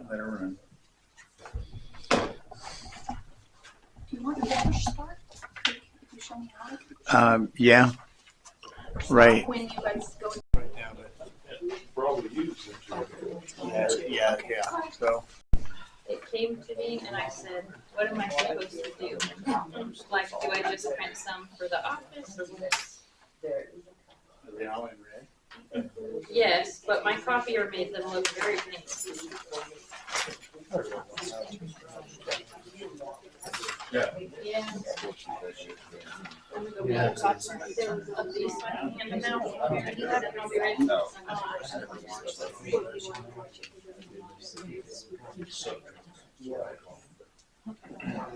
let her run. Do you want to push start? Can you show me how to? Yeah, right. When you guys go. Right now, Probably use it. yeah. So, It came to me and I said, what am I supposed to do? Like, do I just print some for the office or what? are they all in red? Yes, but my copier made them look very pink. Yeah. Yeah. I'm gonna go get a copy of these so I can hand them out. He said I'll be ready.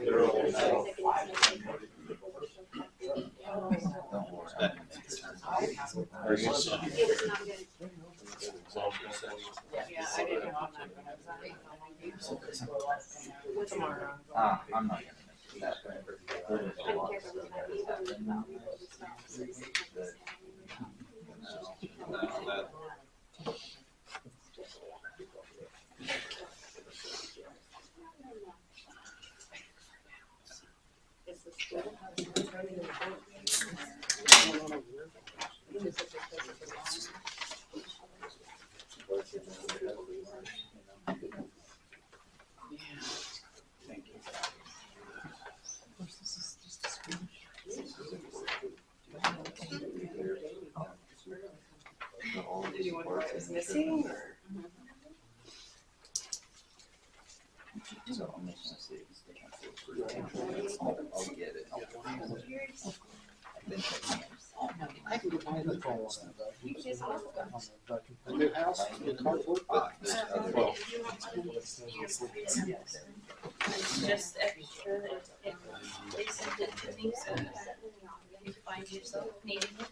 They're all I didn't know tomorrow. I'm not gonna miss that. Thank you. Did you wonder what was missing? Or? So I'm just gonna see. I'll get it. I can go buy the phone. The new house, the cardboard. Just extra if they sent it to me, so you find yourself needing it.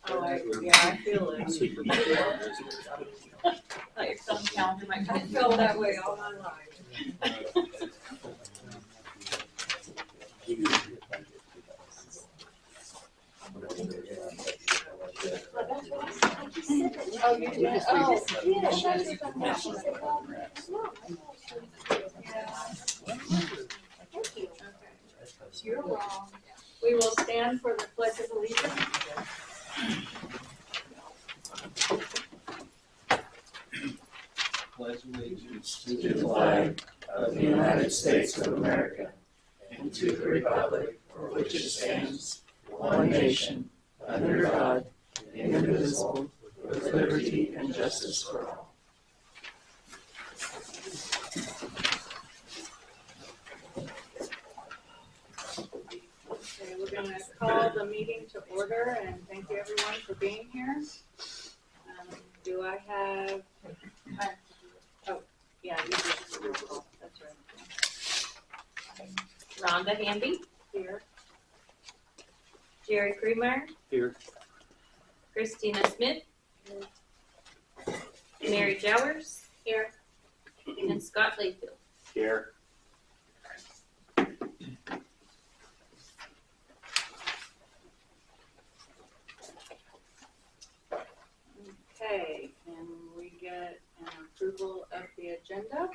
Oh, I feel it. Thought your phone calendar might I be. feel that way all my life. Oh, you did? Oh, You're wrong. We will stand for the Pledge of Allegiance. Pledge allegiance to the flag of the United States of America and to the republic for which it stands, one nation, under God, indivisible, with liberty and justice for all. Okay, we're gonna call the meeting to order and thank you everyone for being here. Do I have, oh, yeah, you did. That's right. Rhonda Hamby. Here. Jerry Creamer. Here. Christina Smith. Mary Jowers. Here. And Scott Layfield. here. Okay, can we get an approval of the agenda?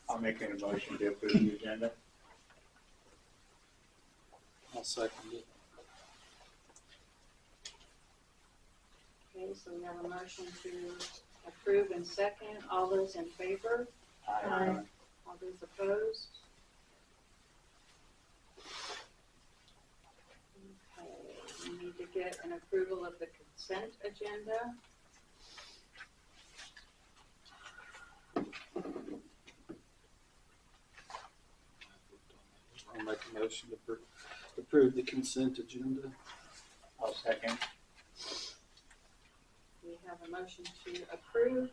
I'll make an emotion to approve the agenda. I'll second it. Okay, so we have a motion to approve and second. All those in favor? Aye. All those opposed? Okay, we need to get an approval of the consent agenda. I'll make a motion to approve the consent agenda. I'll second. We have a motion to approve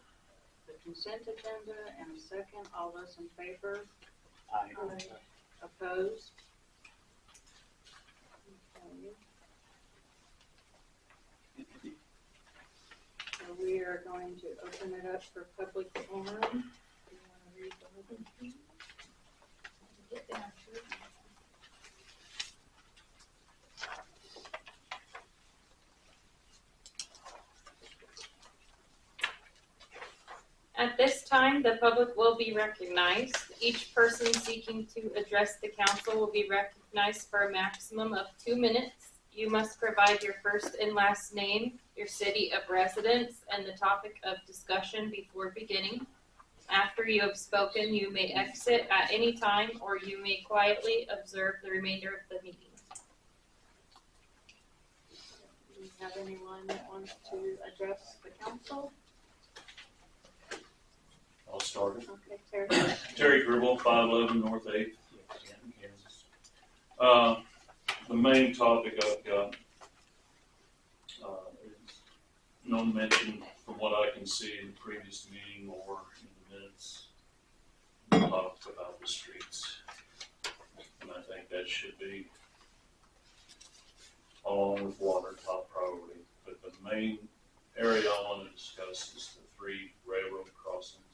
the consent agenda and a second. All those in favor? Aye. Opposed? Okay. So we are going to open it up for public forum. Do you want to read the whole thing? Get down to it. this time, the public will be recognized. Each person seeking to address the council will be recognized for a maximum of 2 minutes. You must provide your first and last name, your city of residence, and the topic of discussion before beginning. After you have spoken, you may exit at any time, or you may quietly observe the remainder of the meeting. Do you have anyone that wants to address the council? I'll start it. Okay, Terry. Terry Gribble, 511 North 8th, Canton, Kansas. The main topic I've got is no mention from what I can see in the previous meeting or in the minutes talked about the streets. And I think that should be, along with water, top priority. But the main area I want to discuss is the 3 railroad crossings,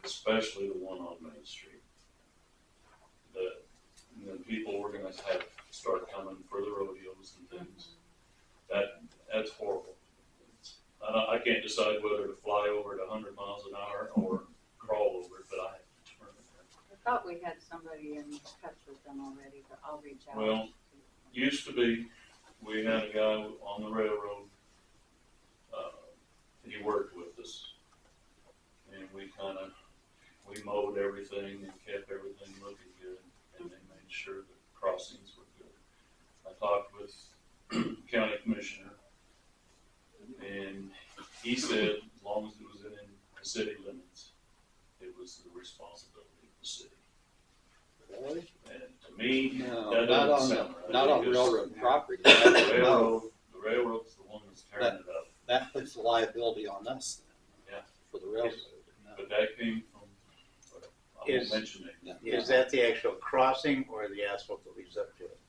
especially the one on Main Street. The people we're gonna have start coming for the rodeos and things. That's horrible. I can't decide whether to fly over at 100 miles an hour or crawl over it, but I have to turn it. I thought we had somebody in touch with them already, but I'll reach out. Well, used to be, we had a guy on the railroad, he worked with us. And we mowed everything and kept everything looking good, and they made sure the crossings were good. I talked with county commissioner, and he said as long as it was in the city limits, it was the responsibility of the city. Really? And to me, No, that not doesn't on, sound right. not on because railroad property. The railroad's the one that's tearing it up. That puts the liability on us then. Yeah. For the railroad. No. But that came from, I won't mention it. No. Is that the actual crossing or the asphalt that leads up to it?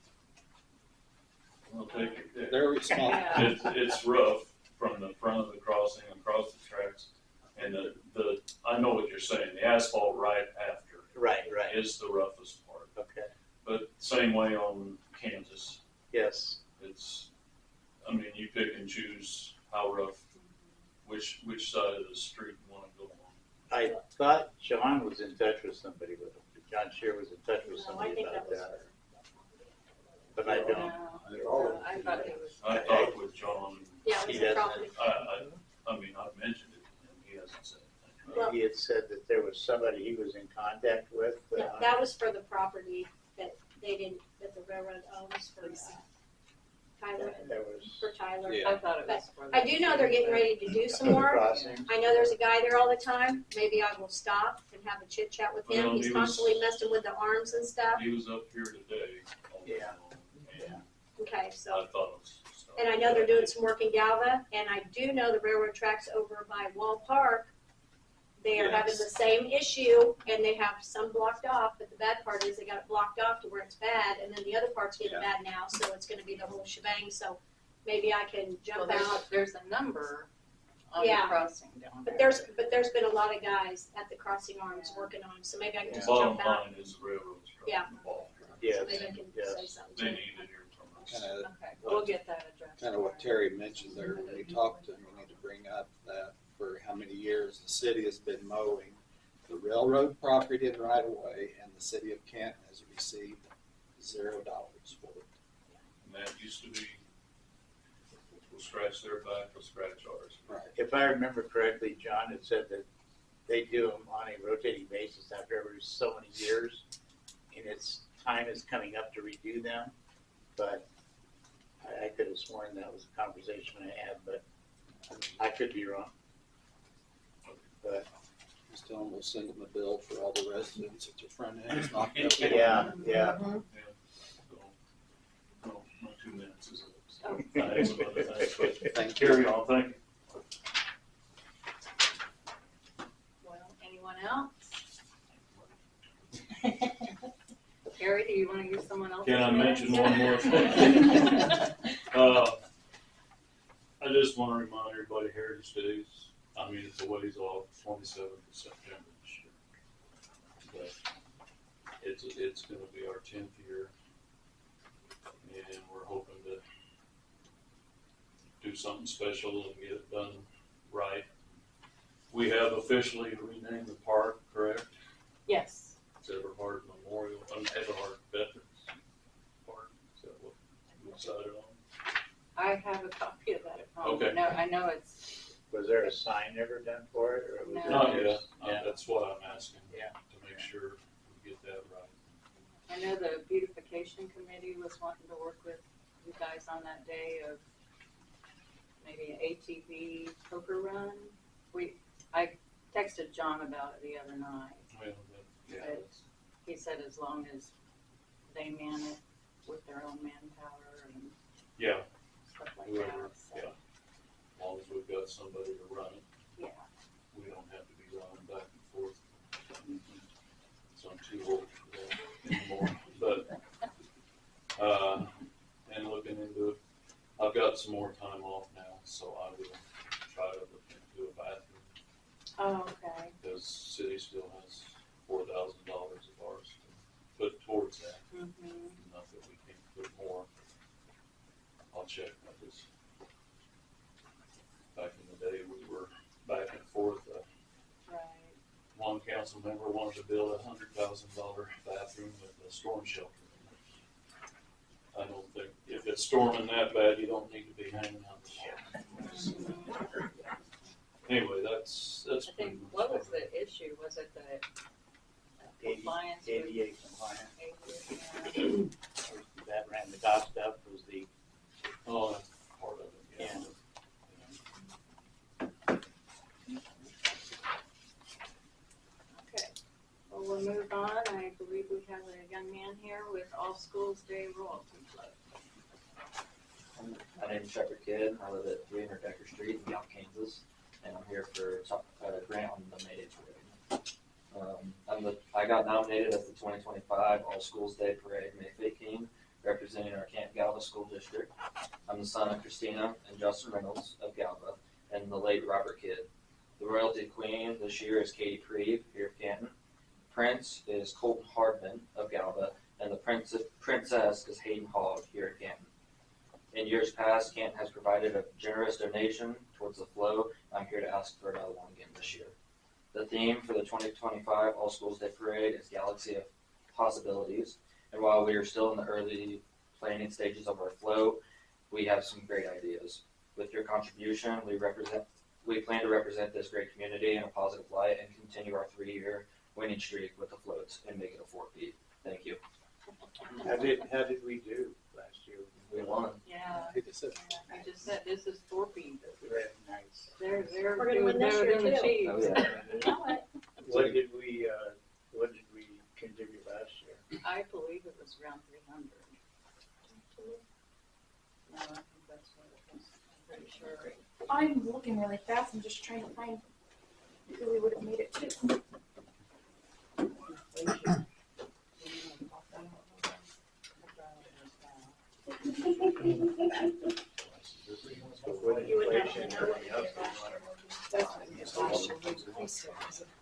We'll take your pick. They're responsible. It's rough from the front of the crossing across the tracks. And I know what you're saying, the asphalt right after Right. is the roughest part. Okay. But same way on Kansas, Yes. you pick and choose how rough, which side of the street you wanna go on. I thought John was in touch with somebody with him. John Shear was in touch with No, I somebody think about that was that. But I don't. No, I thought it was. I talked with John, Yeah, it He was a doesn't. property. I've mentioned it, and he hasn't said anything. Well- He had said that there was somebody he was in contact with. No, that was for the property that that the railroad owns for Tyler, There was. for Tyler. Yeah. I thought it was for. I do know they're getting ready to do some more. Crossing. I know there's a guy there all the time. Maybe I will stop and have a chit chat with him. Well, He's he was- constantly messing with the arms and stuff. He was up here today. Yeah. And Okay, so, I thought it was. and I know they're doing some work in Galva, and I do know the railroad tracks over by Wall Park. They are having the same issue, and they have some blocked off, but the bad part is they got it blocked off to where it's bad, and then the other part's getting bad now, so it's gonna be the whole shebang, so maybe I can jump out. There's a number on the Yeah. crossing down But there. there's been a lot of guys at the crossing arms working on them, so maybe I can just Bottom jump out. line is the railroad's Yeah. dropping the ball. Yes. So maybe I can say Yes. something. They need to hear from us. Kind of, Okay, we'll get that addressed. kind of what Terry mentioned there, when we talked to him, we need to bring up that for how many years the city has been mowing the railroad property in right of way, and the city of Canton has received $0 for it. And that used to be, we'll scratch their back, we'll scratch ours. Right. If I remember correctly, John had said that they do them on a rotating basis after every so many years, and its time is coming up to redo them. But I could have sworn that was a conversation I had, but I could be wrong. But Just tell them we'll send them a bill for all the residents at the front end. It's not gonna be- yeah. So, no, 2 minutes is it. So, I had some other things, but Thank you. carry on, thank you. Well, anyone else? Gary, do you want to use someone else's? Can I minutes? mention one more thing? I just want to remind everybody Heritage Days, it's a ways off, 27th of September this year. But it's gonna be our 10th year, and we're hoping to do something special and get it done right. We have officially renamed the park, correct? Yes. It's Everhart Memorial, Everhart Veterans Park. Is that what we decided on? I have a copy of that at home. Okay. No, I know it's, Was there a sign ever done for it, or was it No. Not yet. just? Yeah. That's why I'm asking. Yeah. To make sure we get that right. I know the beautification committee was wanting to work with you guys on that day of maybe an ATV poker run. I texted John about it the other night. Well, yeah, But he said as long as they man it with their own manpower and yeah, stuff like whoever, that. So, yeah. As long as we've got somebody to run it, yeah. we don't have to be running back and forth. So I'm too old for that anymore. But, and looking into it, I've got some more time off now, so I will try to look into a bathroom. Oh, okay. Because city still has $4,000 of ours to put towards that. Mm-hmm. Not that we can't put more. I'll check. I just, back in the day, we were back and forth. Right. One council member wanted to build a $100,000 bathroom with a storm shelter. I don't think, if it's storming that bad, you don't need to be hanging out. Anyway, that's I think, pretty much what was it. the issue? Was it the compliance with ADA compliant. ADA? That ran the cost up was the, Oh, that's part of it, yeah. Yeah. Okay, well, we'll move on. I believe we have a young man here with All Schools Day Royalty Club. My name's Shepherd Kidd. I live at 300 Decker Street in Canton, Kansas, and I'm here for a grant on the May Day Parade. I got nominated as the 2025 All Schools Day Parade Mayfay King, representing our Canton Galva School District. I'm the son of Christina and Justin Reynolds of Galva and the late Robert Kidd. The royalty queen this year is Katie Preeve here of Canton. Prince is Colton Hardman of Galva, and the princess is Hayden Hogg here at Canton. In years past, Canton has provided a generous donation towards the flow. I'm here to ask for another one again this year. The theme for the 2025 All Schools Day Parade is Galaxy of Possibilities. And while we are still in the early planning stages of our flow, we have some great ideas. With your contribution, we plan to represent this great community in a positive light and continue our 3-year winning streak with the floats and make it a 4-peat. Thank you. how did we do last year? We won. Yeah, He just said, I just said this is 4P. Very nice. They're We're gonna doing win this better year than the too. Chiefs. Oh, yeah. You know what? What did we contribute last year? I believe it was around 300. No, I think that's what it was. I'm pretty sure. I'm looking really fast, I'm just trying to find who we would have made it to. You would have to know what we did last year.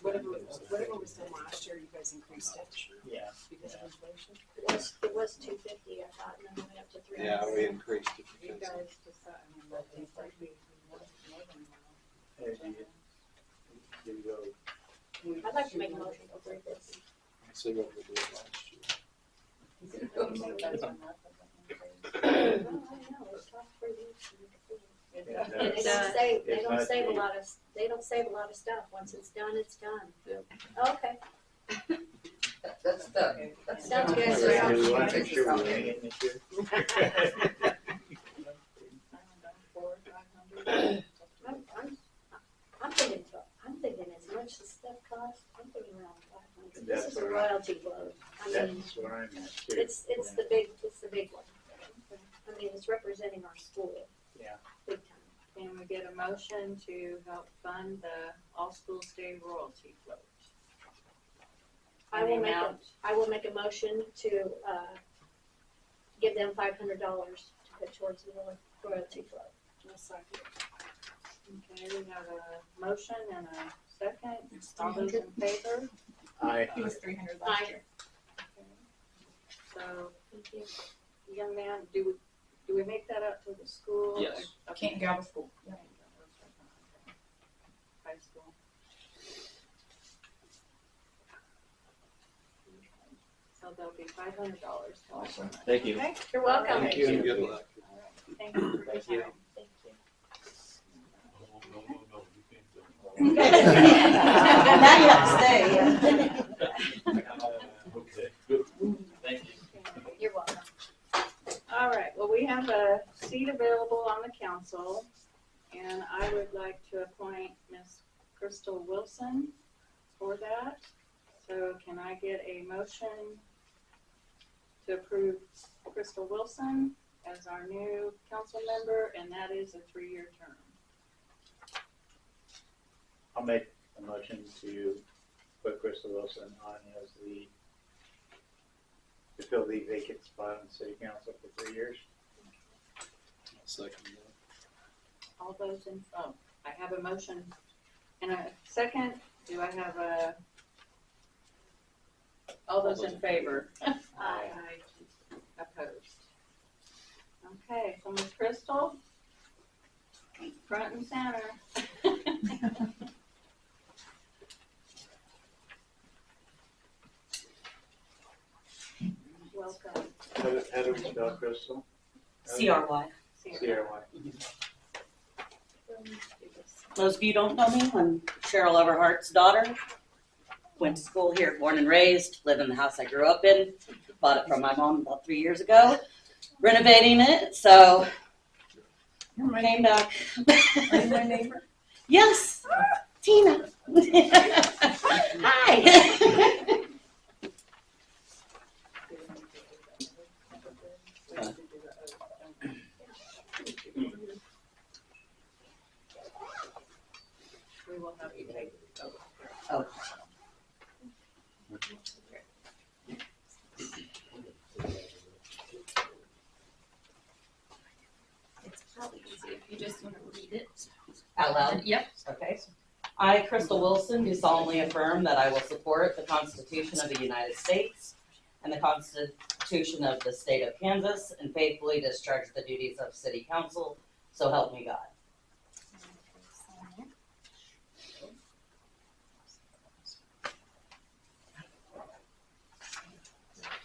Whatever was done last year, you guys increased it Yeah. because of inflation. It was 250, I thought, and then we went up to 300. yeah, we increased it You because guys decided, I mean, that these might be more than Hey, did you go? I'd like to make a motion for 350. let's see what we did last year. I don't know, it's tough for you. It And does. they It's, don't save, they it's don't not save a cheap. lot of, they don't save a lot of stuff. Once it's done, it's done. Yep. Okay, That's done. sounds good. Do we want to make sure we're winning it this year? I'm thinking as much as stuff costs, I'm thinking around 500. This That's is a where I- royalty club. I mean, That's where I'm at too. it's the big one. I mean, it's representing our school. Yeah. Big time. Can we get a motion to help fund the All Schools Day Royalty Float? I will Any make a, amount? I will make a motion to, give them $500 to put towards the royalty club. Okay, we have a motion and a second. All those in favor? I, It was 300 Aye. last year. Okay. So, Thank you. young man, do we make that up to the school? Yes. Okay. Canton Galva School. Yeah. High school. So there'll be $500. Awesome. Thank you. Okay, You're welcome. Thank you and good luck. all right. Thank you for your Thank you. time. Oh, no, you can't do Now you have to stay. Okay, good. Thank you. You're welcome. All right, well, we have a seat available on the council, and I would like to appoint Miss Crystal Wilson for that. So can I get a motion to approve Crystal Wilson as our new council member, and that is a 3-year term? I'll make a motion to put Crystal Wilson on as to fill the vacant spot on the city council for 3 years. I'll second that. All those in, oh, I have a motion and a second. Do I have all those in favor? Aye. Opposed? Okay, so Ms. Crystal, front and center. Welcome. How do we spell Crystal? CRY. C-R-Y. Those of you who don't know me, I'm Cheryl Everhart's daughter. Went to school here, born and raised, live in the house I grew up in. Bought it from my mom about 3 years ago. Renovating it, so came back. Are you my neighbor? Yes, Tina. Hi. We will have you take the oath. Oh. It's probably easy if you just want to read it. Out loud? Yep. Okay. I, Crystal Wilson, do solemnly affirm that I will support the Constitution of the United States and the Constitution of the State of Kansas and faithfully discharge the duties of City Council, so help me God.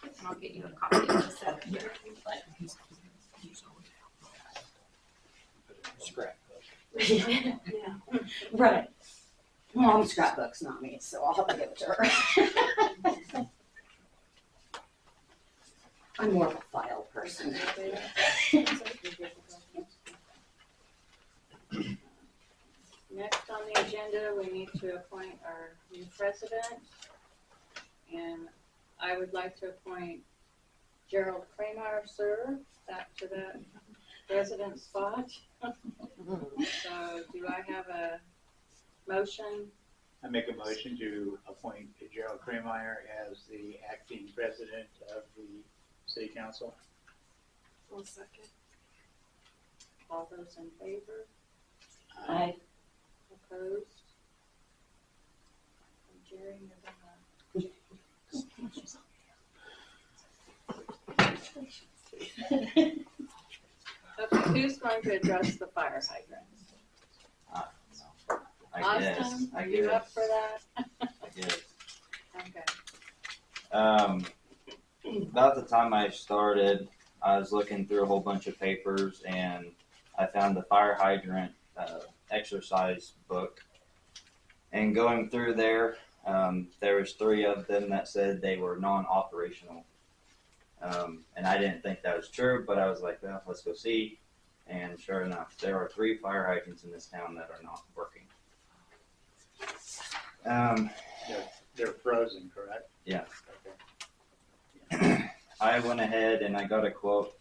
And I'll get you a copy of this out here if you'd like. Scrap. Yeah. Right. Mom's scrapbooks, not me, so I'll have to give it to her. I'm more of a file person. Next on the agenda, we need to appoint our new president. And I would like to appoint Gerald Kramer, sir, back to that president spot. So do I have a motion? I make a motion to appoint Gerald Krameyer as the acting president of the city council. One second. All those in favor? Aye. Opposed? And Jerry, you're gonna. Okay, who's going to address the fire hydrants? I guess. Austin, are you up for that? I guess. Okay. About the time I started, I was looking through a whole bunch of papers and I found the fire hydrant exercise book. And going through there, there was 3 of them that said they were non-operational. And I didn't think that was true, but I was like, well, let's go see. And sure enough, there are 3 fire hydrants in this town that are not working. They're frozen, correct? Yeah. Okay. I went ahead and I got a quote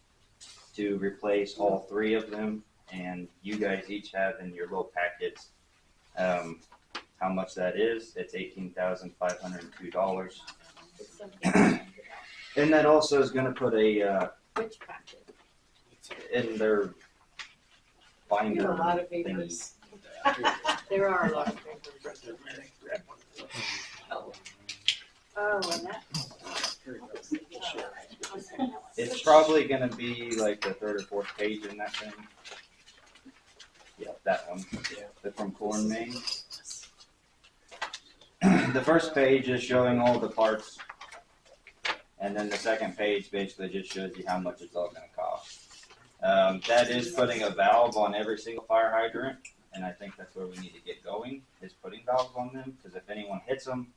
to replace all 3 of them, and you guys each have in your little packets how much that is. It's $18,502. And that also is going to put a Which packet? in their binder. You have a lot of thingy. papers. There are a lot of papers. Oh, and that. It's probably going to be like the 3rd or 4th page in that thing. Yeah, that one. The from Corn, Maine. The first page is showing all the parts And then the second page basically just shows you how much it's all gonna cost. That is putting a valve on every single fire hydrant, and I think that's where we need to get going, is putting valves on them, because if anyone hits them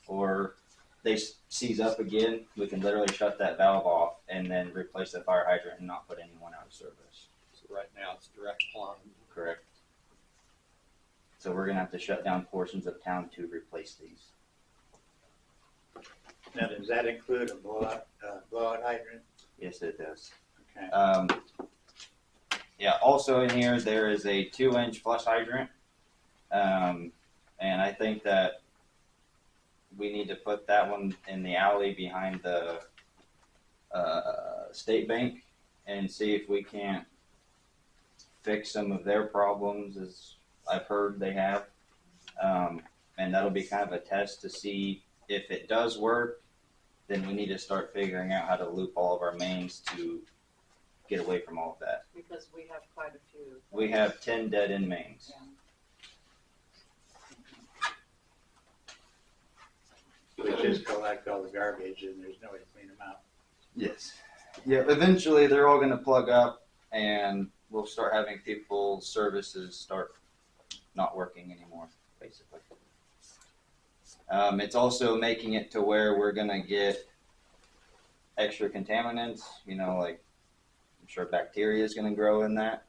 or they seize up again, we can literally shut that valve off and then replace the fire hydrant and not put anyone out of service. So right now it's direct plumb. Correct. So we're gonna have to shut down portions of town to replace these. Now, does that include a blowout hydrant? Yes, it does. Okay. Yeah, also in here, there is a 2-inch flush hydrant. And I think that we need to put that one in the alley behind the state bank and see if we can't fix some of their problems, as I've heard they have. And that'll be kind of a test to see if it does work. Then we need to start figuring out how to loop all of our mains to get away from all of that. Because we have quite a few. We have 10 dead end mains. We just collect all the garbage and there's no way to clean them out. Yes. Yeah, eventually they're all going to plug up and we'll start having people's services start not working anymore, basically. It's also making it to where we're going to get extra contaminants, you know, like I'm sure bacteria is going to grow in that.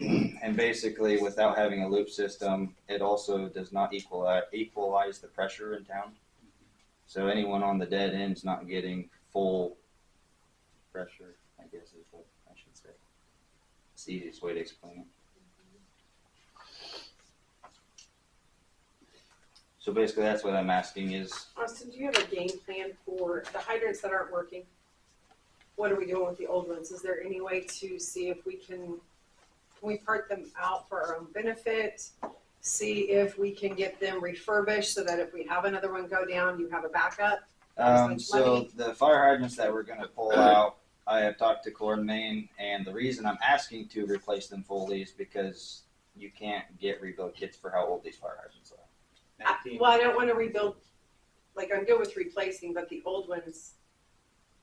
And basically, without having a loop system, it also does not equalize the pressure in town. So anyone on the dead end's not getting full pressure, I guess is what I should say. It's the easiest way to explain it. So basically, that's what I'm asking is, Austin, do you have a game plan for the hydrants that aren't working? What are we doing with the old ones? Is there any way to see if we can we part them out for our own benefit? See if we can get them refurbished so that if we have another one go down, you have a backup? so the fire hydrants that we're going to pull out, I have talked to Core and Main, and the reason I'm asking to replace them fully is because you can't get rebuild kits for how old these fire hydrants are. Well, I don't want to rebuild, like I'm good with replacing, but the old ones.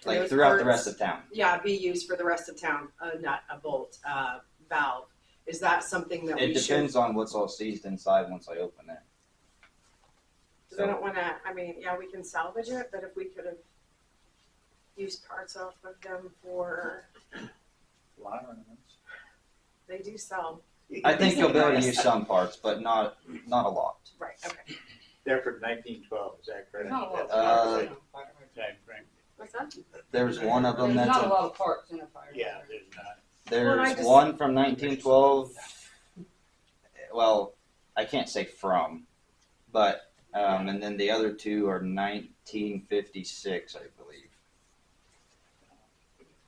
Like those throughout the parts, rest of town. Yeah, be used for the rest of town, a nut, a bolt, valve. Is that something that It we should? depends on what's all seized inside once I open it. Because I don't want to, I mean, yeah, we can salvage it, but if we could have used parts off of them for, Lawn ornaments. they do sell. I think you'll be able to use some parts, but not a lot. Right, okay. They're from 1912, is that correct? Not a lot of Uh, parts Time frame. What's that? There's one of them There's that's not a lot of parts in a fire. Yeah, there's not. Well, I there's just- one from 1912. Well, I can't say from, but and then the other two are 1956, I believe.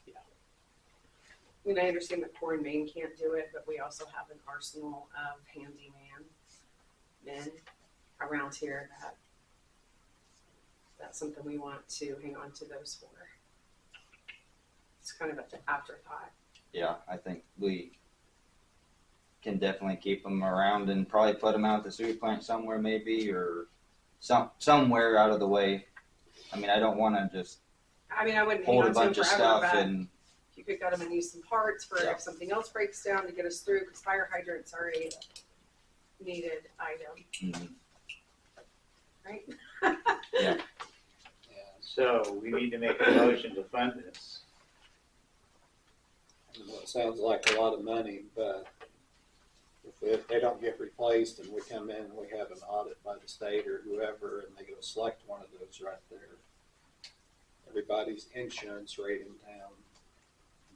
I mean, I understand that Core and Main can't do it, but we also have an arsenal of handyman men around here that's something we want to hang on to those for. It's kind of an afterthought. Yeah, I think we can definitely keep them around and probably put them out at the sewer plant somewhere, maybe, or somewhere out of the way. I mean, I don't want to just I mean, I wouldn't hang hold a on to them bunch of forever, stuff but and you could get them and use some parts for Yeah. if something else breaks down to get us through, because fire hydrants are a needed item, mhm. right? Yeah. So we need to make a motion to fund this. Well, it sounds like a lot of money, but if they don't get replaced and we come in and we have an audit by the state or whoever and they go select one of those right there, everybody's insurance rate in town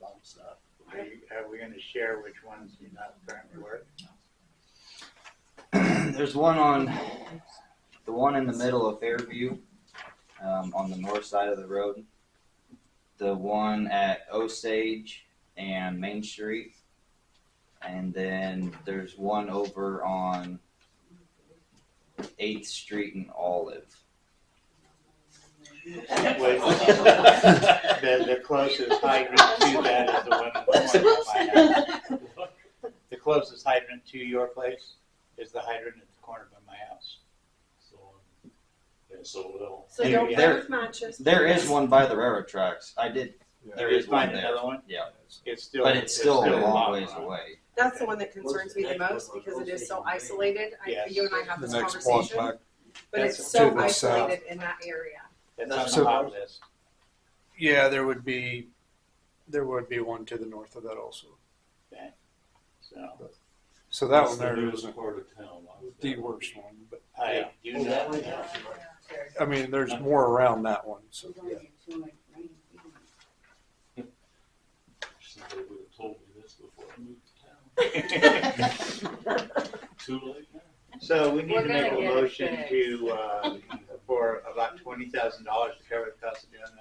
bumps up. Are we gonna share which ones do not currently work? There's one on the one in the middle of Fairview, on the north side of the road. The one at Osage and Main Street, and then there's one over on 8th Street and Olive. The closest hydrant to that is the one in the corner of my house. The closest hydrant to your place is the hydrant at the corner of my house. So So And don't there- both matches. There is one by the railroad tracks. I did. There is one find there. another one. Yeah, It's still, but it's still a lot long ways behind. away. That's the one that concerns me the most because it is so isolated. Yes. You and I have The this next block conversation, back. but That's it's to so the isolated in that area. That's on So- the hot list. Yeah, there would be one to the north of that also. So So that That's one the there newest is part of town. the worst one. But I do not. I mean, there's more around that one. So yeah. Somebody would have told me this before I moved to town. Too late now. So we need We're to make gonna a get it motion fixed. to, for about $20,000 to cover the cost of doing this.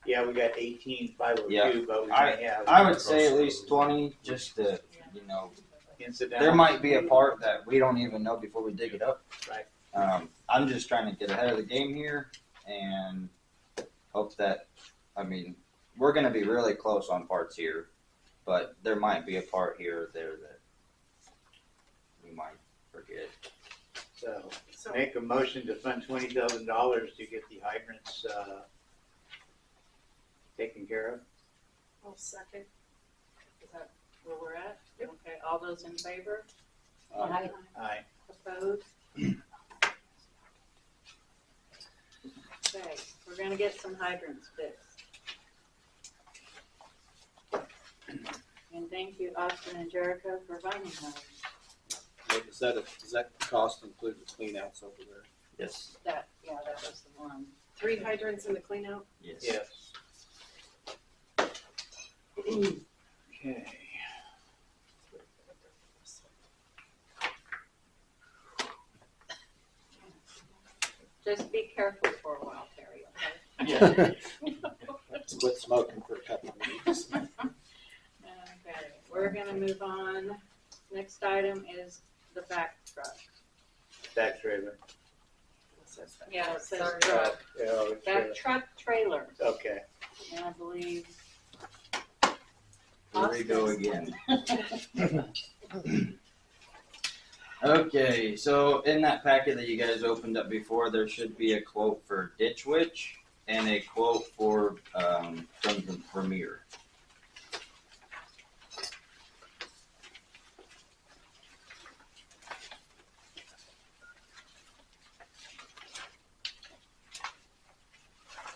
Yeah, we got 18,502, Yeah. but we might have I would say at least 20, just to, you know, incidental. there might be a part that we don't even know before we dig it up. Right. I'm just trying to get ahead of the game here and hope that, I mean, we're going to be really close on parts here, but there might be a part here or there that we might forget. So make a motion to fund $20,000 to get the hydrants taken care of. I'll second. Is that where we're at? Okay, all those in favor? Aye. Aye. Opposed? Okay, we're gonna get some hydrants fixed. And thank you, Austin and Jericho, for finding those. Does that cost include the clean outs over there? Yes. That was the one. 3 hydrants in the clean out. Yes. Yes. Okay. Just be careful for a while, Terry, okay? Yeah. Quit smoking for a couple of weeks. Okay, we're gonna move on. Next item is the back truck. Back trailer. Yeah, it says Sorry. truck. Yeah, Back truck trailer, okay. and I believe. Here we go again. Okay, so in that packet that you guys opened up before, there should be a quote for Ditch Witch and a quote for from the Vermeer.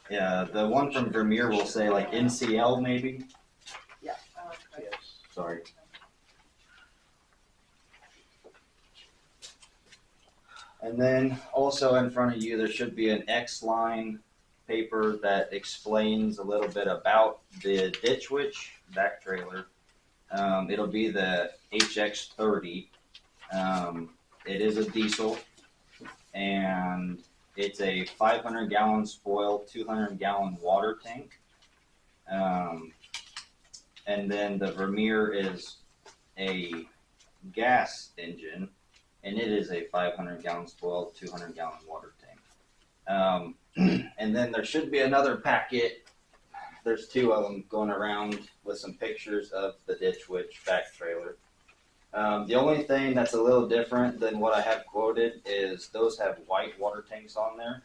Yeah, the one from Vermeer will say like NCL maybe. Okay. Yes. Sorry. And then also in front of you, there should be an X-line paper that explains a little bit about the Ditch Witch back trailer. It'll be the HX30. It is a diesel, and it's a 500-gallon spoil, 200-gallon water tank. And then the Vermeer is a gas engine, and it is a 500-gallon spoil, 200-gallon water tank. And then there should be another packet. There's 2 of them going around with some pictures of the Ditch Witch back trailer. The only thing that's a little different than what I have quoted is those have white water tanks on there.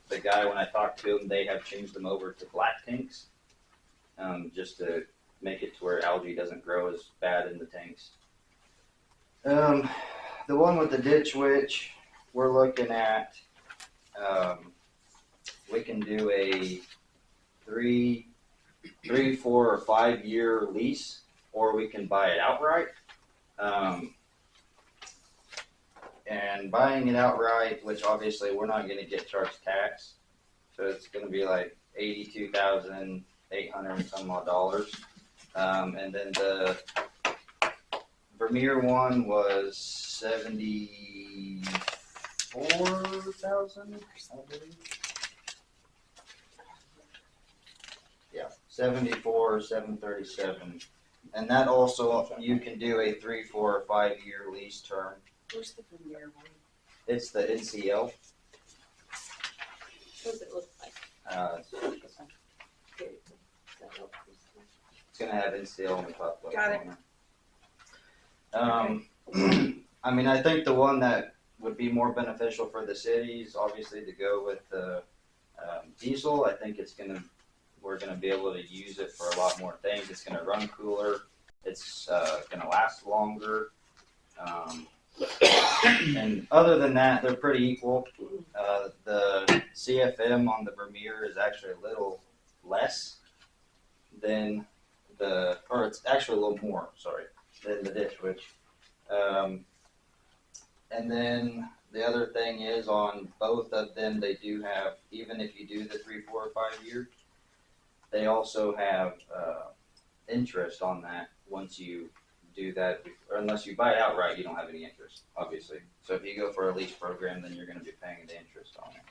The guy, when I talked to him, they have changed them over to black tanks, just to make it to where algae doesn't grow as bad in the tanks. The one with the Ditch Witch, we're looking at, we can do a 3, 4, or 5 year lease, or we can buy it outright. And buying it outright, which obviously we're not going to get charged tax, so it's going to be like $82,800 and some odd dollars. And then the Vermeer one was $74,000, I believe. Yeah, 74,737, and that also you can do a 3, 4, or 5 year lease term. Where's the Vermeer one? It's the NCL. What does it look like? It's gonna have NCL on the top left Got it. corner. I mean, I think the one that would be be more beneficial for the cities, obviously, to go with the diesel. I think we're gonna be able to use it for a lot more things. It's gonna run cooler. It's gonna last longer. And other than that, they're pretty equal. The CFM on the Vermeer is actually a little less than or it's actually a little more, sorry, than the Ditch Witch. And then the other thing is on both of them, they do have, even if you do the 3, 4, or 5 year, they also have interest on that once you do that, or unless you buy it outright, you don't have any interest, obviously. So if you go for a lease program, then you're going to be paying the interest on it.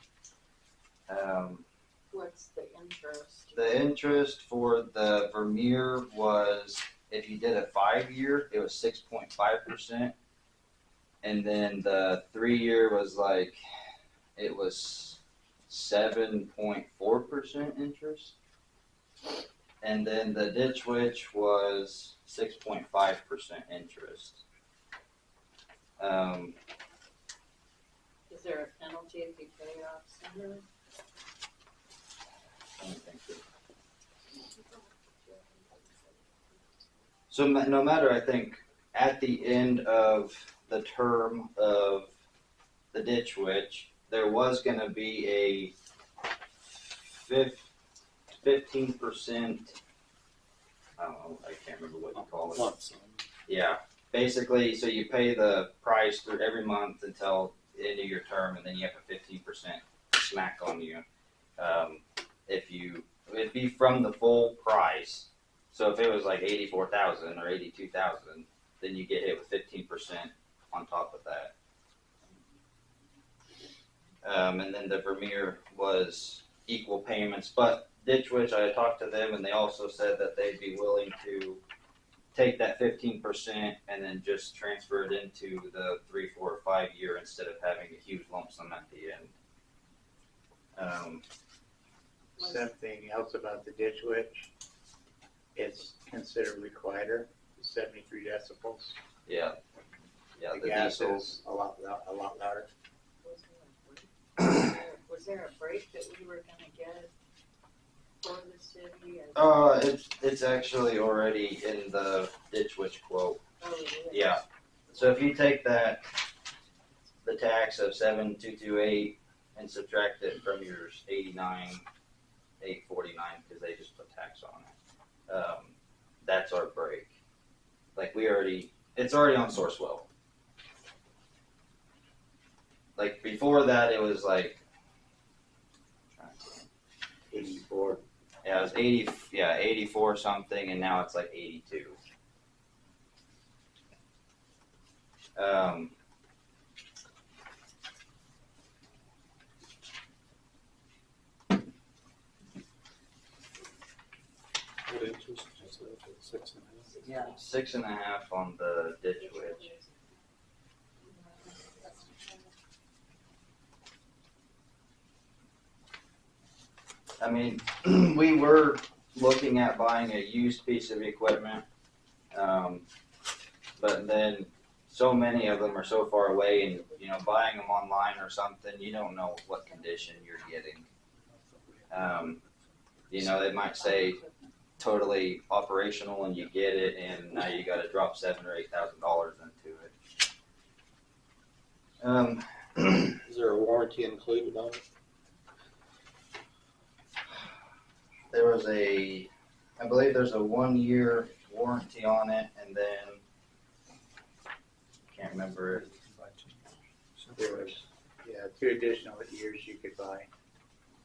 What's the interest? The interest for the Vermeer was, if you did a 5 year, it was 6.5%. And then the 3 year was it was 7.4% interest. And then the Ditch Witch was 6.5% interest. Is there a penalty if you pay it off sooner? I don't think so. So no matter, I think, at the end of the term of the Ditch Witch, there was going to be a 15%, I don't know, I can't remember what you call it. Yeah, basically, so you pay the price through every month until the end of your term, and then you have a 15% smack on you. It'd be from the full price. So if it was like $84,000 or $82,000, then you get hit with 15% on top of that. And then the Vermeer was equal payments, but Ditch Witch, I talked to them, and they also said that they'd be willing to take that 15% and then just transfer it into the 3, 4, or 5 year instead of having a huge lump sum at the end. Something else about the Ditch Witch, it's considerably quieter, 73 decibels. Yeah, The gas is a lot louder. Was there a break that we were gonna get for the city? It's actually already in the Ditch Witch quote. Oh, it is? Yeah. So if you take the tax of 7,228 and subtract it from yours 89,849, because they just put tax on it. That's our break. It's already on Sourcewell. Like before that, it was 84. Yeah, it was 84 something, and now it's 82. What interest is that? 6.5? Yeah. 6.5 on the Ditch Witch. I mean, we were looking at buying a used piece of equipment, but then so many of them are so far away, and buying them online or something, you don't know what condition you're getting. They might say totally operational, and you get it, and now you got to drop $7,000 or $8,000 into it. Is there a warranty included on it? I believe there's a 1 year warranty on it, and then can't remember. There was 2 additional years you could buy.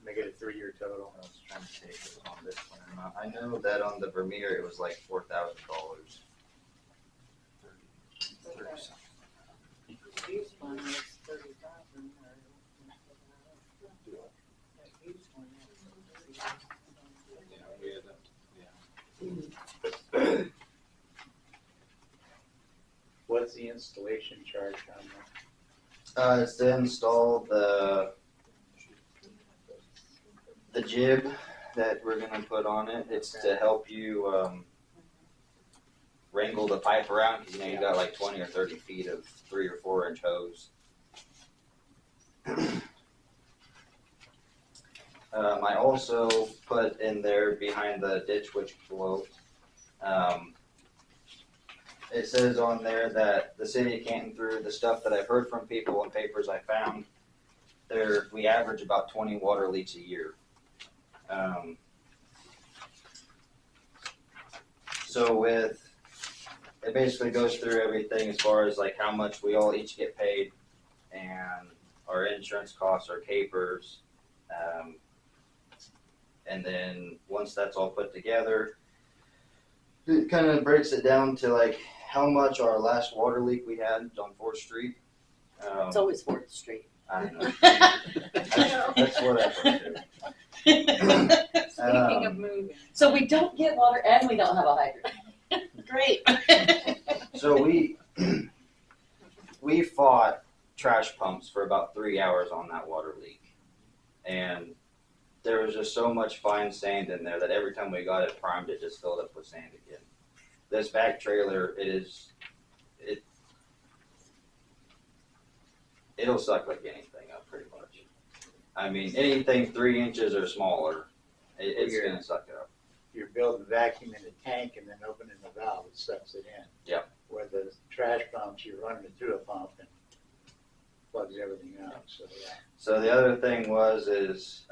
Make it a 3-year total. I was trying to take it on this one or not. I know that on the Vermeer it was $4,000. The used one was 30,000 or that used one. What's the installation charge on that? It's to install the jib that we're gonna put on it. It's to help you wrangle the pipe around, because you got 20 or 30 feet of 3 or 4 inch hose. I also put in there behind the ditch witch quote, it says on there that the city of Canton, through the stuff that I've heard from people and papers I found, we average about 20 water leaks a year. So it basically goes through everything as far as like how much we all each get paid and our insurance costs, our capers, and then once that's all put together, it kind of breaks it down to like how much our last water leak we had on 4th Street. It's always 4th Street. I don't know. That's what I put too. Speaking of moving. So we don't get water and we don't have a hydrant. Great. So we fought trash pumps for about 3 hours on that water leak, and there was just so much fine sand in there that every time we got it primed, it just filled up with sand again. This back trailer, it'll suck like anything up pretty much. I mean, anything 3 inches or smaller, it's gonna suck it up. You're building a vacuum in the tank and then opening the valve, it sucks it in. Yep. Where the trash pumps, you're running it through a pump and plugs everything out, so yeah. So the other thing is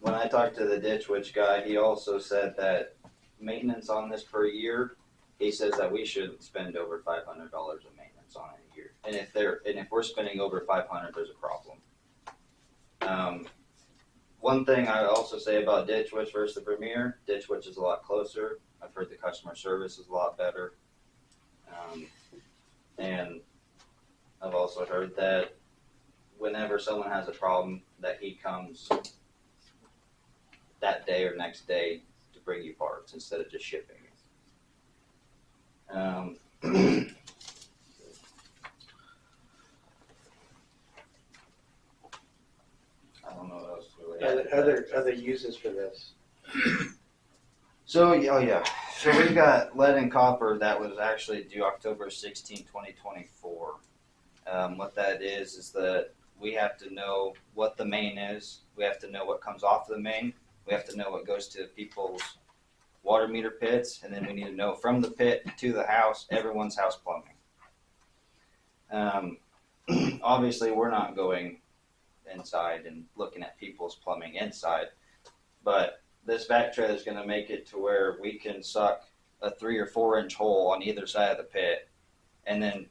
when I talked to the ditch witch guy, he also said that maintenance on this per year, he says that we shouldn't spend over $500 of maintenance on it a year. And if we're spending over $500, there's a problem. One thing I also say about Ditch Witch versus the Premier, Ditch Witch is a lot closer. I've heard the customer service is a lot better. And I've also heard that whenever someone has a problem, that he comes that day or next day to bring you parts instead of just shipping it. I don't know what else to really add. Other uses for this. So, so we've got lead and copper that was actually due October 16, 2024. What that is that we have to know what the main is. We have to know what comes off the main. We have to know what goes to people's water meter pits, and then we need to know from the pit to the house, everyone's house plumbing. Obviously, we're not going inside and looking at people's plumbing inside, but this vac trailer is going to make it to where we can suck a 3 or 4 inch hole on either side of the pit, and then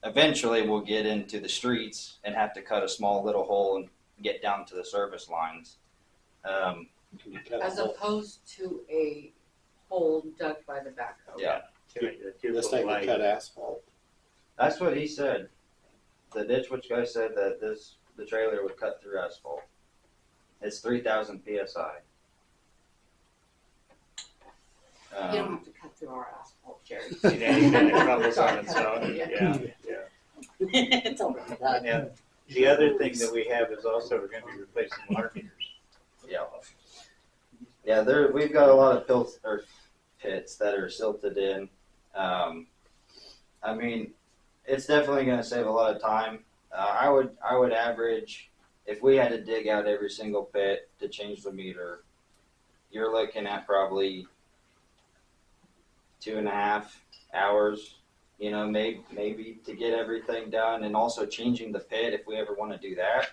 eventually we'll get into the streets and have to cut a small little hole and get down to the service lines. As opposed to a hole dug by the backhoe. Yeah. This thing will cut asphalt. That's what he said. The ditch witch guy said that the trailer would cut through asphalt. It's 3,000 PSI. You don't have to cut through our asphalt, Jerry. It kind of crumbles on its own. Yeah. Yeah. It's over that. And the other thing that we have is also we're going to be replacing water meters. Yeah, we've got a lot of pits that are silted in. I mean, it's definitely going to save a lot of time. I would average, if we had to dig out every single pit to change the meter, you're looking at probably 2.5 hours, maybe to get everything done, and also changing the pit if we ever want to do that.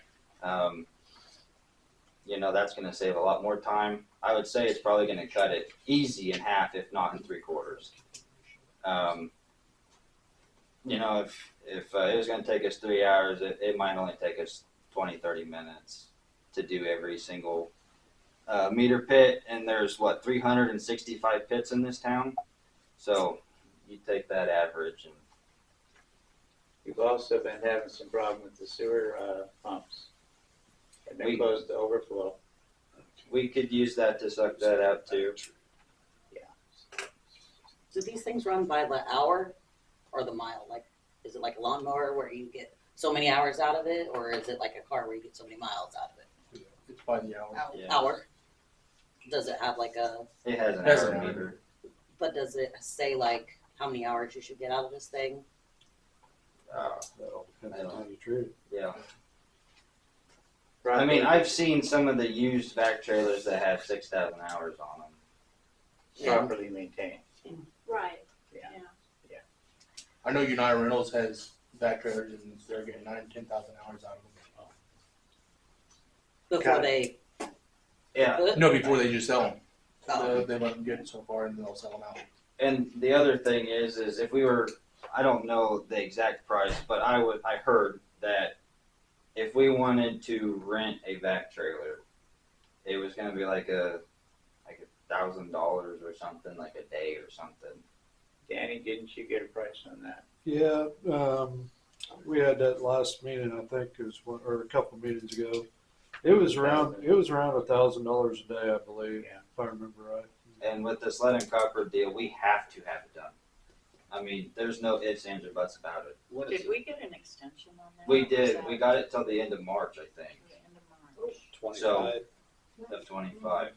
That's going to save a lot more time. I would say it's probably going to cut it easy in half, if not in 3/4. If it was going to take us 3 hours, it might only take us 20-30 minutes to do every single meter pit. And there's 365 pits in this town. So you take that average. And We've also been having some problem with the sewer pumps. And they closed the overflow. we could use that to suck that out too. Do these things run by the hour or the mile? Like, is it like a lawnmower where you get so many hours out of it, or is it like a car where you get so many miles out of it? It's by the hour. Yeah. Hour. Does it have like a? It has an Has hour an hour. meter. But does it say like how many hours you should get out of this thing? That all depends on how you treat it. Yeah. I mean, I've seen some of the used vac trailers that have 6,000 hours on them. Properly maintained. Right. I know United Rentals has vac trailers and they're getting 9,000 to 10,000 hours out of them. Before they. Yeah. No, before they just sell them. Oh. They let them get so far and then they'll sell them out. And the other thing is if we were, I don't know the exact price, but I heard that if we wanted to rent a vac trailer, it was going to be like $1,000 or something, like a day or something. Danny, didn't you get a price on that? Yeah, we had that last meeting, I think it was or a couple of meetings ago. It was around $1,000 a day, I believe, if I remember right. And with this lead and copper deal, we have to have it done. I mean, there's no ifs, ands, or buts about it. Did we get an extension on that? We did. We got it till the end of March, I think. The end of March. 25. Of 25.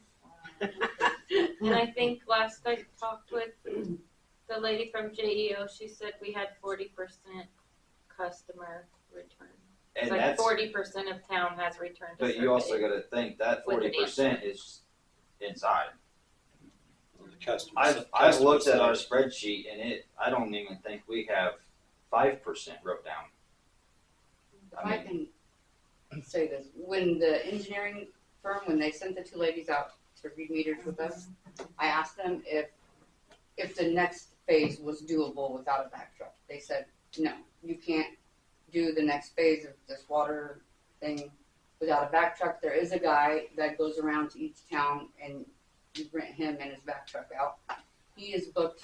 And I think last I talked with the lady from JEO, she said we had 40% customer return. It's And like that's, 40% of town has returned. but you also got to think that 40% is inside. The customers. I've looked at our spreadsheet and I don't even think we have 5% wrote down. If I can say this, when the engineering firm, when they sent the two ladies out to read meters with us, I asked them if the next phase was doable without a back truck. They said, no, you can't do the next phase of this water thing without a back truck. There is a guy that goes around to each town and you rent him and his back truck out. He is booked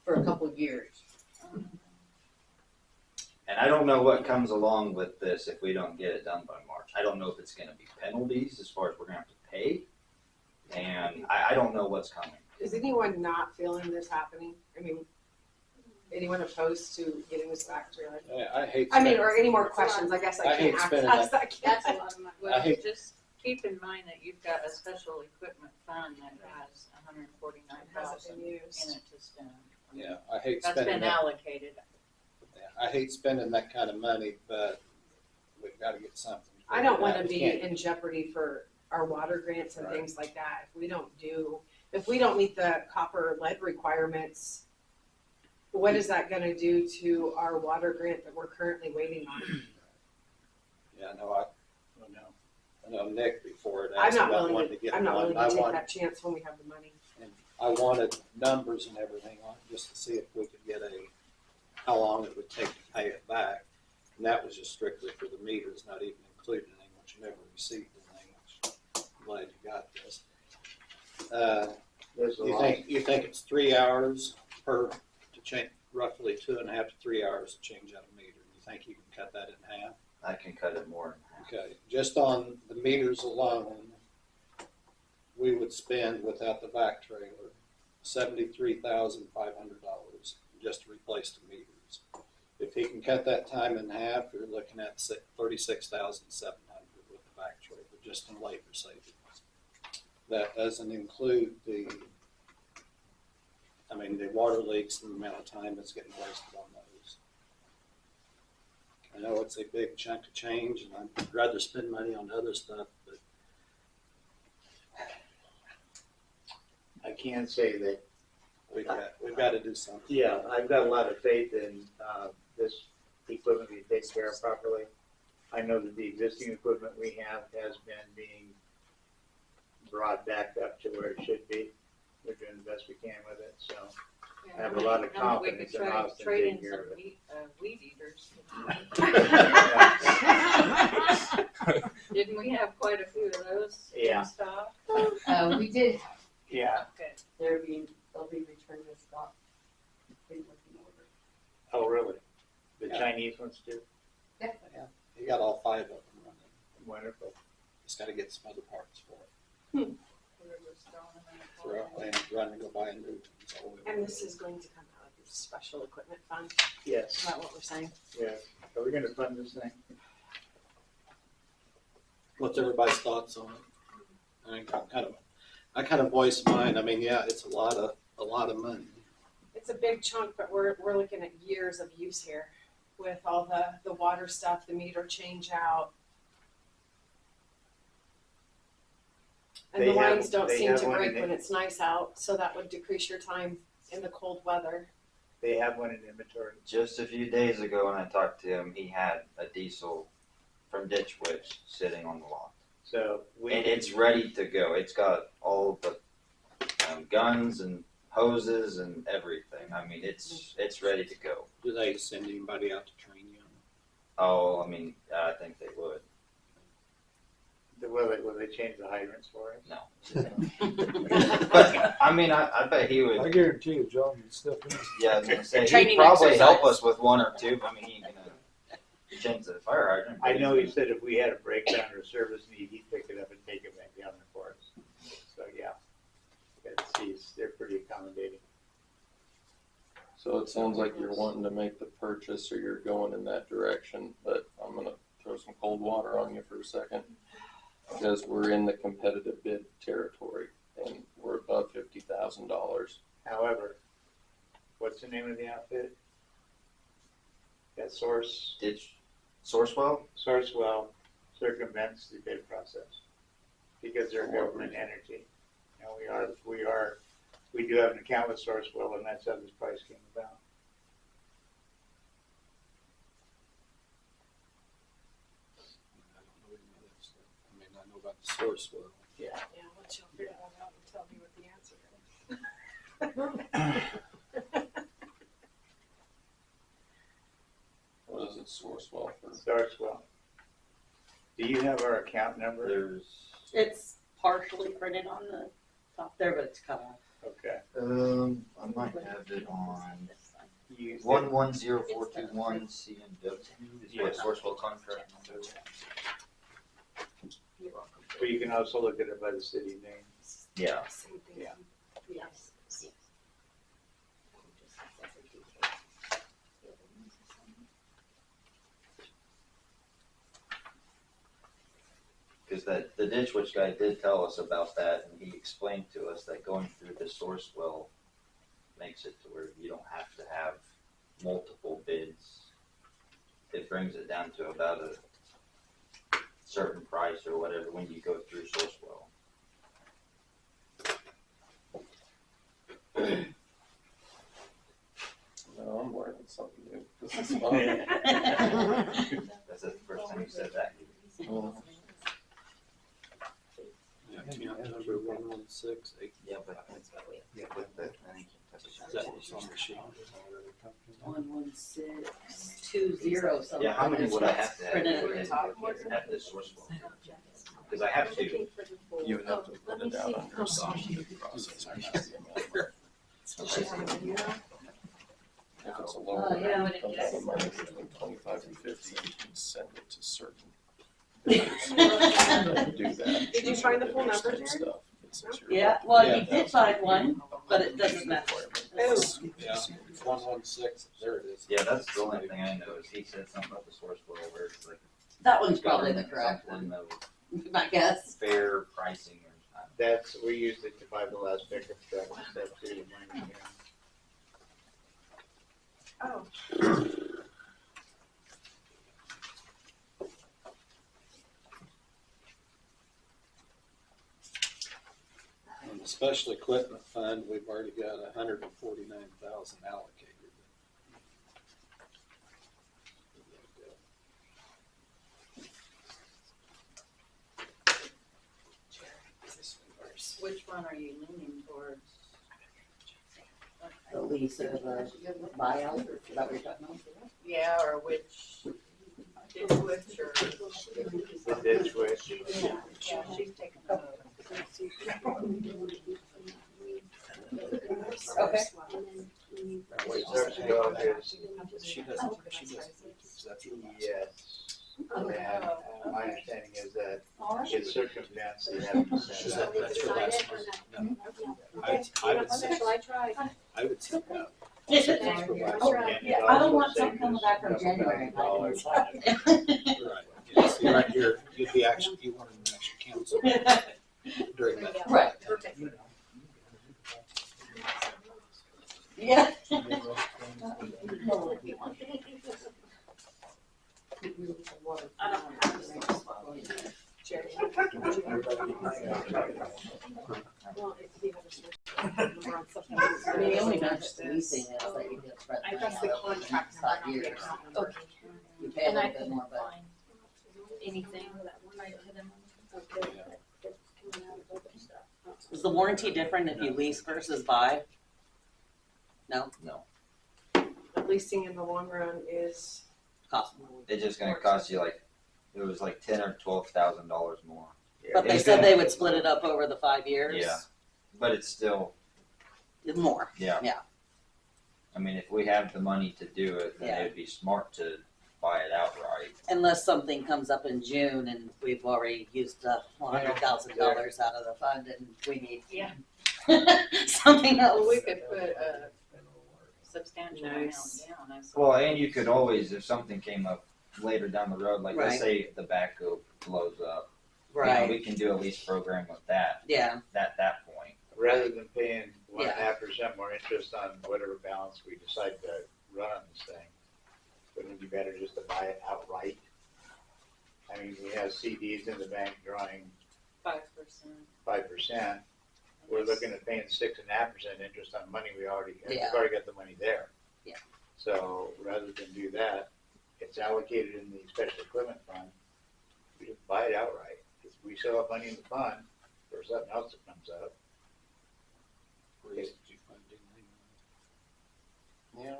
for a couple of years. And I don't know what comes along with this if we don't get it done by March. I don't know if it's going to be penalties as far as we're going to have to pay. And I don't know what's coming. Is anyone not feeling this happening? I mean, anyone opposed to getting this back trailer? I hate. I mean, or any more questions? I guess I hate can't spending ask that. that. That's a lot of money. I Well, hate- just keep in mind that you've got a special equipment fund that has $149,000 in it to spend. Yeah, I hate That's spending been that. allocated. Yeah, I hate spending that kind of money, but we've got to get something. I don't want to We be can't- in jeopardy for our water grants and Right. things like that. If we don't meet the copper lead requirements, what is that gonna do to our water grant that we're currently waiting on? Yeah, no, I know Nick before it I'm asked not about willing wanting to get I'm not one. willing I to take wanted, that chance when we have the money. and I wanted numbers and everything on it just to see if we could get how long it would take to pay it back. And that was just strictly for the meters, not even including anything, which you never received anything, which I'm glad you got this. There's a lot. You think it's 3 hours to change, roughly 2.5 to 3 hours to change out a meter? You think you can cut that in half? I can cut it more in half. Okay, just on the meters alone, we would spend without the back trailer $73,500 just to replace the meters. If he can cut that time in half, you're looking at $36,700 with the back trailer, just in labor savings. That doesn't include the water leaks and the amount of time that's getting wasted on those. I know it's a big chunk of change, and I'd rather spend money on other stuff, but I can say that, we've got to do something. yeah, I've got a lot of faith in this equipment being taken care of properly. I know that the existing equipment we have has been being brought back up to where it should be. We're doing the best we can with it, so I have a lot of confidence in Austin Trade taking in care some of it. weed eaters. Yeah. Didn't we have quite a few of those Yeah. in stock? We did, Yeah. Okay. they'll be returned to stock. Been looking over. Oh, really? The Yeah. Chinese ones too? Yeah, you got all 5 of them running. Wonderful. Just got to get some other parts for it. We were just throwing them in the Throw hole. and run and go buy a new ones. all the way And this around. is going to come out of the special equipment fund, is Yes, that what we're saying? yeah. Are we gonna fund this thing? What's everybody's thoughts on it? I kind of voiced mine. I mean, yeah, it's a lot of money. It's a big chunk, but we're looking at years of use here. with all the water stuff, the meter change out. And They the have- lines don't they seem have to one break in when it's nice out, so that would decrease your time in the cold weather. They have one in inventory. Just a few days ago when I talked to him, he had a diesel from Ditch Witch sitting on the lot. So And it's ready to go. It's got all the guns and hoses and everything. I mean, it's ready to go. Do they send anybody out to train you? Oh, I mean, I think they would. Will they change the hydrants for us? No. But I mean, I bet he would. I guarantee you, John, you'd step in. Yeah, I was gonna say Training he'd probably help exercise. us with one or two. I mean, he ain't gonna change the fire hydrant. I know he said if we had a breakdown or a service need, he'd pick it up and take it back down there for us. So, yeah. They're pretty accommodating. So it sounds like you're wanting to make the purchase or you're going in that direction, but I'm gonna throw some cold water on you for a second. Because we're in the competitive bid territory and we're above $50,000. However, what's the name of the outfit? That Sourcewell? Sourcewell circumvents the bid process because they're government entity. And we do have an account with Sourcewell, and that's how this price came about. I mean, I know about the source well. Yeah. Yeah, let you figure that out and tell me what the answer is. What is it, Sourcewell for? Sourcewell. Do you have our account number? There's It's partially printed on the top there, but it's cut off. Okay. I might have it on 110421 CMW is what Sourcewell contract number. But you can also look at it by the city name. Yeah. Yeah. Yes. Because the Ditch Witch guy did tell us about that, and he explained to us that going through the source well makes it to where you don't have to have multiple bids. It brings it down to about a certain price or whatever when you go through source well. No, I'm learning something new. This is fun. That's the first time you said that. Yeah, account number 1168. Yeah, but I think That was on the sheet. 11620 something. yeah, how many would I have to have Printed to it. have this source well? Because I have two. You would have to put it out under a soft process. If it's a lower yeah. rate, the money between 25 and 50, you can send it to certain bidders. Do that. Did you find the full number, Certain Jared? stuff. It's your- Yeah, well, you did find one, but it doesn't matter. Oh. Yeah, 116, there it is. Yeah, that's the only thing I know is he said something about the source well where it's like That one's probably the government correct one, something of I guess. fair pricing or something. We used it to buy the last pickup truck and stuff too. Oh. On the special equipment fund, we've already got 149,000 allocated. Which one are you leaning towards? The lease or the buyout, is that what you're talking about? Yeah, or which, which, or. The Ditch Witch. Yeah, she's taking a. Okay. Sourcewell is, She doesn't, is that your last? yes. And my understanding is that it circumvents the having Is to that, send that's your last one? No. I would say, I tried. I would say no. Yeah, I don't want something coming back from January. $10,000. Right. Yes, you're right here, you'd be actually, you wanted an extra council during that. Right. Yeah. I don't have to. Jerry. Well, if you have a search number on something. I mean, the only benefit to leasing is that you get spread. I guess the contract number, not the years. account number. Okay. You pay a And I little bit couldn't more, but. find anything that one I hit him. Is the warranty different if you lease versus buy? No? No, Leasing in the long run is, Cost more. it's just gonna cost you like, it was like $10,000 or $12,000 more. But they It's said gonna- they would split it up over the 5 years? Yeah. But it's still, More. yeah. Yeah. I mean, if we have the money to do it, then Yeah. it'd be smart to buy it outright. Unless something comes up in June and we've already used up $100,000 out of the fund and we need Yeah. something else. Well, we could put a substantial amount Nice. down. I suppose. Well, and you could always, if something came up later down the road, like let's Right. say the backhoe blows up, you know, Right. we can do a lease program with that Yeah. at that point. Rather than paying 1.5% more interest on whatever balance we decide to run on this thing, wouldn't it be better just to buy it outright? I mean, we have CDs in the bank drawing 5%. 5%. We're looking at paying 6.5% interest on money we already, we've Yeah. already got the money there. Yeah. So rather than do that, it's allocated in the special equipment fund. We just buy it outright. If we still have money in the fund for something else that comes up. Raised you funding. Yeah.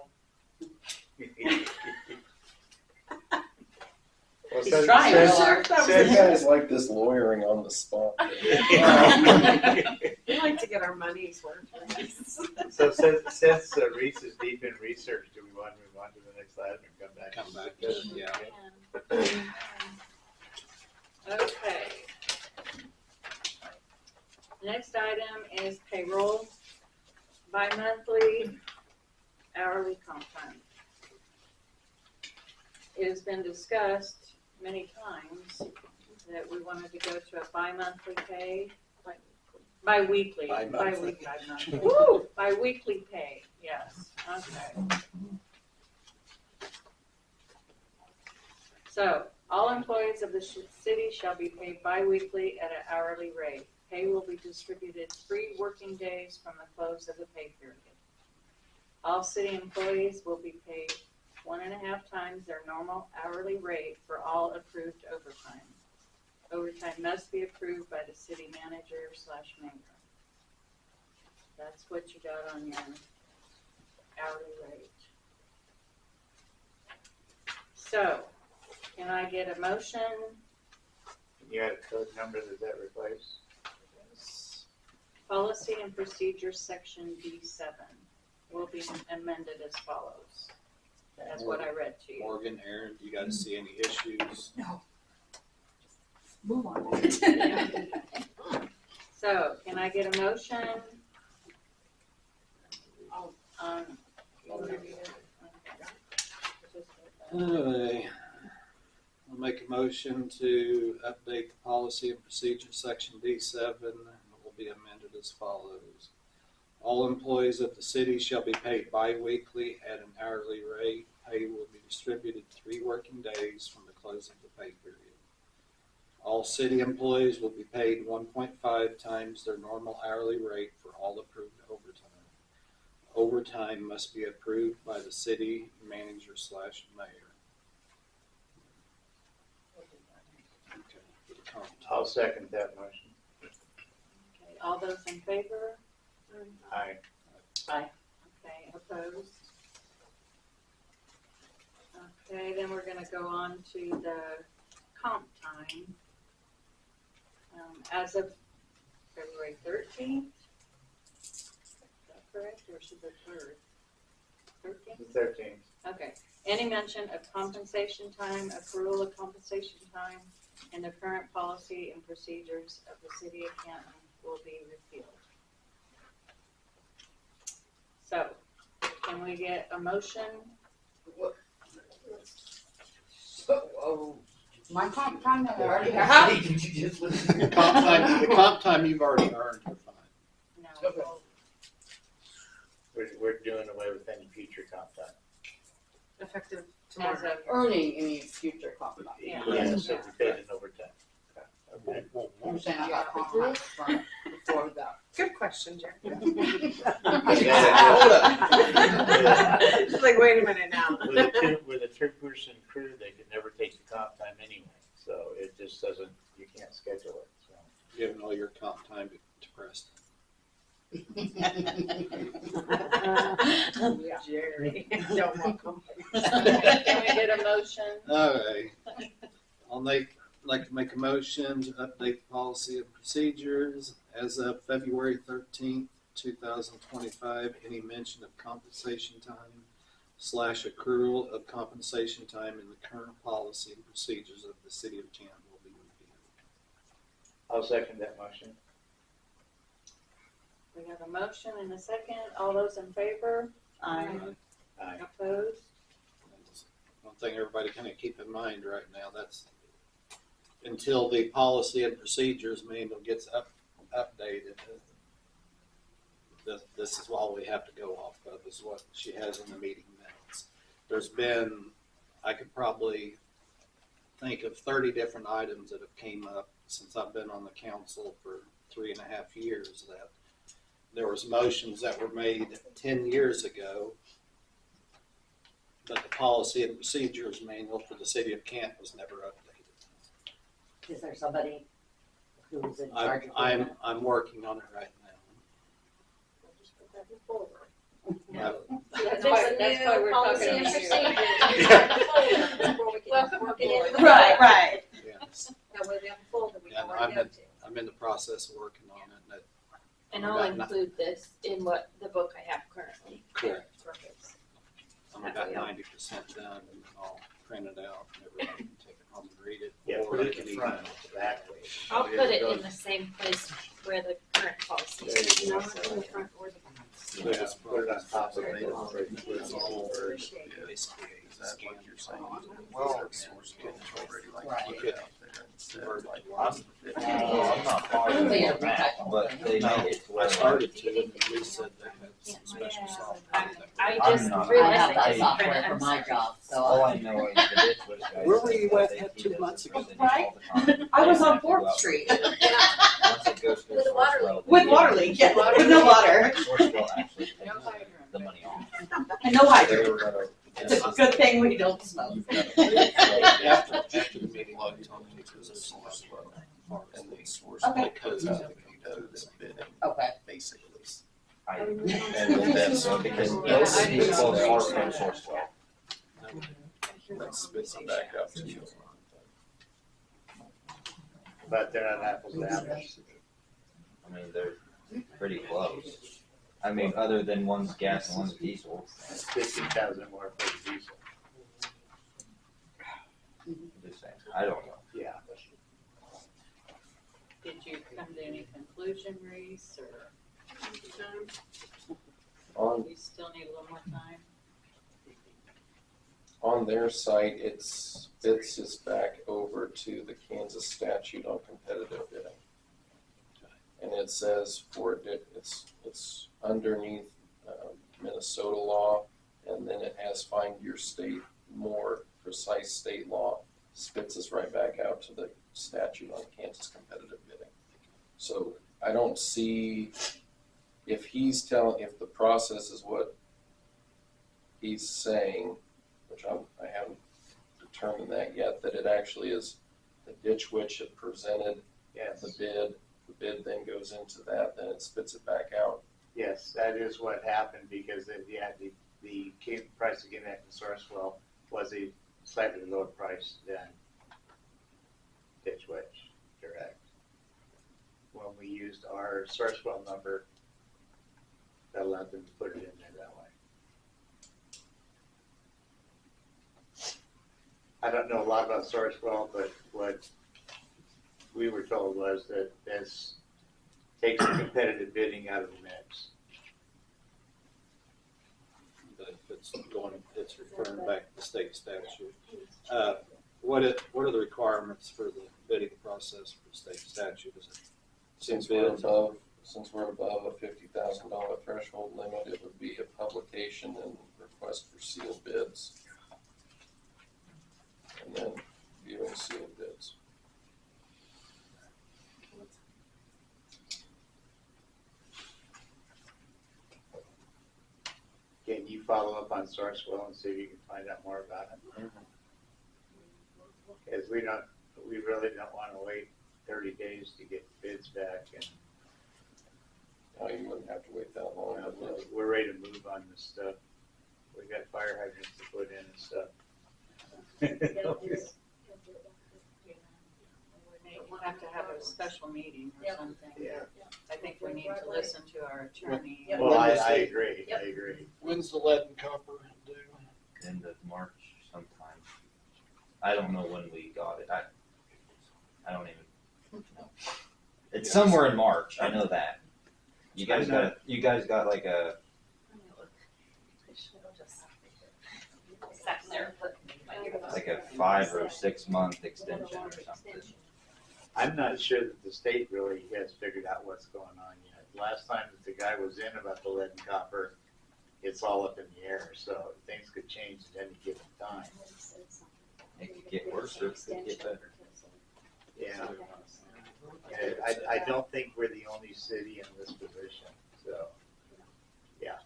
Well, He's trying says- real hard. You guys like this lawyering on the spot. we like to get our money's worth. So since Reese is deep in research, do we want to move on to the next item and come back? Come back to it, yeah. Okay. Next item is payroll, bi-monthly, hourly comp time. It has been discussed many times that we wanted to go to a bi-monthly pay, bi-weekly, Bi-monthly. bi-weekly, woo, bi-weekly pay, yes, okay. So, all employees of the city shall be paid bi-weekly at an hourly rate. Pay will be distributed 3 working days from the close of the pay period. All city employees will be paid 1.5 times their normal hourly rate for all approved overtime. Overtime must be approved by the city manager/mayor. That's what you got on your hourly rate. So, can I get a motion? You had a code number that replace? Policy and procedures, section B7 will be amended as follows. That's what I read to you. Morgan, Aaron, you guys see any issues? Move on. So, can I get a motion? I'll make a motion to update the policy and procedure section D7, and it will be amended as follows. All employees of the city shall be paid bi-weekly at an hourly rate. Pay will be distributed 3 working days from the close of the pay period. All city employees will be paid 1.5 times their normal hourly rate for all approved overtime. Overtime must be approved by the city manager/mayor. Okay. I'll second that motion. Okay, all those in favor? Aye. Okay, opposed? Okay, then we're gonna go on to the comp time. As of February 13th. Is that correct, or is it the 3rd? 13th? 13th. Okay, any mention of compensation time, accrual of compensation time, and the current policy and procedures of the city of Canton will be repealed. So, can we get a motion? My comp time that I already have. The comp time you've already earned, you're fine. No. We're doing away with any future comp time. Effective As of, earning any future comp time. Yeah. Yeah, so we paid in overtime. Okay. I'm saying I got comp time from before that. Good question, Jerry. Yeah. It's like, wait a minute now. With a two-person crew, they could never take the comp time anyway, so it just doesn't, you can't schedule it, so. Giving all your comp time to Preston. Jerry, don't want comp. can we get a motion? All right. Like to make a motion to update the policy and procedures as of February 13th, 2025. Any mention of compensation time / accrual of compensation time in the current policy and procedures of the city of Canton will be reviewed. I'll second that motion. We have a motion and a second. All those in favor? Aye. Opposed? One thing everybody kind of keep in mind right now, that's until the policy and procedures manual gets updated. This is all we have to go off of, is what she has in the meeting minutes. There's been, I could probably think of 30 different items that have came up since I've been on the council for 3.5 years, that there was motions that were made 10 years ago, but the policy and procedures manual for the city of Canton was never updated. Is there somebody who's in charge of doing that? I'm working on it right now. We'll just put that in forward. That's why we're policy talking and to you. procedures. Before we can Welcome work it into the Right, folder. right. Yes. That way we have a folder we know And where to go to. I'm in the process of working on it. And I'll include this in what the book I have currently. Correct. Perfect. I'm about 90% done, and I'll print it out, and everybody can take it home and read it. Yeah, or put I it can in email front, it. that way. I'll put it in the same place where the current policy There is. you go. No, it's in the front or the back. Yeah, put it on top of it. It's all over, basically, Is that what you're saying? Well, Source code already like you put could, it out there and said, or like, I'm not following Yeah, the map, but they made it to I where. started to, and we said they had some special software. I I'm just not- I realized have I that didn't print software it. for I'm my sorry. job, so. All I know is the ditch was guys. Where were you said at that two he months does ago? it all the time. I was They on have to go 4th out Street. and get it. Once it goes through With the water Sourcewell, With water leak, yeah, with no water. Sourcewell actually takes No hydrant. the money off. And no hydrant. They were gonna- It's a good thing we don't smoke. After the meeting, I talked to the source and the source Okay. code comes out and he does bidding, Okay. basically. And that's because because those people are from Sourcewell. that spits it back out to you. But they're not apples to apples. I mean, they're pretty close. I mean, other than one's gas and one's diesel. It's 15,000 more for the diesel. Just saying. I don't know. Yeah. Did you come to any conclusion, Reese, or On, you still need a little more time? on their site, it spits us back over to the Kansas statute on competitive bidding. And it says it's underneath Minnesota law, and then it has find your state more precise state law, spits us right back out to the statute on Kansas competitive bidding. So I don't see, if the process is what he's saying, which I haven't determined that yet, that it actually is the ditch witch had presented Yes. the bid then goes into that, then it spits it back out. Yes, that is what happened because the price of getting that from Sourcewell was a slightly lower price than Ditch Witch Direct. When we used our Sourcewell number, that allowed them to put it in there that way. I don't know a lot about Sourcewell, but what we were told was that this takes the competitive bidding out of the mix. But it's referring back to the state statute. What are the requirements for the bidding process for state statute? Is it Since we're above a $50,000 threshold limit, it would be a publication and request for sealed bids. and then viewing sealed bids. Can you follow up on Sourcewell and see if you can find out more about it? Because we really don't want to wait 30 days to get bids back, and Now you wouldn't have to wait that long. we're ready to move on this stuff. We got fire hydrants to put in and stuff. We'll have to have a special meeting or something. Yeah. I think we need to listen to our attorney. Well, I agree, I agree. When's the lead and copper due? End of March sometime. I don't know when we got it. I don't even know. It's somewhere in March. I know that. You guys got like a like a 5 or 6 month extension or something. I'm not sure that the state really has figured out what's going on yet. Last time that the guy was in about the lead and copper, it's all up in the air, so things could change at any given time. It could get worse or it could get better. Yeah. I don't think we're the only city in this position, so, yeah.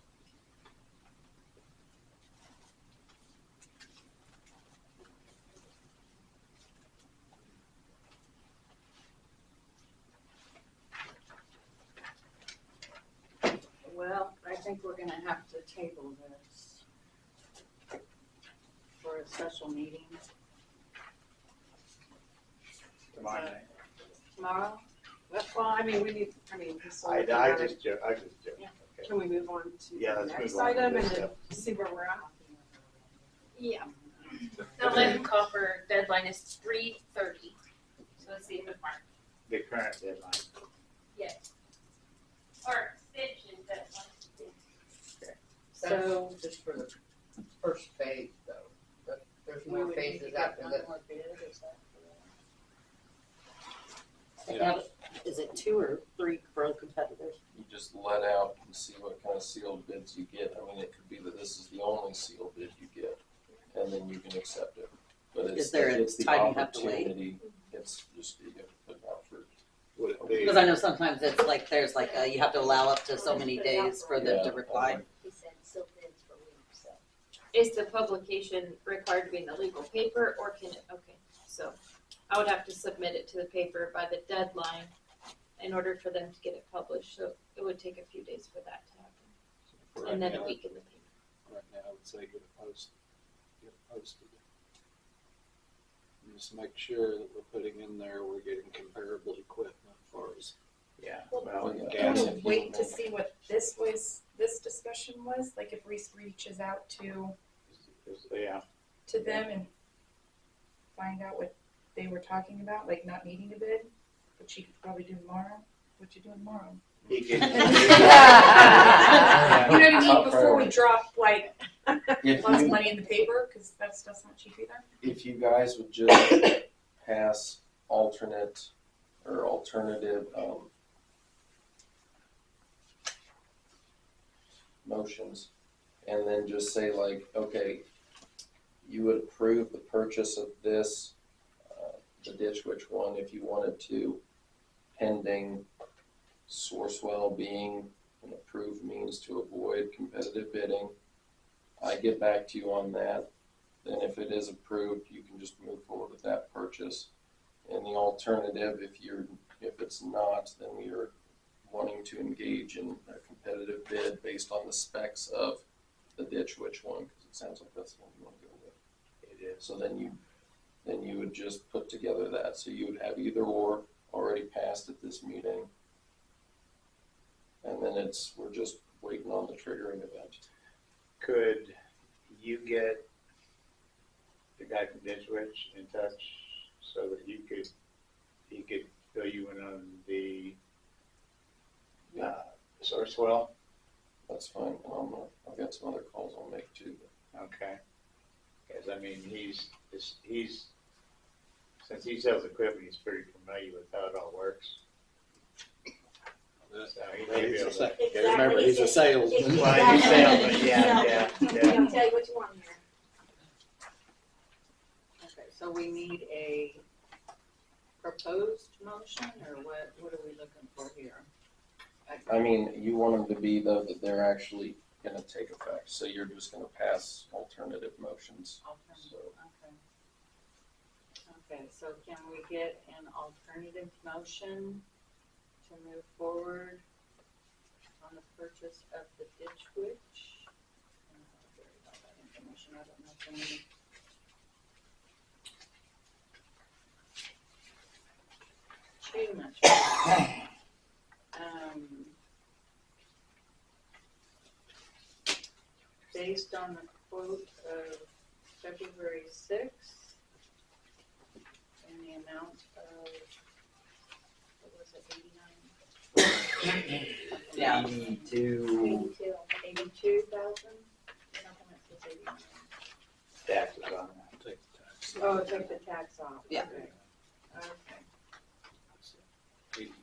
Well, I think we're gonna have to table this for a special meeting Tomorrow night. tomorrow. Well, I mean, we need, just so I looking at just it, joke, okay. can we move on to Yeah, the let's next move on to item this and then stuff. see where we're at? Yeah. The lead and copper deadline is 3/30, so it's the end of March. The current deadline. Yes. Or extension deadline. That's just for the first phase though. There's more phases after this. Is it 2 or 3 for competitors? You just let out and see what kind of sealed bids you get. I mean, it could be that this is the only sealed bid you get, and then you can accept it. But Is there a it's the time you have to wait? opportunity. It's just you have to put it out for. Would it be? Because I know sometimes it's like, there's like, you have to allow up to so many days for them to reply. Is the publication required to be in the legal paper, or can it, okay, so I would have to submit it to the paper by the deadline in order for them to get it published, so it would take a few days for that to happen, and then a week in the paper. Right now, I would say get it posted. And just make sure that we're putting in there, we're getting comparable equipment as far as. Yeah, Well, well, gas Can and we fuel. wait to see what this discussion was? Like if Reese reaches out to yeah. them and find out what they were talking about, like not needing a bid, which she could probably do tomorrow. What you doing tomorrow? He You can. know what I mean? Before we drop like If lots of you, money in the paper, because that stuff's not cheap either. if you guys would just pass alternate or alternative, motions, and then just say like, okay, you would approve the purchase of this, the Ditch Witch one, if you wanted to, pending Sourcewell being an approved means to avoid competitive bidding. I get back to you on that. Then if it is approved, you can just move forward with that purchase. And the alternative, if it's not, then you're wanting to engage in a competitive bid based on the specs of the Ditch Witch one, because it sounds like that's the one you want to go with. It is. So then you would just put together that. So you would have either or already passed at this meeting. And then we're just waiting on the triggering event. Could you get the guy from Ditch Witch in touch so that he could fill you in on the Sourcewell? That's fine. I've got some other calls I'll make too. Okay. Because I mean, he's since he sells equipment, he's pretty familiar with how it all works. So he may be able to. Remember, he's a salesman. Well, he's a salesman, yeah. I'll tell you what you want here. Okay, so we need a proposed motion, or what are we looking for here? I mean, you want them to be though that they're actually gonna take effect, so you're just gonna pass alternative motions. Alternative, okay. Okay, so can we get an alternative motion to move forward on the purchase of the ditch witch? Buried all that information, I don't know if I need. Too much. Based on the quote of February 6th and the amount of, what was it, 89? Yeah. 82. 82,000? Something that says 89. Taxes on that. Take the tax. Oh, it took the tax off. Yeah. Okay. Okay. 89.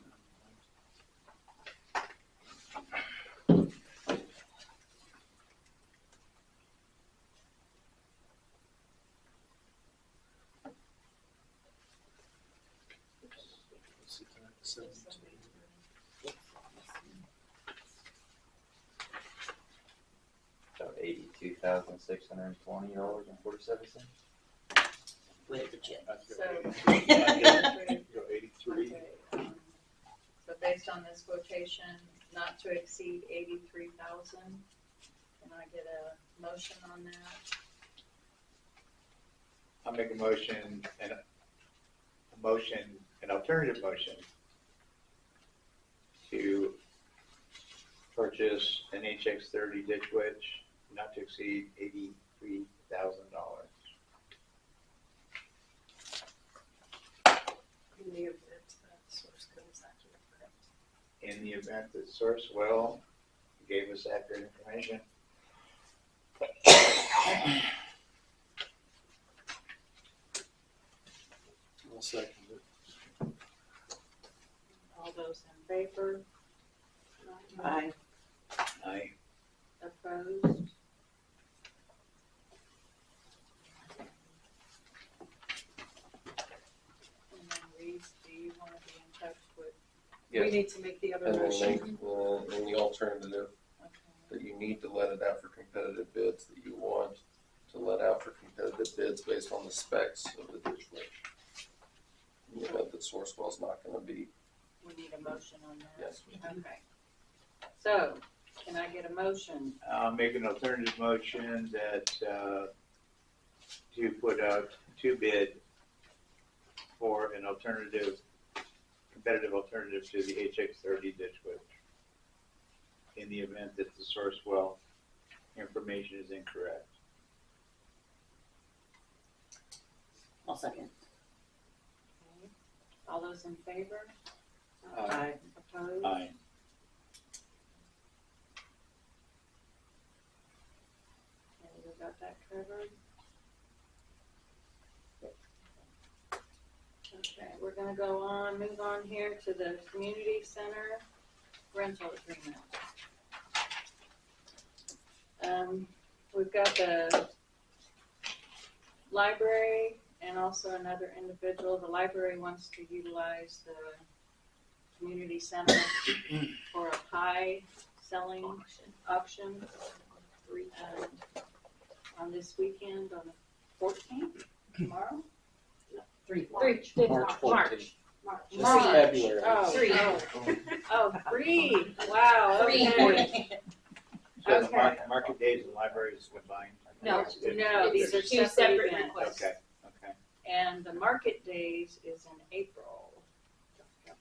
What's the tax? 72. So $82,620.47. With the chip. So, Go 83. okay, so based on this quotation, not to exceed 83,000, can I get a motion on that? I'll make a motion, an alternative motion to purchase an HX30 ditch witch not to exceed $83,000. In the event that source comes accurate, correct? In the event that Sourcewell gave us accurate information. I'll second it. All those in favor? Aye. Aye. Opposed? And then Reese, do you want to be in touch with, We Yes, need to make the other and then motion. make, in the alternative, okay, that you need to let it out for competitive bids, that you want to let out for competitive bids based on the specs of the ditch witch. In the event that Sourcewell's not gonna be, we need a motion on that? yes. Okay. So, can I get a motion? I'll make an alternative motion that, to put out to bid for an alternative, competitive alternative to the HX30 ditch witch in the event that the Sourcewell information is incorrect. I'll second. Okay. All those in favor? Aye. Opposed? Aye. Okay, we got that covered. Okay, we're gonna move on here to the community center rental agreement. We've got the library and also another individual. The library wants to utilize the community center for a pie selling auction on this weekend on the 14th, tomorrow? March 14th. This is March. February. Oh, Three. Oh, 3, wow, okay. So the Okay. market days and libraries combined? No, No, these are Two separate separate events. requests. Okay, okay. And the market days is in April. I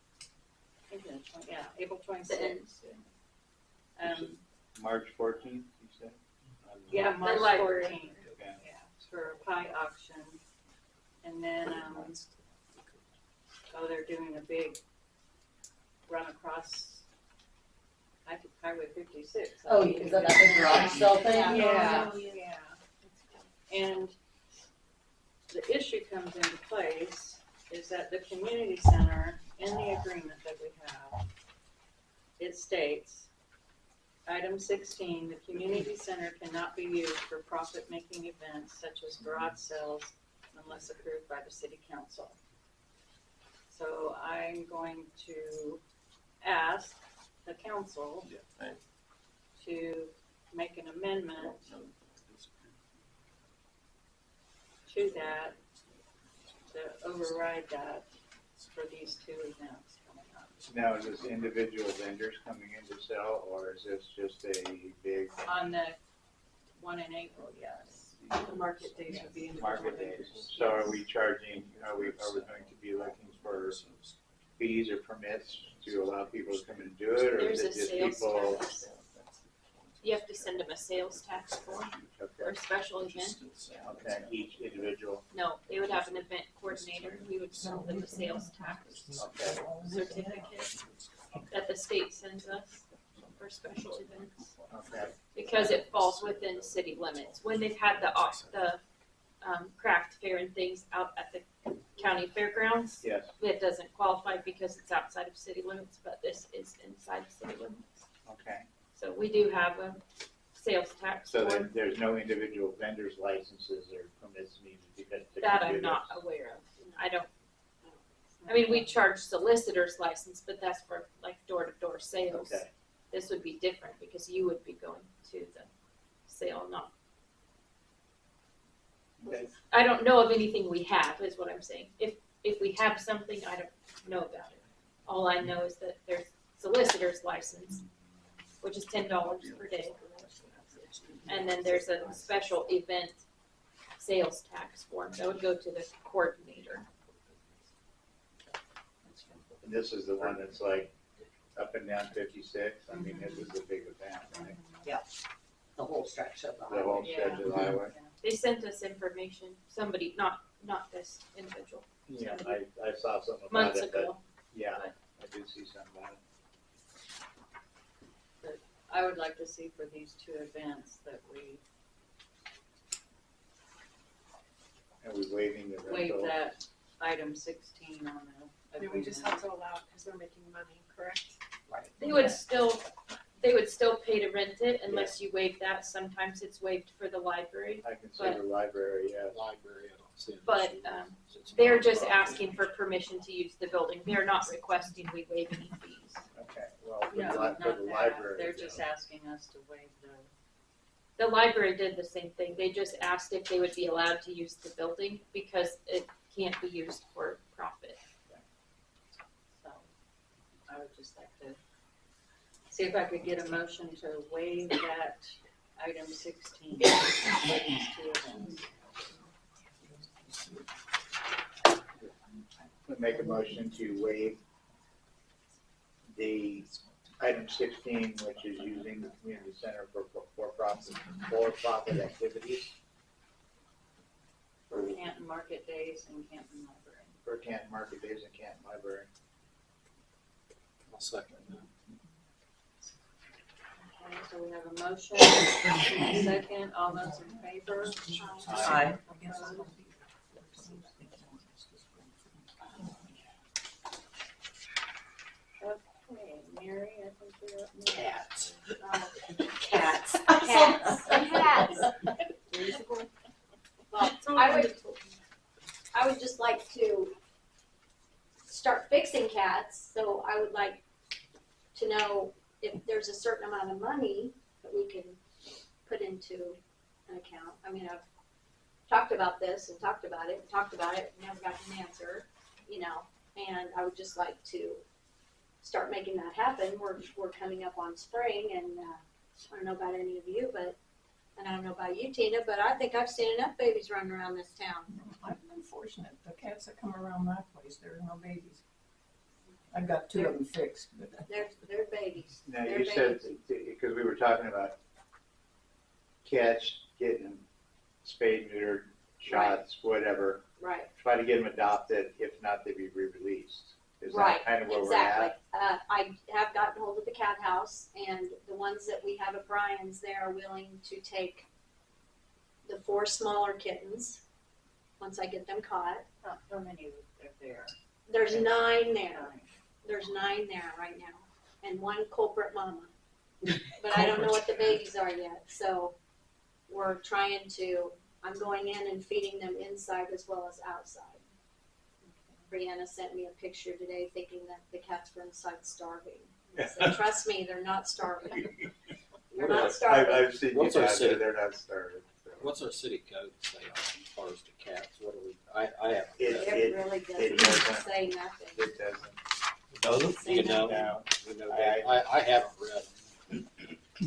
think it's April 26th. March 14th, you said? Yeah, March library. 14th. Okay. Yeah, it's for a pie auction. And then, they're doing a big run across Highway 56. Oh, is that big garage sale thing? Yeah, yeah. And the issue comes into place is that the community center, in the agreement that we have, it states, item 16, the community center cannot be used for profit-making events such as garage sales unless approved by the city council. So I'm going to ask the council to make an amendment to that, to override that for these two events coming up. Now, is this individual vendors coming in to sell, or is this just a big On the one in April, yes. The market days would be individual market days? vendors. So are we charging, are we going to be looking for fees or permits to allow people to come and do it, or There's is a it just sales people? tax. You have to send them a sales tax form for Okay, a special event. okay, each individual, No, they would have an event coordinator. We would send them a sales tax okay, certificate that the state sends us for special events. okay, Because it falls within city limits. When they've had the craft fair and things out at the county fairgrounds, yes, it doesn't qualify because it's outside of city limits, but this is inside city limits. okay. So we do have a sales tax So form. then there's no individual vendors licenses or permits needed to get to That do I'm this? not aware of. I mean, we charge solicitor's license, but that's for like door-to-door sales. Okay, This would be different because you would be going to the sale, not. okay, I don't know of anything we have, is what I'm saying. If we have something, I don't know about it. All I know is that there's solicitor's license, which is $10 per day. And then there's a special event sales tax form that would go to the coordinator. and this is the one that's like up and down 56, I mean, this is a big event, right? The whole stretch of the The whole highway. stretch of the highway. They sent us information, somebody, not this individual, Yeah, I saw something about months it, but, ago. yeah, I did see something about it. I would like to see for these two events that we And we waiving the waive rental. that item 16 on the And we just have to allow it because they're making money, correct? They would still pay to rent it unless you waive that. Sometimes it's waived for the library. I can see the library, yes. Library, I don't see an But, issue. It's They're not just a problem. asking for permission to use the building. They're not requesting we waive any fees. Okay, well, for No, the not for the that. library. They're yeah. just asking us to waive the. The library did the same thing. They just asked if they would be allowed to use the building because it can't be used for profit. So I would just like to see if I could get a motion to waive that item 16 for these two events. Make a motion to waive the item 16, which is using the community center for profit activities For Canton Market Days and Canton Library. for Canton Market Days and Canton Library. I'll second that. Okay, so we have a motion, a second, all those in favor? Aye. Okay, Mary, I think you're up next. Cats. Cats. Cats. Cats. Well, I would just like to start fixing cats, so I would like to know if there's a certain amount of money that we can put into an account. I mean, I've talked about this and talked about it, never got an answer, and I would just like to start making that happen. We're coming up on spring, and I don't know about any of you, and I don't know about you, Tina, but I think I've seen enough babies running around this town. I've been fortunate. The cats that come around my place, there are no babies. I've got two of them fixed, but They're babies. Now, They're you said, babies. because we were talking about cats getting them spayed, neutered, shots, whatever, Right, try to get them adopted, if not, they'd be re-released. Is right, that kind of where we're exactly. at? I have gotten hold of the cat house, and the ones that we have at Brian's, they are willing to take the 4 smaller kittens, once I get them caught. How many are there? There's 9 there. There's 9 there right now, and 1 culprit mama. But I don't know what the babies are yet, so we're trying to I'm going in and feeding them inside as well as outside. Brianna sent me a picture today thinking that the cats were inside starving. I said, trust me, they're not starving. They're not starving. I've seen What's you our out there, city? they're not starving. So. What's our city code say as far as the cats? What do we, I haven't It- read. It really it doesn't doesn't. say nothing. It doesn't. Doesn't? Say You know, No. you know, I haven't read them.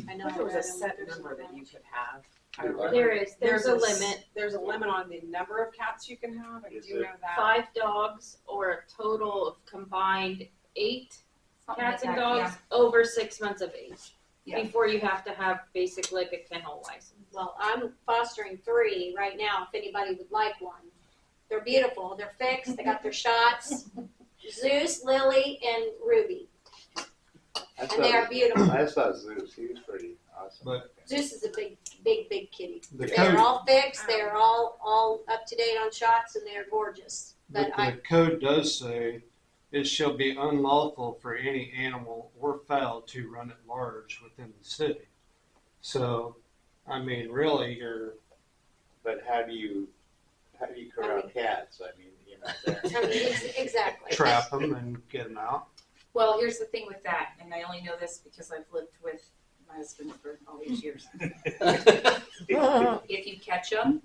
I know. I thought there was I a read them, set but there's number not that you much. could have. There's a limit. There's a limit on the number of cats you can have, I Is do it? know that. 5 dogs or a total of combined 8 Something cats like and that, dogs over 6 months of age. Yeah. Before you have to have basically like a kennel license. Well, I'm fostering 3 right now, if anybody would like one. They're beautiful, they're fixed, they got their shots. Zeus, Lily, and Ruby, and they are beautiful. I saw Zeus, he was pretty awesome. But- Zeus is a big kitty. The They are code, all fixed, they are all up to date on shots, and they are gorgeous. But but the code does say it shall be unlawful for any animal or fowl to run at large within the city. So, I mean, really, you're But how do you corral cats? I mean, you know, exactly. trap them and get them out. Well, here's the thing with that, and I only know this because I've lived with my husband for all these years. If you catch them,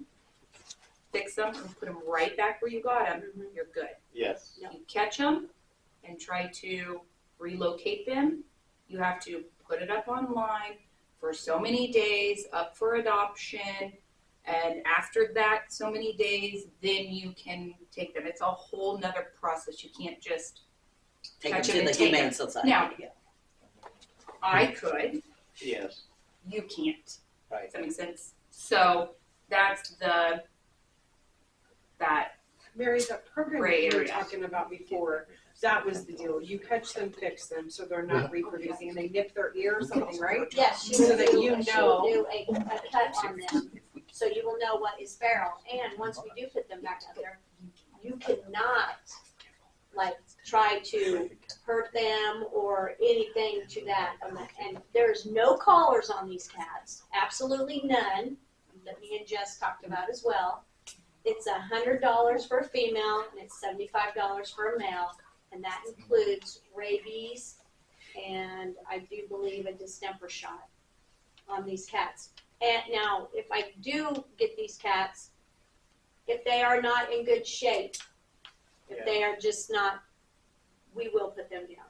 fix them, and put them right back where you got them, you're good. Yes. No. You catch them and try to relocate them, you have to put it up online for so many days, up for adoption, and after that, so many days, then you can take them. It's a whole nother process. You can't just Take catch them them to and the take Humane them. Society. Now, I could, Yes. you can't. Right. Does that make sense? So that's that Mary, the program Gray you were area. talking about before, that was the deal. You catch them, fix them, so they're not reproducing, and they nip their ear or something, right? Yes, she So will that do, you she know. will do a cut on them, so you will know what is feral. And once we do put them back out there, you cannot, like, try to hurt them or anything to that. And there's no collars on these cats, absolutely none, that me and Jess talked about as well. It's $100 for a female, and it's $75 for a male, and that includes rabies, and I do believe a distemper shot on these cats. And now, if I do get these cats, if they are not in good shape, if they are just not, we will put them down.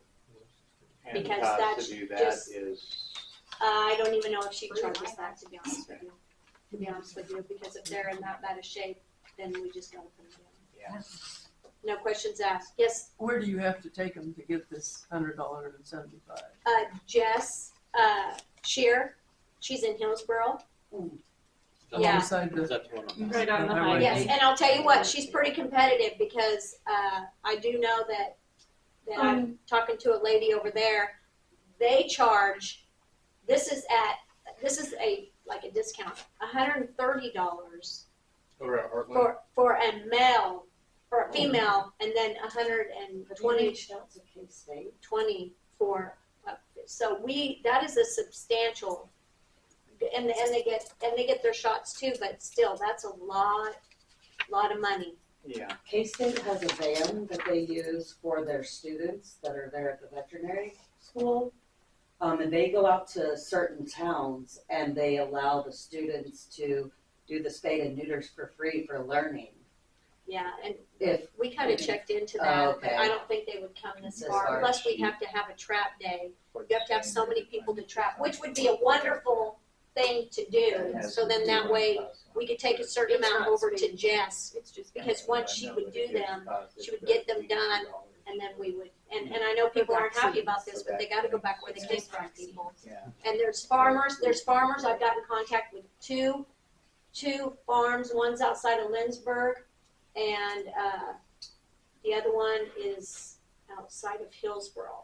And the Because cost that's to do that just- is I don't even know if she charges that, to be honest with you. To be honest with you, because if they're in that bad a shape, then we just gotta put them down. yeah. No questions asked. Yes, Where do you have to take them to get this $100.75? Jess, Shear, she's in Hillsboro. Yeah. Alongside Is the, that the one on Right on the Highway. highway. Yes, and I'll tell you what, she's pretty competitive because I do know that I'm talking to a lady over there. They charge. This is like a discount, $130 over at Heartland. for a male, for a female, and then $120 for. So that is a substantial. And they get their shots too, but still, that's a lot of money. Yeah. K-State has a van that they use for their students that are there at the veterinary school. And they go out to certain towns and they allow the students to do the spay and neuters for free for learning. Yeah, and If we kind of checked into that, okay. but I don't think they would come this This far far. unless we have to have a trap day. You have to have so many people to trap, which would be a wonderful thing to do. So then that way we could take a certain amount over to Jess, because once she would do them, she would get them done, and then we would. And I know people aren't happy about this, but they got to go back where they came from, people. Yeah. And there's farmers. I've got in contact with two farms. One's outside of Lindsborg, and the other one is outside of Hillsboro.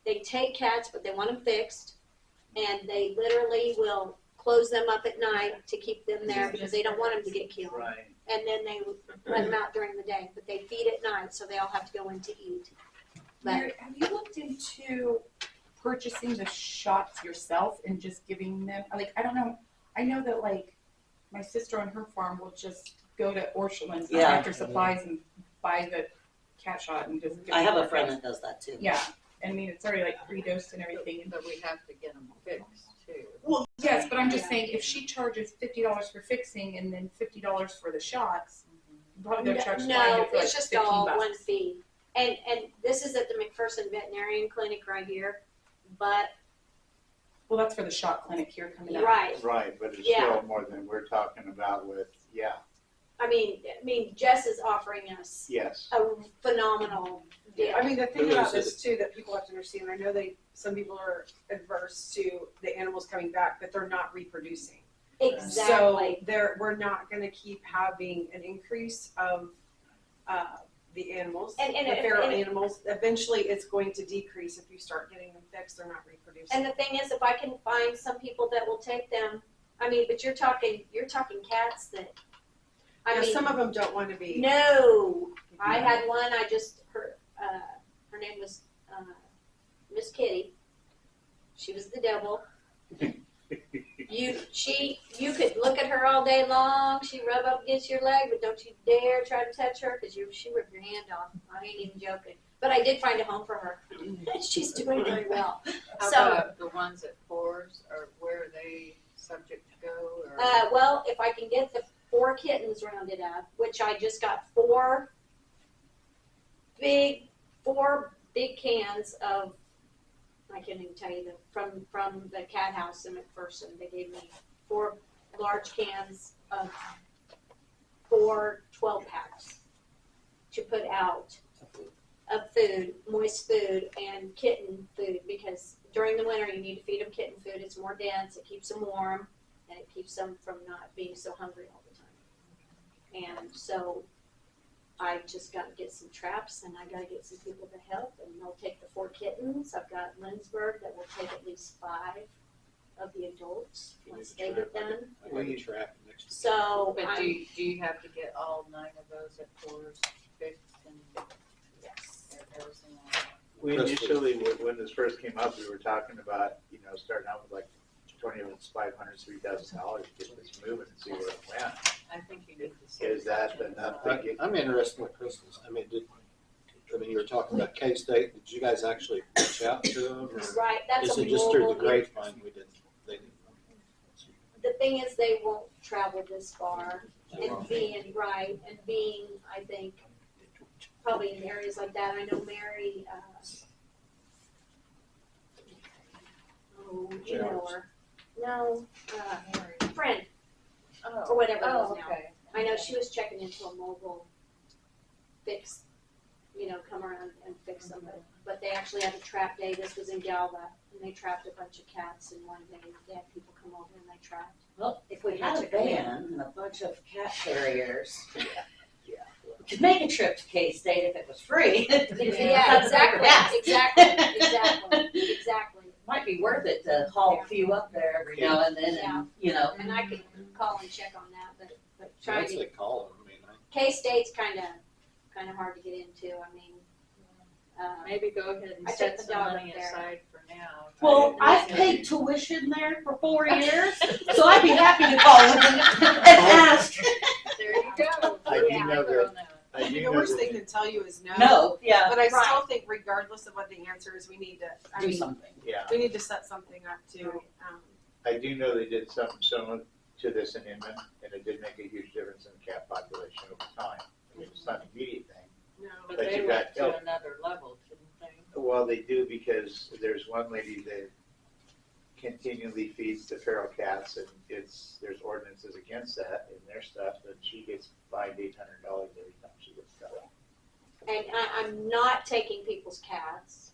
They take cats, but they want them fixed, and they literally will close them up at night to keep them there because they don't want them to get killed. Right. And then they let them out during the day, but they feed at night, so they all have to go in to eat. But Mary, have you looked into purchasing the shots yourself and just giving them, like, I don't know, I know that like my sister on her farm will just go to Orchland's Yeah. Tractor Supplies and buy the cat shot and just. give I it have to a her friend cats. that does that too. Yeah, I mean it's already like pre-dosed and everything. But we have to get them fixed too. Well, yes, but I'm just saying if she charges $50 for fixing and then $50 for the shots, probably gonna charge No, for like it's just 15 all bucks. one fee. And this is at the McPherson Veterinarian Clinic right here, but, Well, that's for the shot clinic here coming up. right. Right, but it's Yeah. still more than we're talking about with, I mean, Jess is offering us yes. a phenomenal deal. I mean, the thing Who about is this too, that people have to understand, I know some people are adverse to the animals coming back, but they're not reproducing. Exactly. So we're not gonna keep having an increase of, the animals, And- the feral animals. Eventually, it's going to decrease if you start getting them fixed, they're not reproducing. And the thing is, if I can find some people that will take them, I mean, but you're talking cats that, I Yeah, mean, some of them don't wanna be. no. I had one, her name was, Miss Kitty. She was the devil. You could look at her all day long, she'd rub up against your leg, but don't you dare try to touch her, cause she ripped your hand off. I ain't even joking. But I did find a home for her. She's doing very well. How So, about the ones at Fours, or where are they subject to go, or? well, if I can get the 4 kittens rounded up, which I just got 4 big cans of, I can't even tell you from the cat house in McPherson. They gave me 4 large cans of 4 12-packs to put out of food, moist food, and kitten food, because during the winter you need to feed them kitten food. It's more dense, it keeps them warm, and it keeps them from not being so hungry all the time. And so I just got to get some traps, and I got to get some people to help, and they'll take the 4 kittens. I've got Lindsberg that will take at least 5 of the adults once they get done. I got a trap next to So But I'm, do you have to get all 9 of those at Fours fixed and yes. everything like that? We initially, when this first came up, we were talking about, starting out with like 20 of it's $500, $3,000 to get this moving and see where it went. I think you need to. Is that enough to get? I'm interested in what Crystal's, you were talking about K-State, did you guys actually reach out to them? Or Right, that's is a it just through the mobile. grapevine they didn't? The thing is, they won't travel this far, and being, I think, probably in areas like that. I know Mary, you know her. No, friend, or whatever it is now. Okay. I know she was checking into a mobile fix, come around and fix them, but they actually had a trap day. This was in Galva, and they trapped a bunch of cats in one day. They had people come over and they trapped. Well, if we had a Took 'em in. van and a bunch of cat carriers, Yeah. we could make a trip to K-State if it was free. Yeah, exactly. Might be worth it to haul a few up there every now and then, and And I could call and check on that, but trying Once to, they call them, K-State's kind of hard to get into. I mean, Maybe go ahead and I took set the some dog money up there. aside for now. well, I've paid tuition there for 4 years, so I'd be happy to call them and ask. There you go. I do Yeah, know that, I do The know worst that they can tell you is no. No, yeah, But I Right. still think regardless of what the answer is, we need to, do something. yeah, we need to set something up to, I do know they did something similar to this in Inman, and it did make a huge difference in the cat population over time. I mean, it's not an immediate thing. no. But But they you went got to help. another level, didn't they? Well, they do, because there's one lady that continually feeds the feral cats, and there's ordinances against that in their stuff, but she gets fined $800 every time she gets stuff. and I'm not taking people's cats.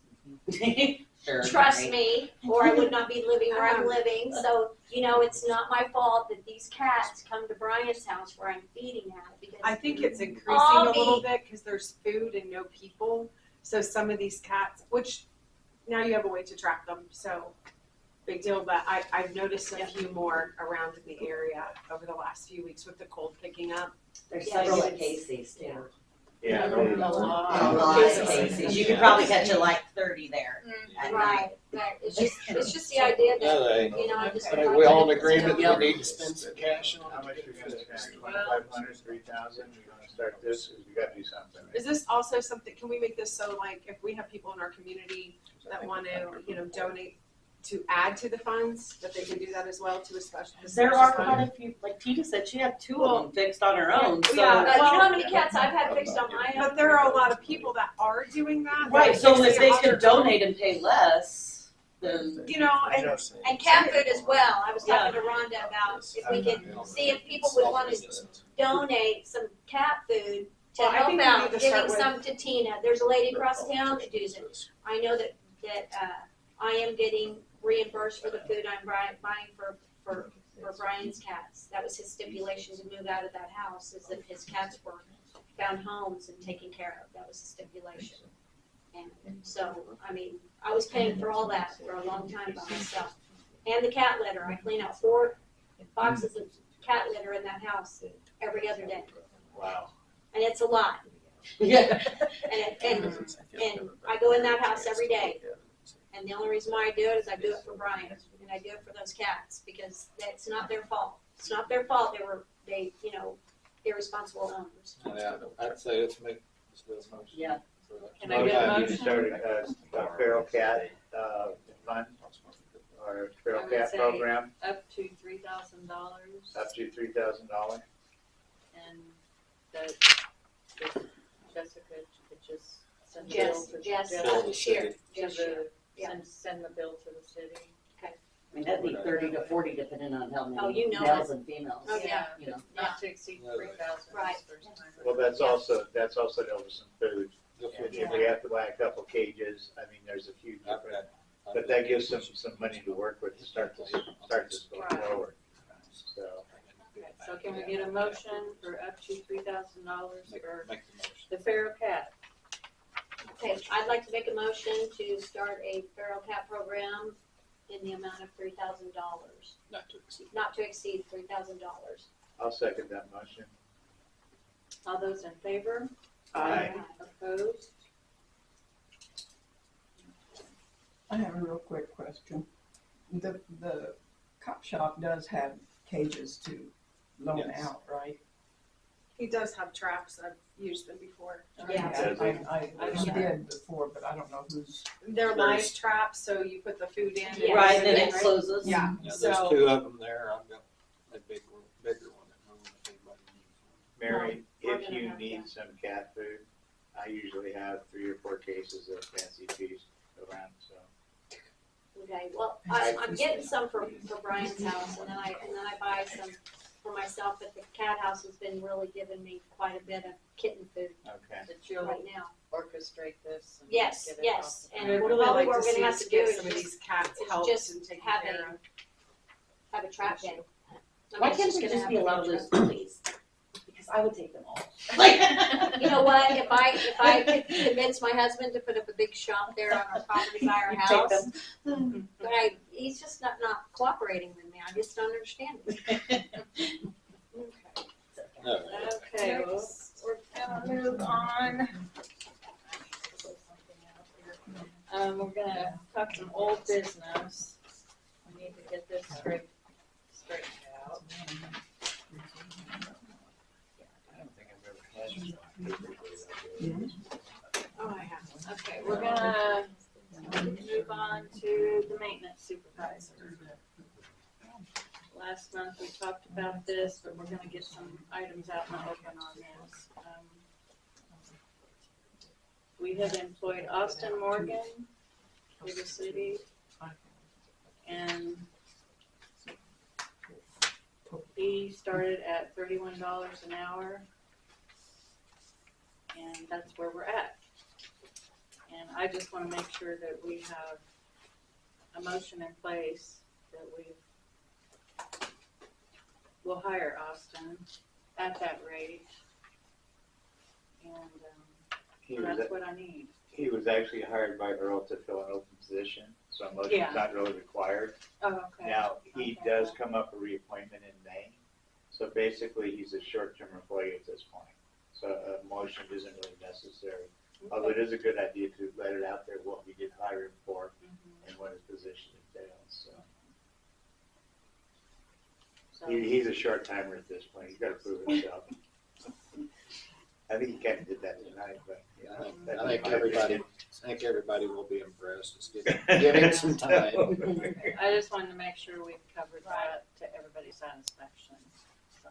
Sure. Trust me, or I would not be living where I'm living. So, it's not my fault that these cats come to Brian's house where I'm feeding at, because I think it's increasing All a little me. bit because there's food and no people. So some of these cats, which now you have a way to track them, so big deal. But I've noticed a few more around in the area over the last few weeks with the cold picking up. There's Yeah, several it at is. Casey's too. Yeah. A lot of cases. You could probably catch it like 30 there at night. Right, but it's just the idea that, you know, I just. I think we all in agreement we need to spend some cash on it. How much are you gonna spend? 2,500, 3,000? You wanna start this? 'Cause you gotta do something. Right? Is this also something, can we make this so like if we have people in our community that want to, you know, donate to add to the funds, that they can do that as well to a special? There are quite a few, like Tina said, she had 2 of them fixed on her own, so. Yeah, You know how many cats I've had fixed on my own? But there are a lot of people that are doing that. Right, so if they could could donate and pay less, then. You know, And cat food as well. I was talking to Rhonda about if we could see if people would want to donate some cat food to Well, I help think we out, need to giving start some to Tina. There's a lady across town that does it. I know that I am getting reimbursed for the food I'm buying for Brian's cats. That was his stipulation to move out of that house, is that his cats were found homes and taken care of. That was the stipulation. And so, I mean, I was paying for all that for a long time by myself. And the cat litter. I clean out 4 boxes of cat litter in that house every other day. Wow. And it's a lot. Yeah. And I go in that house every day. And the only reason why I do it is I do it for Brian, and I do it for those cats, because it's not their fault. It's not their fault. They irresponsible owners. Yeah, I'd say let's make this motion. Yeah. Can I get a You motion? start a feral cat fund or feral I would cat say- program Up to $3,000 up to $3,000. and that Jessica could just send the bill Jess, to Jess, Jess share. to Jess, the, yeah. send the bill to the city. I mean, that'd be 30 to 40 depending on how Oh, many you know males and females, Oh, yeah. you know. Not to exceed Yeah. 3,000 Right. first time. Well, that's also over some food. And if we have to buy a couple cages, I mean, there's a few different, but that gives them some money to work with to start this going Right. forward. So, Okay, so can we get a motion for up to $3,000 for Make the motion. the feral cat? Okay, I'd like to make a motion to start a feral cat program in the amount of $3,000, Not to exceed. not to exceed $3,000. I'll second that motion. All those in favor? Aye. Opposed? I have a real quick question. The cop shop does have cages to loan Yes. out, right? He does have traps. I've used them before. Yeah. I did before, but I don't know who's. They're live traps, so you put the food in. Yeah. Right, then it Right. closes. Yeah, Yeah, there's so, 2 of them there. I've got a bigger one at home if anybody needs one. Mary, We're if gonna you have need some cat food, I usually have 3 or 4 cases of fancy feast around, so. Okay, well, I'm getting some for Brian's house, and then I buy some for myself, but the cat house has been really giving me quite a bit of kitten food Okay. That you'll right now. orchestrate this and Yes, get it yes, off the and I'd ground. really probably like what to we're see gonna have us to do get is some of just these cats it's helped just and taken have care of. have a trap day. I mean, Why it's can't we gonna just have be to allowed a those trap. puppies? Because I would take them all. Like, You know what, if I could convince my husband to put up a big shop there on our property by our You house, take but he's just not cooperating with me, I just don't understand it. No. Okay, well, we're gonna move on. We're gonna talk some old business. We need to get this straightened out. I don't think I've ever had Oh, I have. Okay, we're gonna move on to the maintenance supervisor. Last month we talked about this, but we're gonna get some items out in the open on this. We have employed Austin Morgan for the city, and he started at $31 an hour, and that's where we're at. And I just wanna make sure that we have a motion in place that we'll hire Austin at that rate. And, He was, that's what I need. he was actually hired by Earl to fill an open position, so a Yeah. motion's not really required. Oh, okay. Now, he Okay. does come up for reappointment in May, so basically he's a short-term employee at this point. So a motion isn't really necessary. Although it is a good idea to let it out there what we did hire him for and what his position entails, so. He's a short timer at this point, he's gotta prove himself. I think he kinda did that tonight, but. I think everybody will be impressed. Just give him some time. I just wanted to make sure we've covered that to everybody's satisfaction, so.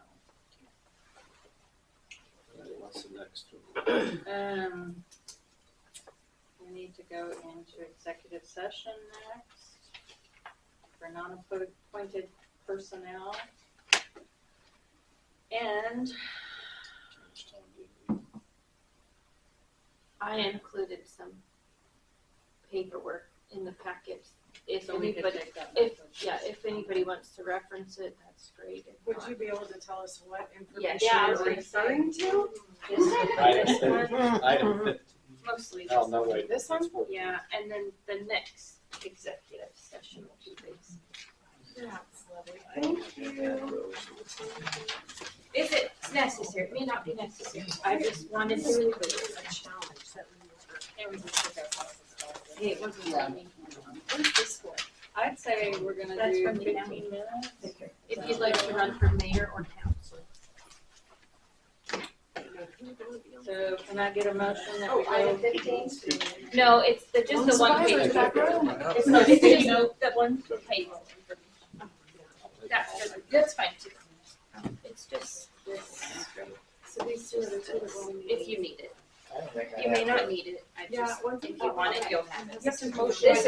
What's the next one? We need to go into executive session next for non-appointed personnel. And I included some paperwork in the packet. If so we could anybody, take that. if anybody wants to reference it, that's great. If Would not- you be able to tell us what Yeah, information I was you're gonna say. referring to? This one, Item 15. mostly Oh, this no, one. wait. This one? Yeah, and then the next executive session will be this. That's lovely. Thank you. If it's necessary, it may not be necessary. I just wanted to. Hey, it wasn't Yeah. me. Where's this one? I'd say we're gonna That's do from the 15 minutes. If you'd like to run for mayor or council. So can I get a motion that Oh, we item go? 15? No, it's just the one page. Survivor's back room. It's not, it's just the one page. That's fine too. It's just this, So these two are the two that we'll need. if you need it. I don't think I You may have not to- need it. I Yeah, just, once if you want it, you'll have it. Yes, and motion. This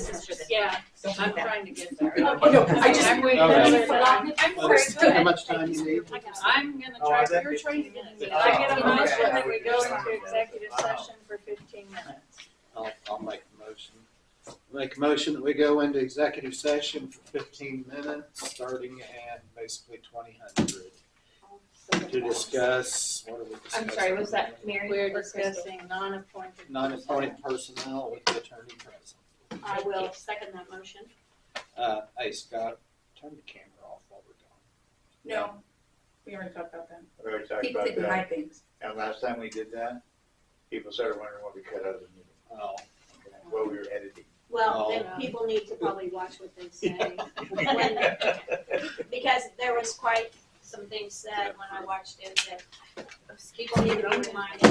is for the. Yeah, I'm trying to get there. Oh, no, I just- I'm waiting Okay. for I'm How sorry, much time you need? I'm gonna Oh, try, I bet you're trying to 15 get minutes. Can I get a Oh, motion okay. that we go into executive session for 15 minutes? I'll make a motion. Make a motion that we go into executive session for 15 minutes, starting at basically 2000, to discuss, what are we discussing? I'm sorry, was that Mary? We're or Crystal? discussing non-appointed. Non-appointed personnel with the attorney present. I will second that motion. Hey Scott, turn the camera off while we're No, we already talked about that. We already talked People about didn't that, hide things. and last time we did that, people started wondering what we cut out of the meeting, going. Oh, what we were editing. Well, Oh. then people need to probably watch what they say. Because there was quite some things said when I watched it that people need to be reminded.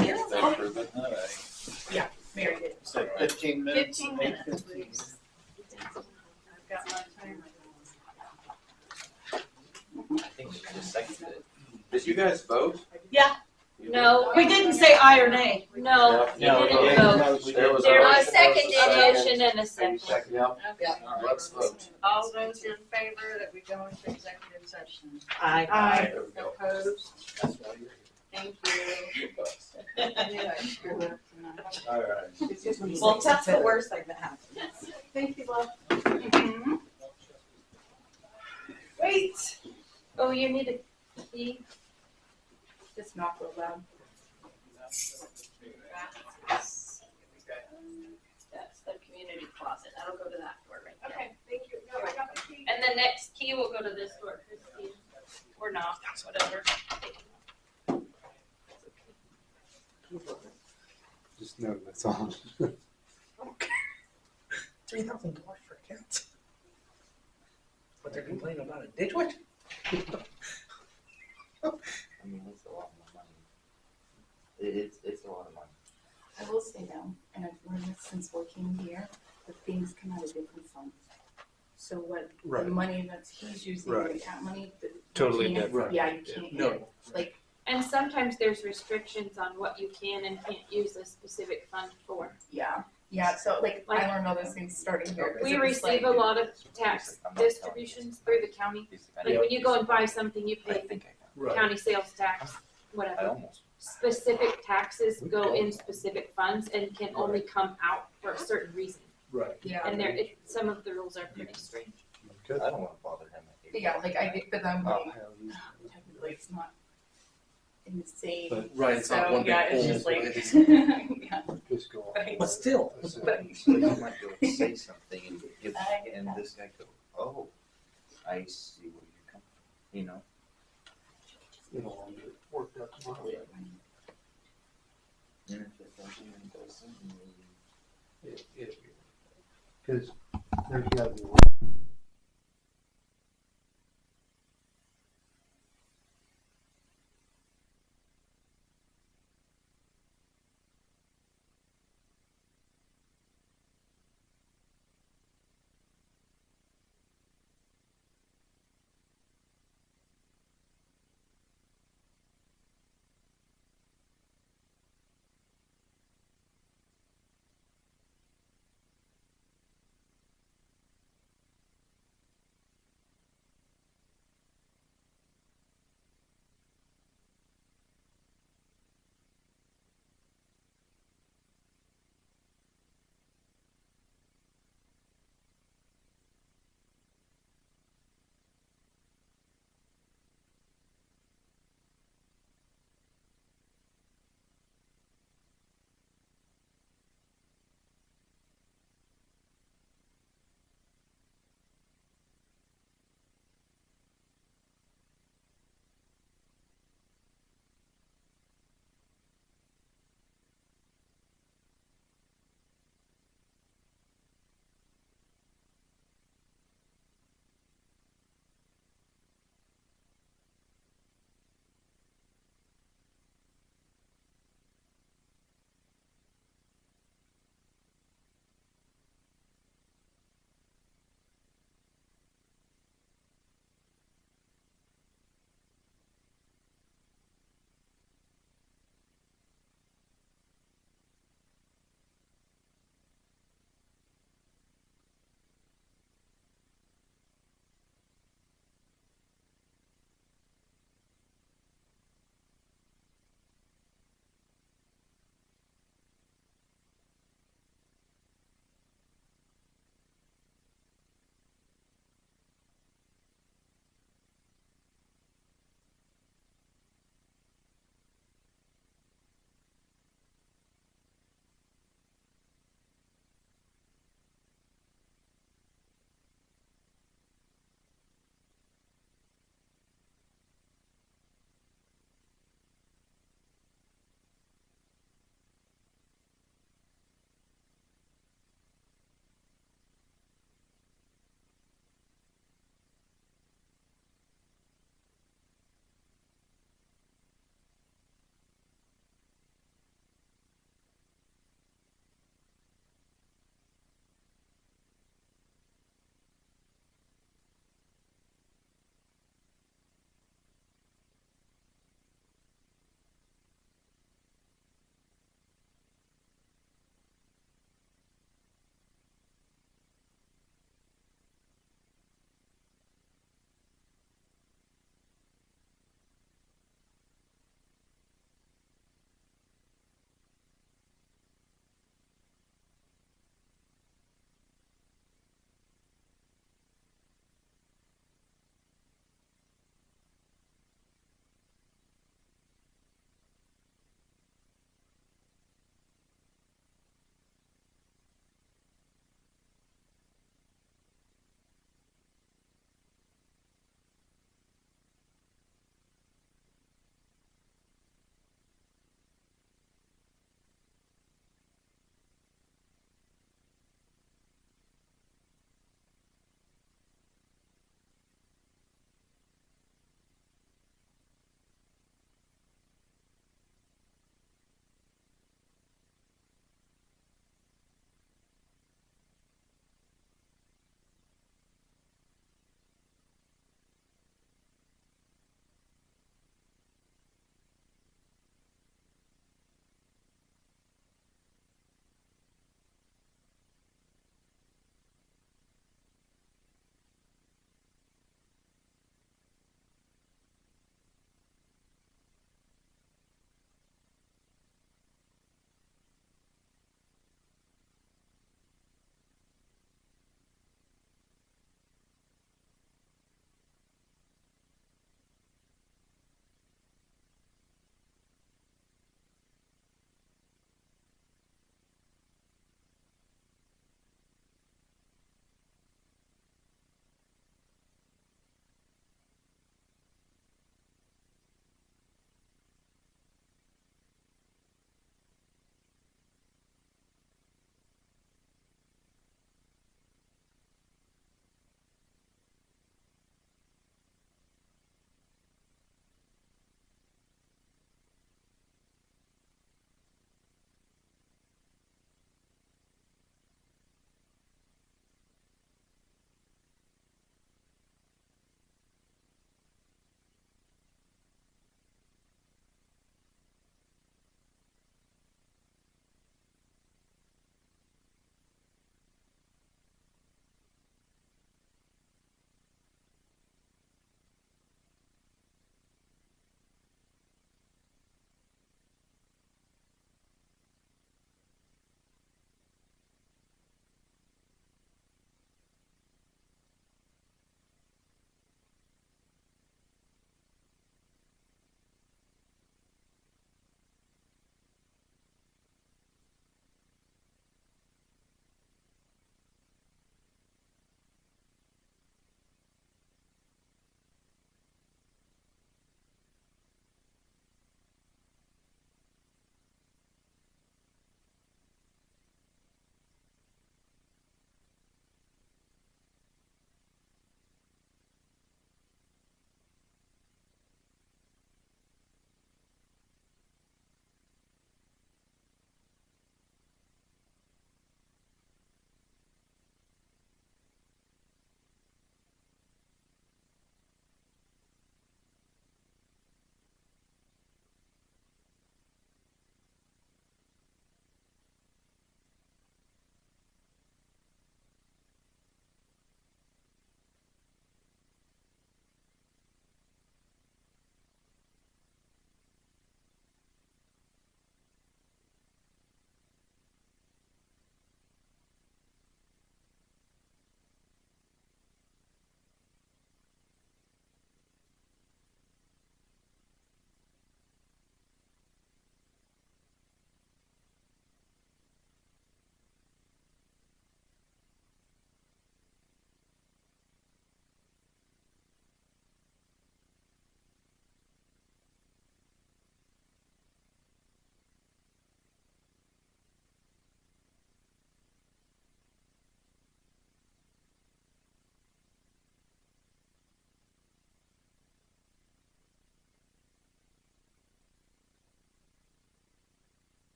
Mary did. so 15 minutes. 15 minutes, please. I've got my timer. I think we just seconded it. Did you guys vote? Yeah. You No. We didn't say aye or nay. No, you No, didn't yeah, vote. There was There a was a second motion. motion and a second. Yeah. Yeah. All right, let's vote. All those in favor that we go into executive session? Aye. There we go. Opposed? That's why you're here. Thank you. I knew I screwed up tonight. All right. Well, that's the worst thing that happened. Thank you, love. Mhm. Wait. Oh, you need a key? Just not real loud. That's the community closet. That'll go to that door right there. Okay, thank you. No, I got the key. And the next key will go to this door, Christine. Or not, whatever. Just know that's all. $3,000 for accounts. But they're complaining about a ditch witch? I mean, it's a lot of money. It's a lot of money. I will say though, and I've learned this since working here, that things come out of different funds. So what, the Right. money that he's using, Right. the account money, you Totally can't- different. Yeah, you can't. No. Like, And sometimes there's restrictions on what you can and can't use a specific fund for. yeah, so like, I learned all those things starting here. 'cause We it was receive like- a lot of tax distributions through the county. Like when you go and buy something, you I pay think I Right. county sales tax, I whatever. almost. Specific taxes go in specific funds and can only come out for a certain reason. Right. Yeah, And some of the rules are pretty strange. I don't want to bother him. yeah, like I think, but I'm like, Oh, technically it's not in the same. But, right, it's not So, one big yeah, it's pool, just but like, it's- yeah. Just go Right. on. But still. But- So you might go and say something and give, I get and that. this guy go, oh, I see where you're coming from, you know? It'll all get worked out tomorrow. And if it doesn't, it doesn't. Because there's gotta be one.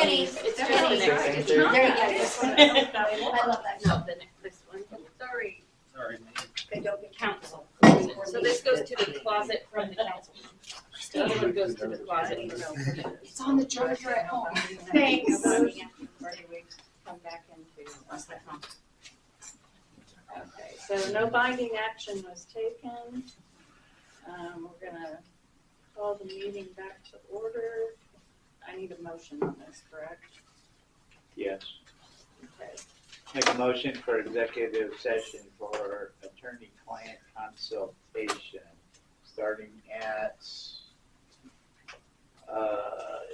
pennies. It's pennies. It's There you not. go. This one. I love that. No, this one. Sorry. Sorry. Okay, don't be Council. So this goes to the closet from the council. The other one goes to the closet. It's on the charger at home. Thanks. Come back into. Okay, so no binding action was taken. We're gonna call the meeting back to order. I need a motion on this, correct? Yes. Okay. Make a motion for executive session for attorney-client consultation, starting at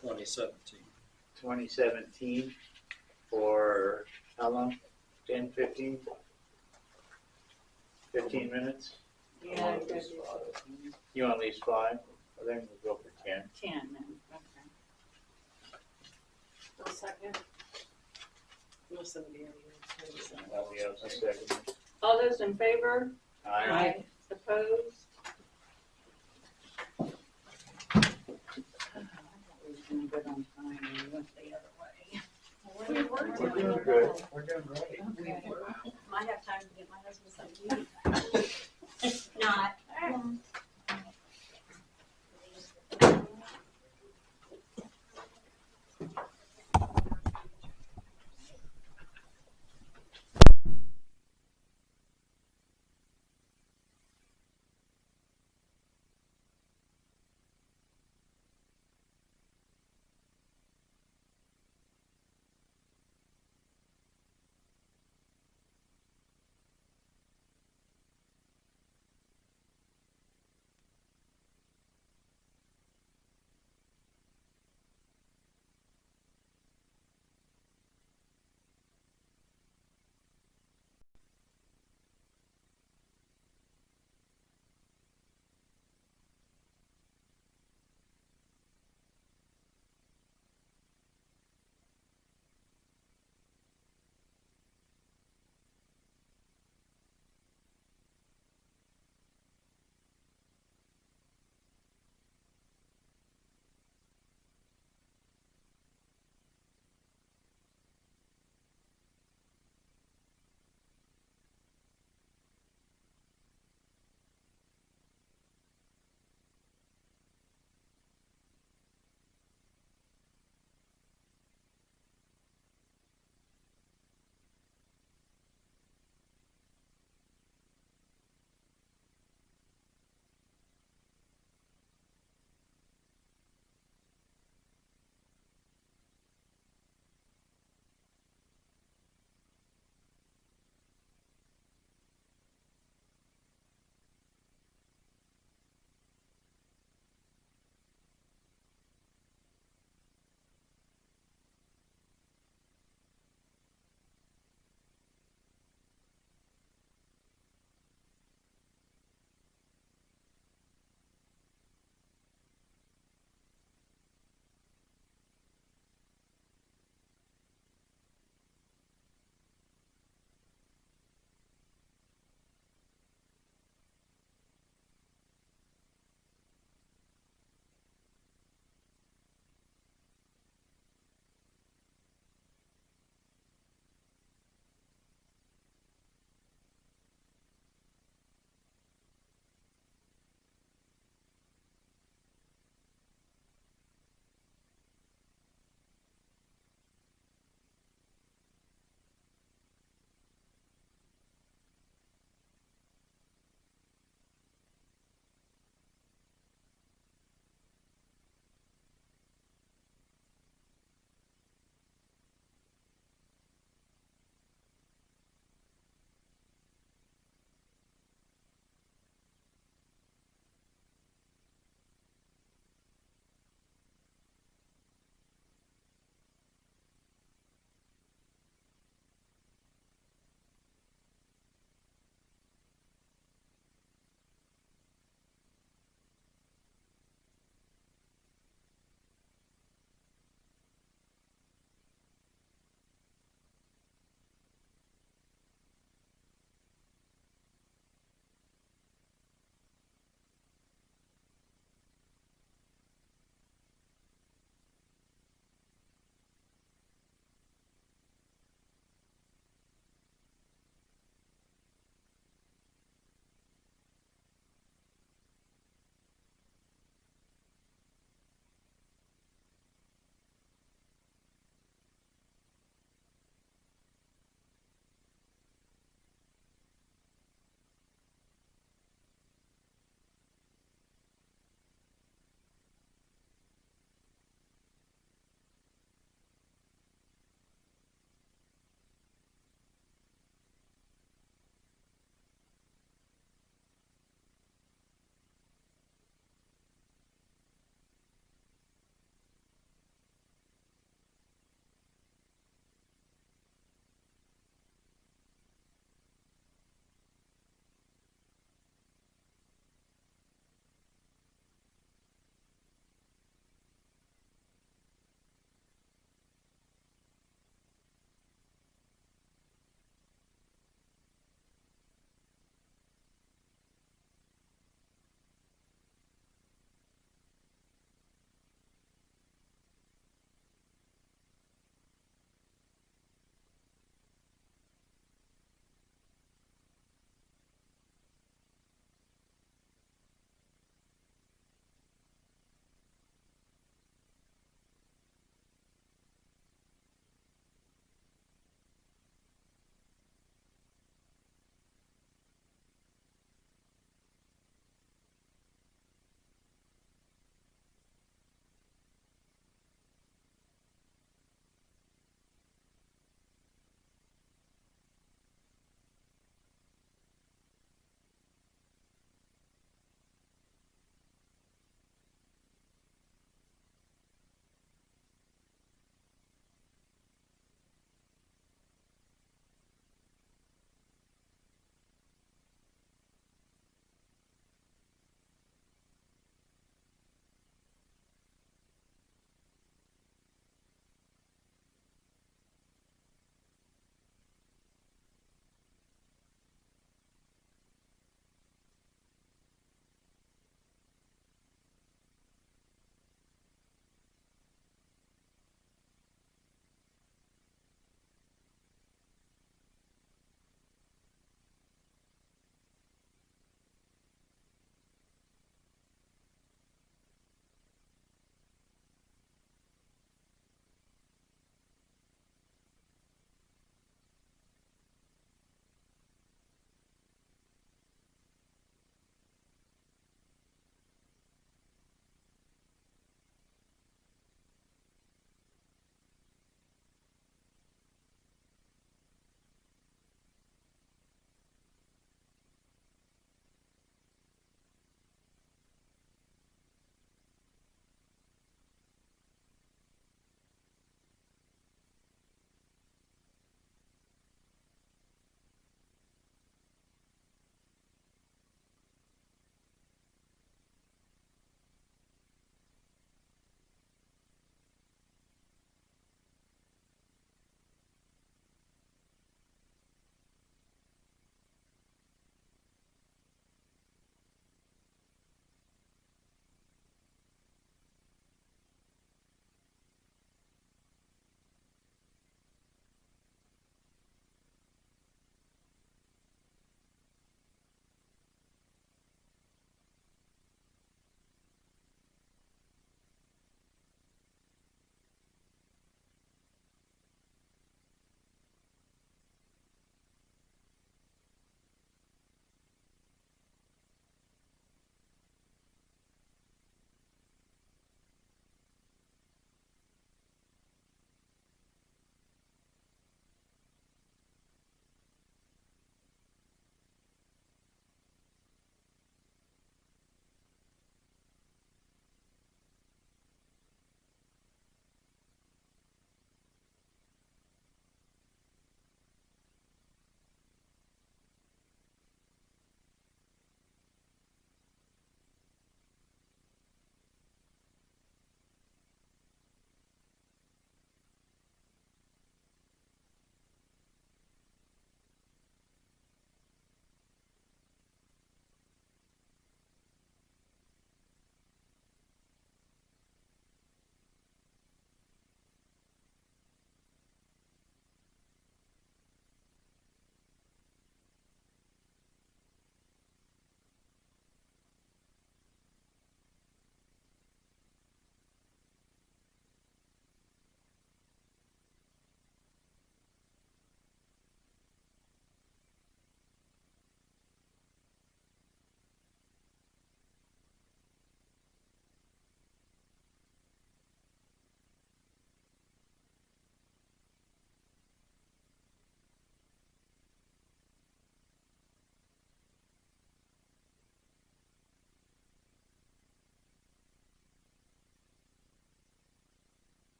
2017. 2017 for how long? 10, 15? 15 minutes? Yeah, You want at least 5? I think we'll go for 10. 10 then, okay. I'll second. Unless somebody already knows. Oh, yeah, a second. All those in favor? Aye. Opposed? I thought we was gonna go on time and we went the other way. We're doing good. We're doing great. Might have time to get my husband something to eat. Not.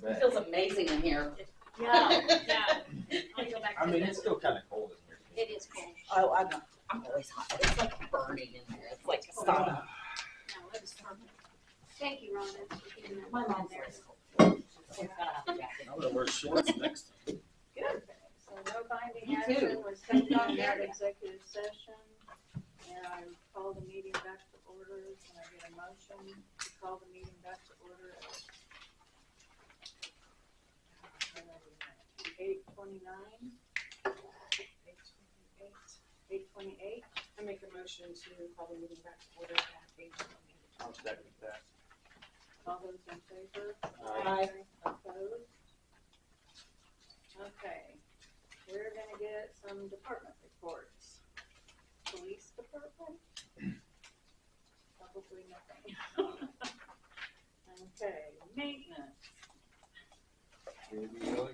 It feels amazing in here. Yeah, yeah. I'll go back I to mean, the- it's still kind of cold in here. It is cold. Oh, I'm always hot, but it's like burning in there. It's like a sauna. No, it was perfect. Thank you, Rhonda, for keeping that. My mom's there. always cold. She's gotta have a jacket. I'm gonna wear shorts next time. Good. So no binding Me too. action was taken in that executive session. And I call the meeting back to order. Can I get a motion to call the meeting back to order at 8:29? 8:28. I make a motion to call the meeting back to order at 8:28. I'll second that. All those in favor? Aye. Opposed? Okay, we're gonna get some department reports. Police department? Probably nothing. Okay, maintenance. Here we go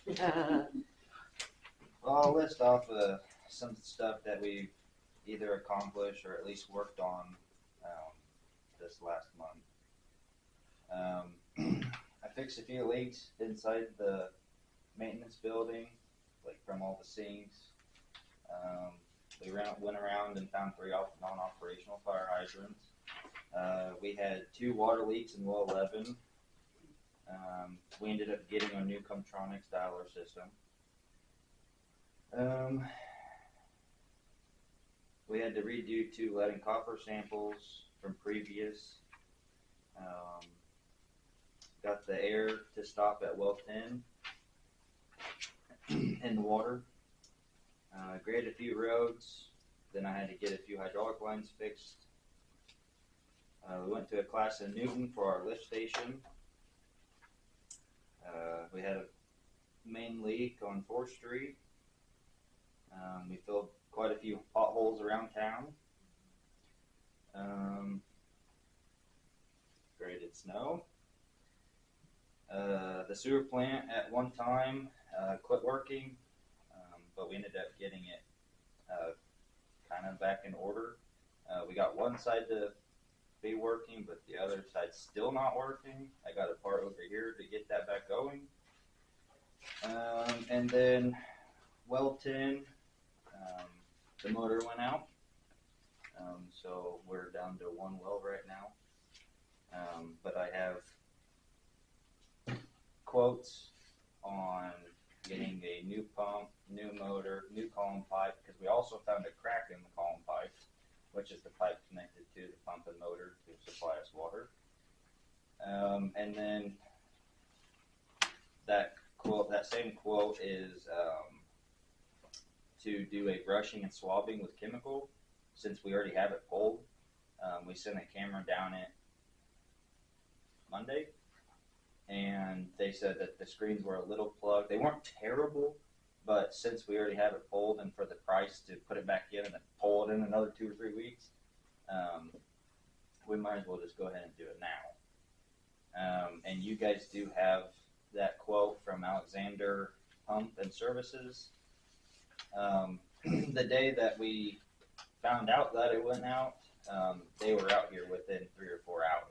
again. Well, I'll list off some stuff that we've either accomplished or at least worked on this last month. I fixed a few leaks inside the maintenance building, like from all the sinks. We went around and found 3 non-operational fire hydrants. We had 2 water leaks in well 11. We ended up getting a new Comtronics dialer system. We had to redo 2 lead and copper samples from previous. Got the air to stop at well 10 in the water. Graded a few roads. Then I had to get a few hydraulic lines fixed. We went to a class in Newton for our lift station. We had a main leak on 4th Street. We filled quite a few potholes around town. Graded snow. The sewer plant at one time quit working, but we ended up getting it kind of back in order. We got one side to be working, but the other side's still not working. I got a part over here to get that back going. And then well 10, the motor went out. So we're down to 1 well right now. But I have quotes on getting a new pump, new motor, new column pipe, because we also found a crack in the column pipe, which is the pipe connected to the pump and motor to supply us water. And then that same quote is to do a brushing and swabbing with chemical. Since we already have it pulled, we sent a camera down it Monday, and they said that the screens were a little plugged. They weren't terrible, but since we already have it pulled, and for the price to put it back in and then pull it in another 2 or 3 weeks, we might as well just go ahead and do it now. And you guys do have that quote from Alexander Pump and Services. The day that we found out that it went out, they were out here within 3 or 4 hours.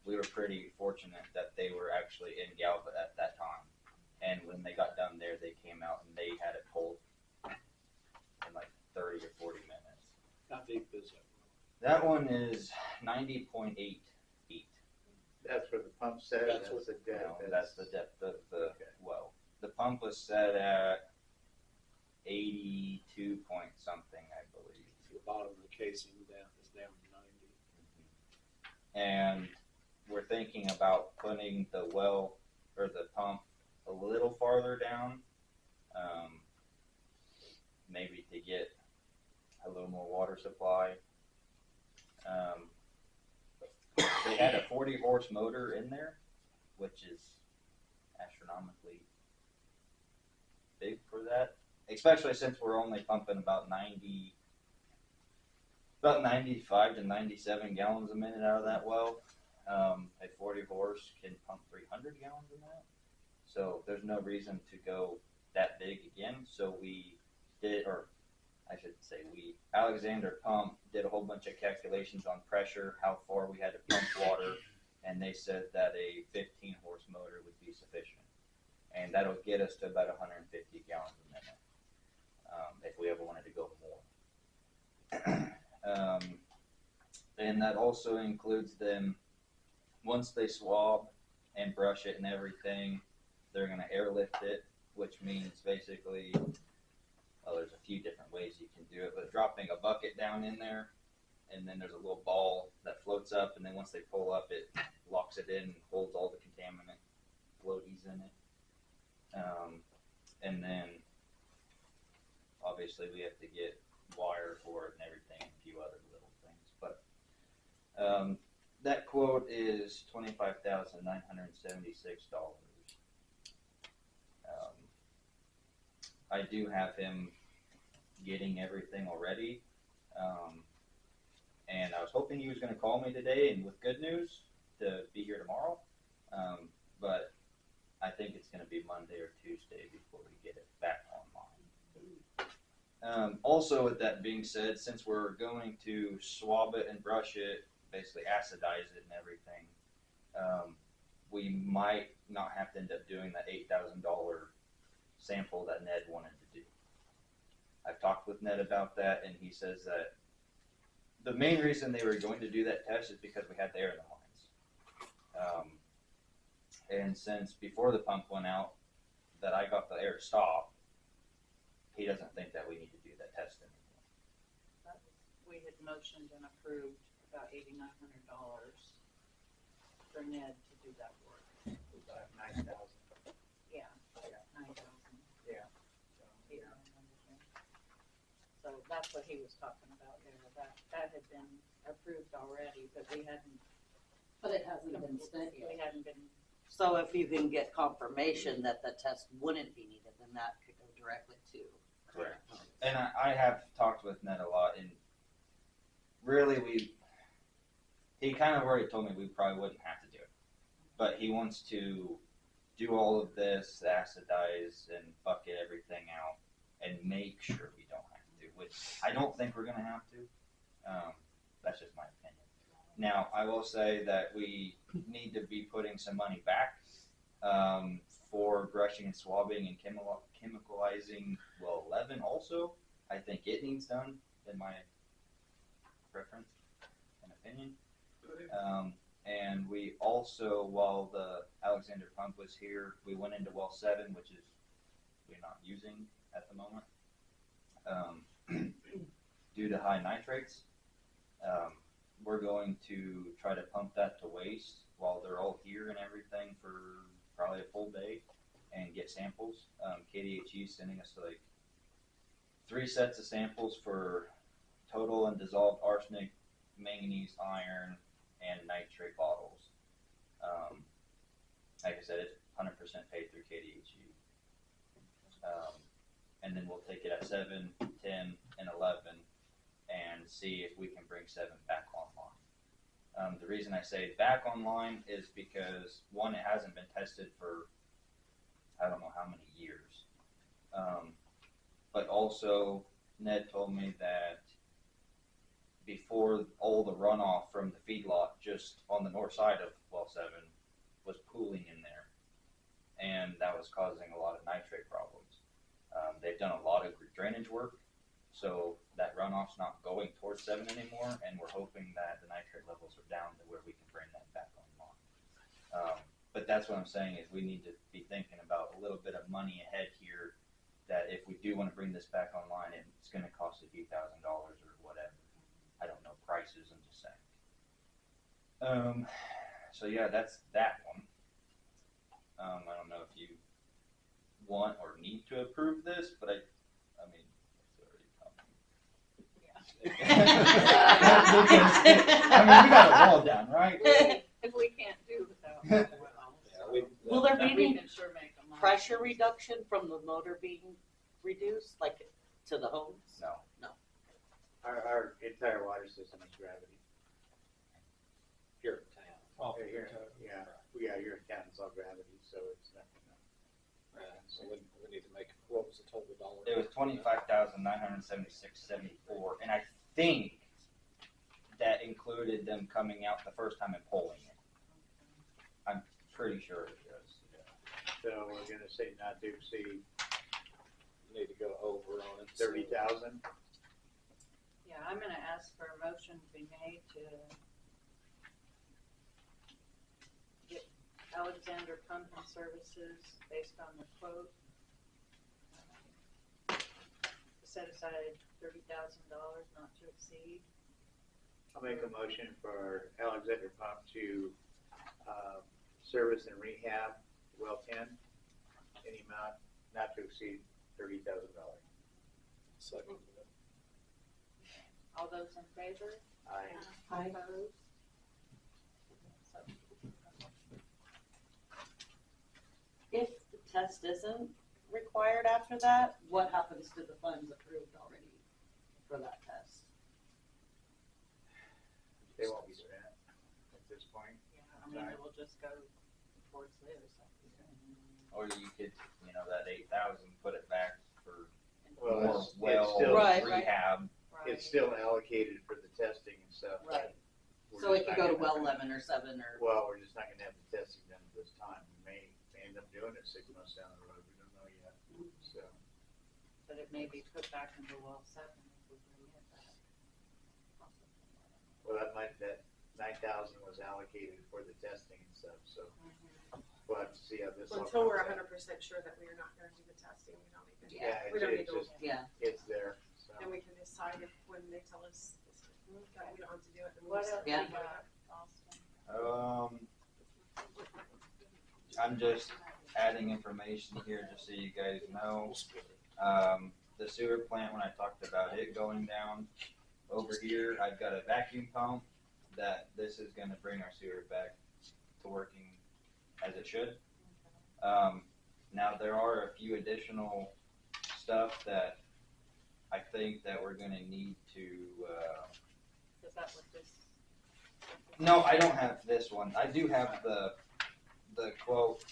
We were pretty fortunate that they were actually in Galva at that time. And when they got done there, they came out and they had it pulled in like 30 or 40 minutes. How deep is it? That one is 90.8 feet. That's where the pump set, that's what the depth is. That's the depth of the well. The pump was set at 82 point something, I believe. The bottom of the casing is down to 90. And we're thinking about putting the well or the pump a little farther down, maybe to get a little more water supply. They had a 40 horse motor in there, which is astronomically big for that, especially since we're only pumping about 95 to 97 gallons a minute out of that well. A 40 horse can pump 300 gallons in that. So there's no reason to go that big again. So we did, or I should say Alexander Pump did a whole bunch of calculations on pressure, how far we had to pump water, and they said that a 15 horse motor would be and that'll get us to about 150 gallons a minute if we ever wanted to go more. And that also includes them, once they swab and brush it and everything, they're going to airlift it, which means basically, well, there's a few different ways you can do it, but dropping a bucket down in there, and then there's a little ball that floats up, and then once they pull up, it locks it in and holds all the contaminant floaties in it. And then obviously we have to get wire for it and everything, and a few other little things. But that quote is $25,976. I do have him getting everything already. And I was hoping he was going to call me today and with good news to be here tomorrow. But I think it's going to be Monday or Tuesday before we get it back online. Also, with that being said, since we're going to swab it and brush it, basically acidize it and everything, we might not have to end up doing that $8,000 sample that Ned wanted to do. I've talked with Ned about that, and he says that the main reason they were going to do that test is because we had the air in the lines. And since before the pump went out that I got the air to stop, he doesn't think that we need to do that test anymore. We had motioned and approved about $8,900 for Ned to do that work. About 9,000. Yeah, Yeah. 9,000. Yeah. So that's what he was talking about there. That had been approved already, but we hadn't. But it hasn't been spent yet. We hadn't been. So if you can get confirmation that the test wouldn't be needed, then that could go directly to. Correct. And I have talked with Ned a lot, and really he kind of already told me we probably wouldn't have to do it. But he wants to do all of this, acidize and bucket everything out, and make sure we don't have to, which I don't think we're going to have to. That's just my opinion. Now, I will say that we need to be putting some money back for brushing and swabbing and chemicalizing well 11 also. I think it needs done, in my preference and opinion. And we also, while the Alexander pump was here, we went into well 7, which is we're not using at the moment due to high nitrates. We're going to try to pump that to waste while they're all here and everything for probably a full day and get samples. KDHE is sending us like 3 sets of samples for total and dissolved arsenic, manganese, iron, and nitrate bottles. Like I said, it's 100% paid through KDHE. And then we'll take it at 7, 10, and 11 and see if we can bring 7 back online. The reason I say back online is because, one, it hasn't been tested for I don't know how many years. But also, Ned told me that before all the runoff from the feedlot just on the north side of well 7 was pooling in there, and that was causing a lot of nitrate problems. They've done a lot of drainage work, so that runoff's not going towards 7 anymore, and we're hoping that the nitrate levels are down to where we can bring that back online. But that's what I'm saying is we need to be thinking about a little bit of money ahead here, that if we do want to bring this back online, it's going to cost a few $1,000s or whatever. I don't know prices, I'm just saying. So yeah, that's that one. I don't know if you want or need to approve this, but I mean, it's already coming. I mean, we got a wall down, right? If we can't do without. Will there be We any can sure make them. pressure reduction from the motor being reduced, like to the homes? No. No. Our entire water system is gravity. Here in town. Oh, here, yeah, here in town it's all gravity, so it's nothing. So we need to make, what was the total dollar? It was $25,976.74, and I think that included them coming out the first time and pulling it. I'm pretty sure it does. So we're gonna say not to exceed Need to go over on it. 30,000. Yeah, I'm gonna ask for a motion to be made to get Alexander Pumping Services based on the quote. Set aside $30,000 not to exceed. I'll make a motion for Alexander Pump to service and rehab well 10, any amount not to exceed $30,000. Second. All those in favor? Aye. Opposed? So, If the test isn't required after that, what happens to the funds approved already for that test? They won't be spent at this point. yeah, I mean, it will just go towards theirs. Or you could, that 8,000, put it back for Well, more it's well still- Right. rehab. It's still allocated for the testing and stuff. but Right. we're So it just could not go to gonna- well 11 or 7 or, Well, we're just not gonna have the testing done at this time. We may end up doing it 6 months down the road. We don't know yet. So, But it may be put back into well 7 if we bring it back. well, that 9,000 was allocated for the testing and stuff, so we'll have to see how this all Until we're comes out. 100% sure that we are not gonna do the testing, we don't even, Yeah, we don't need it's to, just, yeah. it's there, so. and we can decide if, when they tell us that we don't have to do it, then we'll What just. else Yeah. we got, Austin? I'm just adding information here just so you guys know. The sewer plant, when I talked about it going down over here, I've got a vacuum pump that this is gonna bring our sewer back to working as it should. Now there are a few additional stuff that I think that we're gonna need to, Is that what this? no, I don't have this one. I do have the quote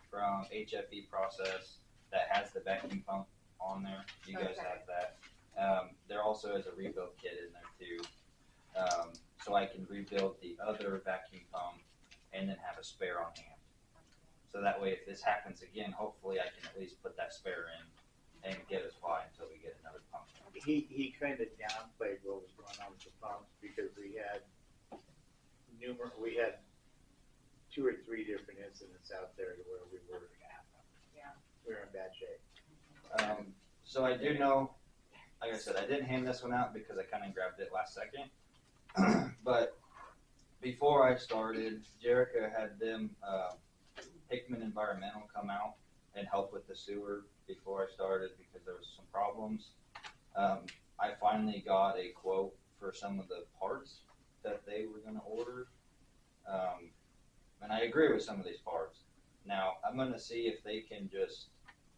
from HFE Process that has the vacuum pump on there. You guys Okay. have that. There also is a rebuild kit in there too. So I can rebuild the other vacuum pump and then have a spare on hand. So that way if this happens again, hopefully I can at least put that spare in and get us by until we get another pump. He kind of downplayed what was going on with the pumps because we had 2 or 3 different incidents out there to where we were in bad shape. So I do know, like I said, I didn't hand this one out because I kind of grabbed it last second. But before I started, Jerica had them, Hickman Environmental come out and help with the sewer before I started because there was some problems. I finally got a quote for some of the parts that they were gonna order. And I agree with some of these parts. Now, I'm gonna see if they can just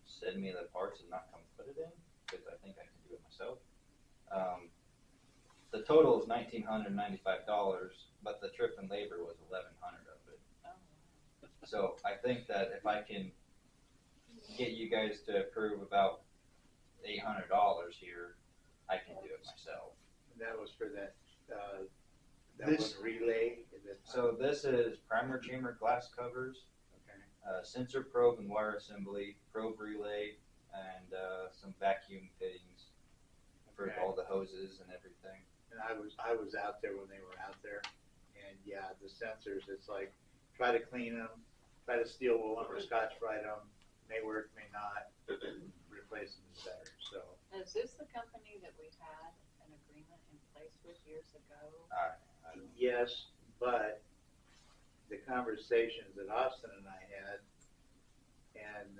send me the parts and not come put it in, because I think I can do it myself. The total is $1,995, but the trip and labor was $1,100 of it. So I think that if I can get you guys to approve about $800 here, I can do it myself. And that was for that This- one relay. So this is primer chamber glass covers, Okay. sensor probe and wire assembly, probe relay, and some vacuum fittings for Okay. all the hoses and everything. And I was out there when they were out there, and yeah, the sensors, it's like, try to clean them, try to steel wool them or scotch brite them, may work, may not, replace them is better, so. Is this the company that we had an agreement in place with years ago? Yes, but the conversations that Austin and I had, and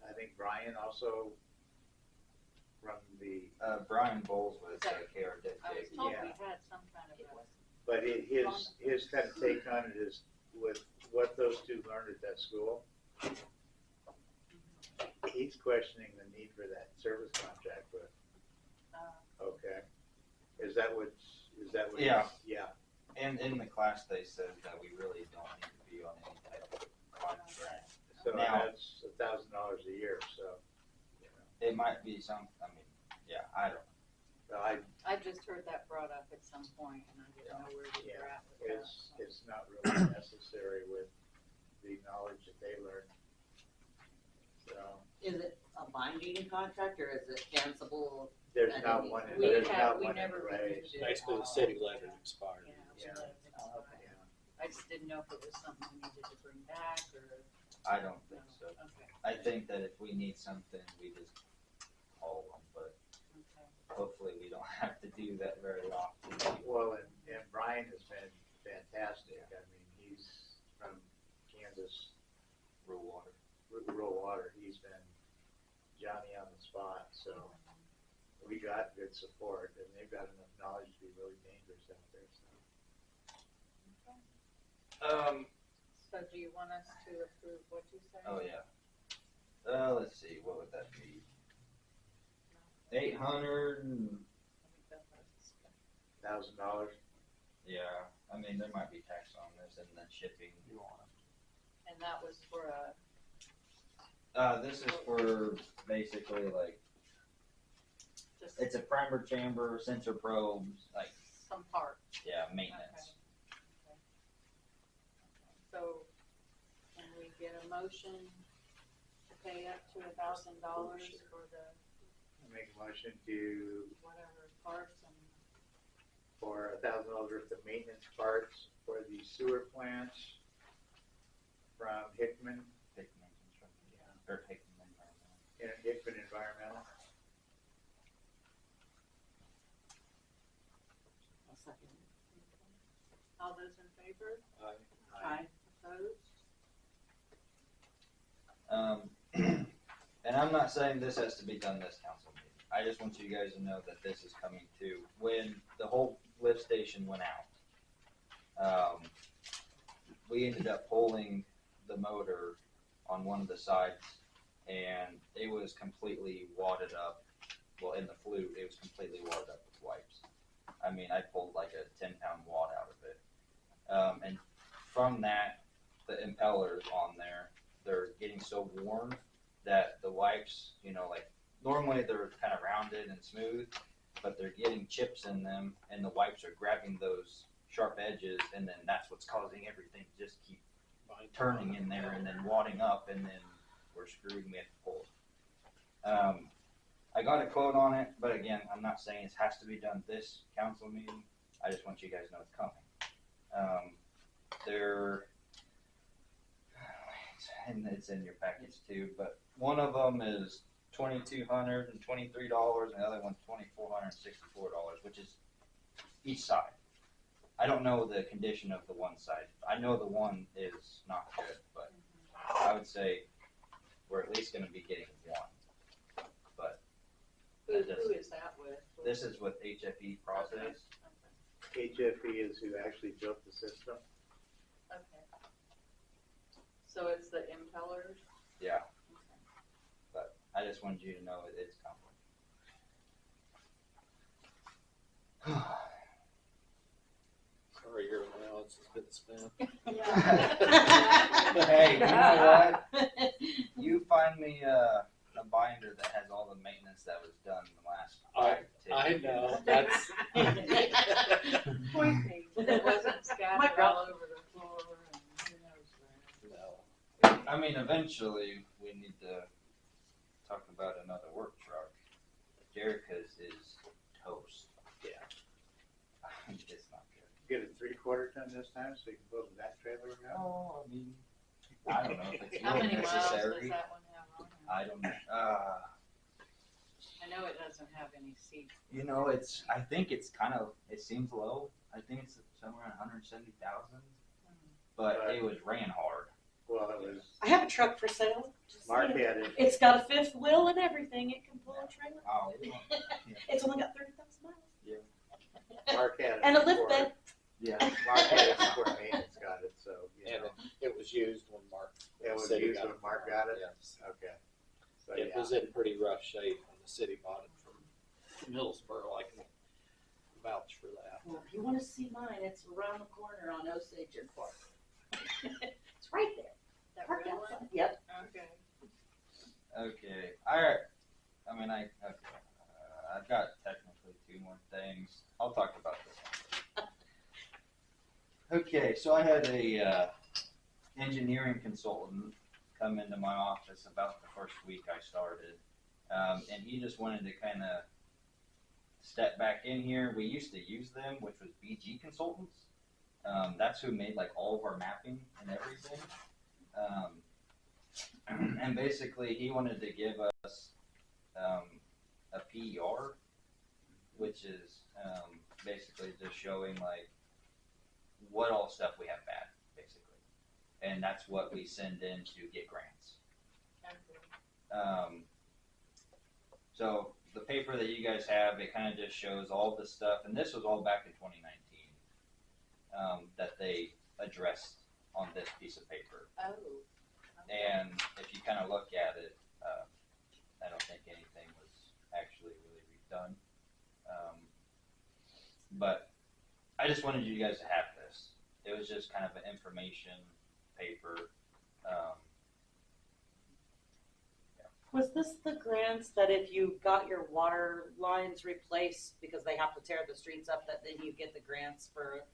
I think Brian also from the, Brian Bowles with KR Dead I was Dig. told Yeah. we had some kind of a. but his kind of take on it is with what those two learned at that school. He's questioning the need for that service contract with, okay. Is that what? Yeah. Yeah, And in the class, they said that we really don't need to be on any type of contract. so Now- that's $1,000 a year, so, you know. It might be some, I mean, yeah, I don't know. Well, I just heard that brought up at some point, and I didn't know where we were at with that. it's not really necessary with the knowledge that they learned So Is it a binding contract or is it cancelable? there's At not any- one, We there's have- not we one in never place. renewed it. Basically, the city let it expire. Yeah. Oh, okay. Yeah. I just didn't know if it was something we needed to bring back or. I don't think so. Okay, I think that if we need something, we just call them, but okay. hopefully we don't have to do that very often. Well, and Brian has been fantastic. I mean, he's from Kansas, Rural water. rural water. He's been Johnny on the spot, so we got good support, and they've got enough knowledge to be really dangerous out there, so. So do you want us to approve what you say? Oh, yeah. Let's see, what would that be? 800 and, $1,000. yeah, I mean, there might be tax on this and then shipping. And that was for a, This is for basically like, just it's a primer chamber, sensor probes, like, some part. yeah, maintenance. Okay. So, can we get a motion to pay up to $1,000 for the I make a motion to, whatever parts and for $1,000 worth of maintenance parts for the sewer plants from Hickman, Hickman Construction, yeah, or Hickman Environmental. yeah, Hickman Environmental. I'll second it. all those in favor? Aye. Opposed? And I'm not saying this has to be done this council meeting. I just want you guys to know that this is coming too. When the whole lift station went out, we ended up pulling the motor on one of the sides, and it was completely wadded up. Well, in the flute, it was completely wadded up with wipes. I mean, I pulled like a 10-pound wad out of it. And from that, the impellers on there, they're getting so worn that the wipes, you know, like normally they're kind of rounded and smooth, but they're getting chips in them, and the wipes are grabbing those sharp edges, and then that's what's causing everything to just keep turning in there and then wadding up, and then we're screwed and we have to pull it. I got a quote on it, but again, I'm not saying it has to be done this council meeting. I just want you guys to know it's coming. They're, and it's in your package too, but one of them is $2,223, and the other one's $2,464, which is each side. I don't know the condition of the one side. I know the one is not good, but I would say we're at least going to be getting one. But Who is that with? this is with HFE Process. HFE is who actually built the system. Okay. So it's the impellers? Yeah. But I just wanted you to know it's coming. Sorry, your allowance has been spent. Hey, you know what? You find me a binder that has all the maintenance that was done in the last 5 to 10 I years. know, that's. Pointing. It wasn't scattered all over the floor and who knows where. No. I mean, eventually we need to talk about another work truck. Jerica's is toast. Yeah. It's not good. Get a 3/4 ton this time so you can build that trailer now. Oh, I mean, I don't know if it's How really many miles does necessary. that one have on it? I don't know. I know it doesn't have any seats. You know, I think it's it seems low. I think it's somewhere around 170,000, but it was ran hard. Well, it was, I have a truck for sale. Just Mark saying. had it. It's got a fifth wheel and everything. It can pull a trailer. Oh, It's only got 30,000 miles. Mark had it. And a lift before- bed. Yeah. Mark had it before maintenance got it, so, you And know. it was used when Mark. It was city used when Mark got it? Yes. Okay. So, It yeah. was in pretty rough shape when the city bought it from Middlesboro. I can vouch for that. Well, if you want to see mine, it's around the corner on Osage and Park. It's right there. That Park real outside. one? Yep. Okay. Okay. I've got technically 2 more things. I'll talk about this one. Okay, so I had a engineering consultant come into my office about the first week I started, and he just wanted to kind of step back in here. We used to use them, which was BG Consultants. That's who made like all of our mapping and everything. And basically, he wanted to give us a PER, which is basically just showing like what all stuff we have bad, basically, and that's what we send in to get grants. So the paper that you guys have, it kind of just shows all the stuff, and this was all back in 2019 that they addressed on this piece of paper. Oh. And if you kind of look at it, I don't think anything was actually really redone. But I just wanted you guys to have this. It was just kind of an information paper. Was this the grants that if you got your water lines replaced because they have to tear the streets up, that then you get the grants for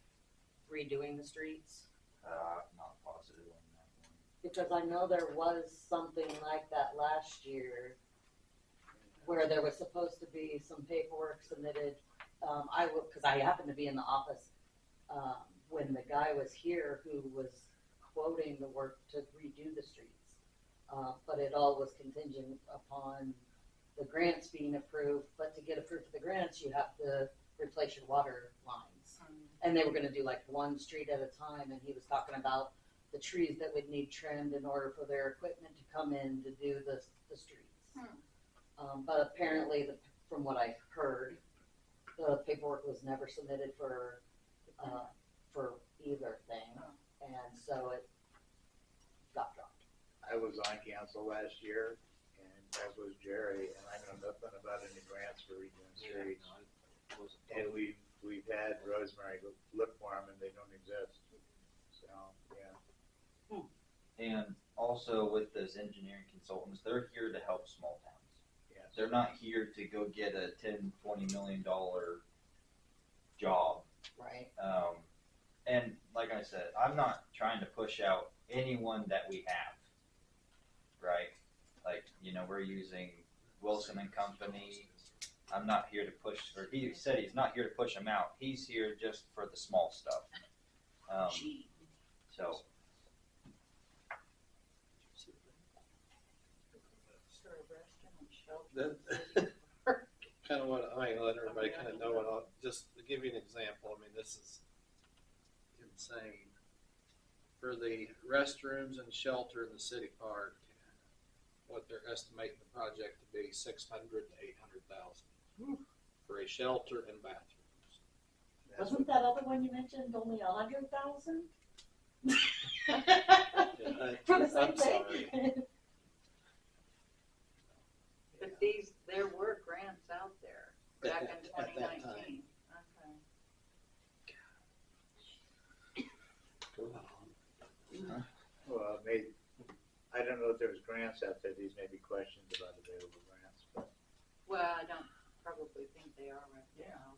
redoing the streets? Not positive on that one. Because I know there was something like that last year where there was supposed to be some paperwork submitted. Because I happened to be in the office when the guy was here who was quoting the work to redo the streets. But it all was contingent upon the grants being approved. But to get approved for the grants, you have to replace your water lines. And they were gonna do like one street at a time, and he was talking about the trees that would need trimmed in order for their equipment to come in to do the streets. But apparently, from what I heard, the paperwork was never submitted for either thing, and so it got dropped. I was on council last year, and as was Jerry, and I know nothing about any grants for redoing streets. And we've had Rosemary look for them, and they don't exist. So, yeah. And also with those engineering consultants, they're here to help small towns. Yes. They're not here to go get a $10-20 million job. Right. And like I said, I'm not trying to push out anyone that we have, right? Like, we're using Wilson and Company. I'm not here to push, or he said he's not here to push them out. He's here just for the small stuff. So. That, kind of what I let everybody kind of know what just to give you an example. I mean, this is insane. For the restrooms and shelter in the city park, what they're estimating the project to be $600,000 to $800,000 for a shelter and bathrooms. Wasn't that other one you mentioned only 100,000? For the same thing. But there were grants out there back in 2019. Okay. Well, I don't know if there was grants out there. These may be questions about available grants, but. Well, I don't probably think they are right now.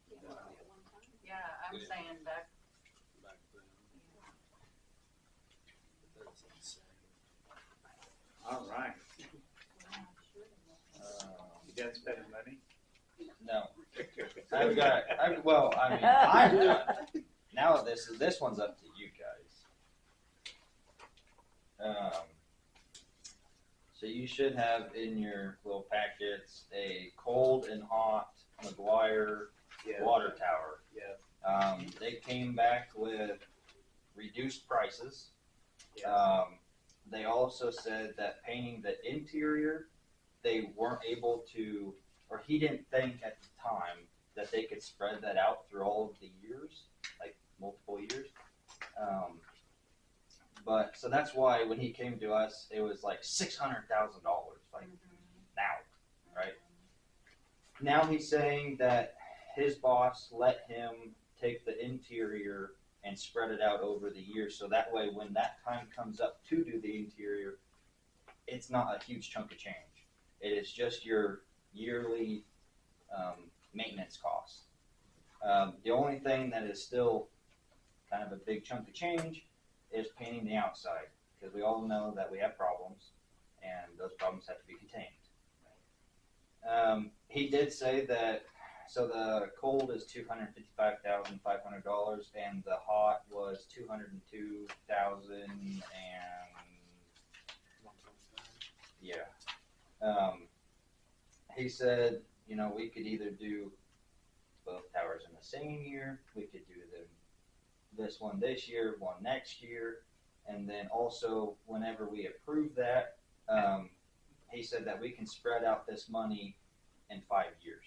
But yeah, I'm saying back then. That's insane. All right. You done spending money? No. I'm done. Now this one's up to you guys. So you should have in your little packets a cold and hot McGuire water tower. Yeah. They came back with reduced prices. Yeah. They also said that painting the interior, they weren't able to, or he didn't think at the time that they could spread that out through all of the years, like multiple years. But so that's why when he came to us, it was like $600,000, like now, right? Now he's saying that his boss let him take the interior and spread it out over the years, so that way when that time comes up to do the interior, it's not a huge chunk of change. It is just your yearly maintenance costs. The only thing that is still kind of a big chunk of change is painting the outside, because we all know that we have problems, and those problems have to be contained. He did say that, so the cold is $255,500, and the hot was $202,000, and yeah. He said, you know, we could either do both towers in the same year, we could do this one this year, one next year, and then also whenever we approve that, he said that we can spread out this money in 5 years.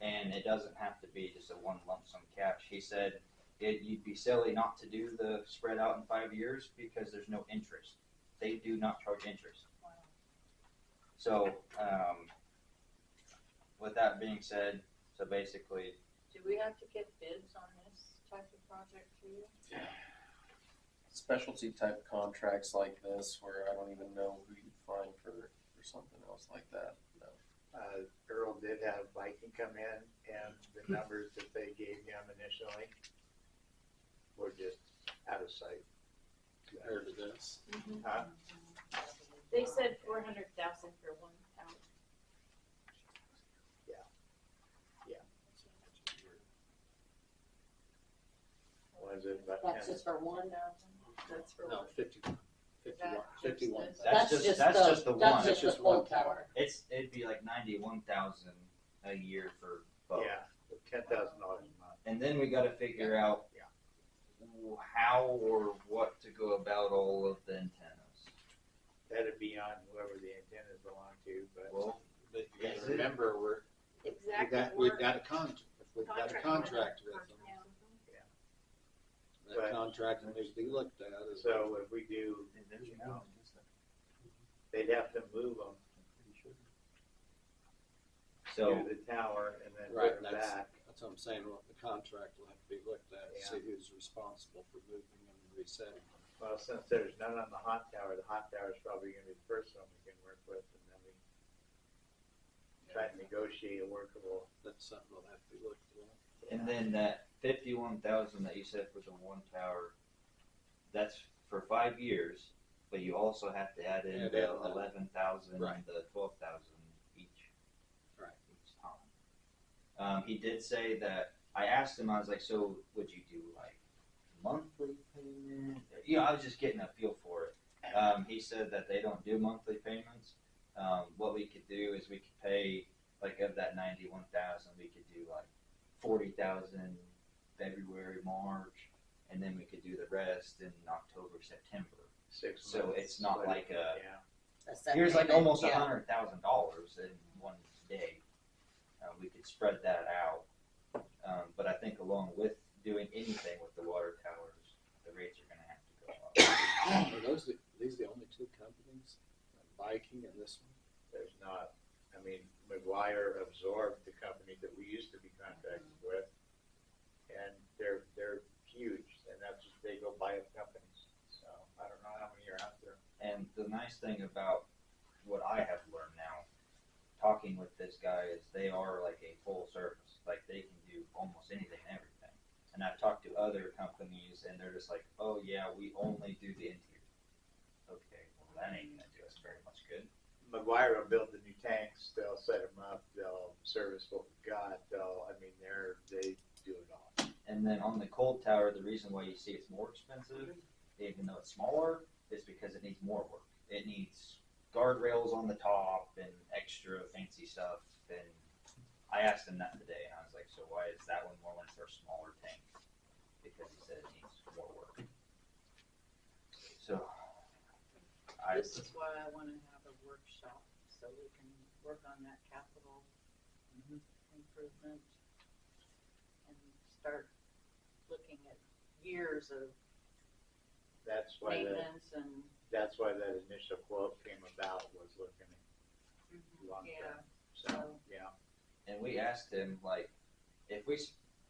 And it doesn't have to be just a one lump sum cash. He said you'd be silly not to do the spread out in 5 years because there's no interest. They do not charge interest. So, with that being said, so basically, Do we have to get bids on this type of project too? Specialty type contracts like this where I don't even know who you'd find for something else like that. No. Earl did have Viking come in, and the numbers that they gave him initially were just out of sight. Compared to this. Huh? They said 400,000 for one tower. Was it about That's 10? just for one. That's for No, what? 51. That's the one. That's just the cold tower. tower. it'd be like 91,000 a year for both. Yeah, $10,000 a month. And then we got to figure out how or what to go about all of the antennas. That'd be on whoever the antennas belong to, but Well, But you gotta remember, Exactly. we've got a contract with them. That But- contract needs to be looked at. so if we do, you know, they'd have to move them So to the tower and then Right, put them back. That's what I'm saying, the contract will have to be looked at, Yeah. see who's responsible for moving and resetting. Well, since there's none on the hot tower is probably gonna be the first one we can work with, and then we try to negotiate a workable. That's something that'll have to be looked at. and then that 51,000 that you said for the one tower, that's for 5 years, but you also have to add in Add the in the- 11,000 Right. and the 12,000 each. Right. Each time. He did say that I asked him. I was like, "So would you do like monthly payment?" You know, I was just getting a feel for it. He said that they don't do monthly payments. What we could do is we could pay like of that 91,000, we could do like 40,000 February, March, and then we could do the rest in October, September. 6 So months. it's not But, like a yeah. here's like almost Yeah. $100,000 in one day. We could spread that out, but I think along with doing anything with the water towers, the rates are going to have to go up. Are these the only two companies, Viking and this one? There's not, I mean, McGuire absorbed the company that we used to be contracted with, and they're huge, and that's just, they go buy up companies. So I don't know how many are out there. And the nice thing about what I have learned now, talking with this guy, is they are like a full service. Like they can do almost anything and everything. And I've talked to other companies, and they're just like, "Oh yeah, we only do the interior." Okay, well that ain't gonna do us very much good. McGuire will build the new tanks, they'll set them up, they'll service what we've got, they do it all. And then on the cold tower, the reason why you see it's more expensive, even though it's smaller, is because it needs more work. It needs guardrails on the top and extra fancy stuff. And I asked him that today, and I was like, "So why is that one more when it's our smaller tank?" Because he said it needs more work. So This is why I wanna have a workshop, so we can work on that capital improvement and start looking at years of That's why maintenance and, that's why that initial quote came about, was looking at long yeah, term. So, yeah. and we asked him, like, if we,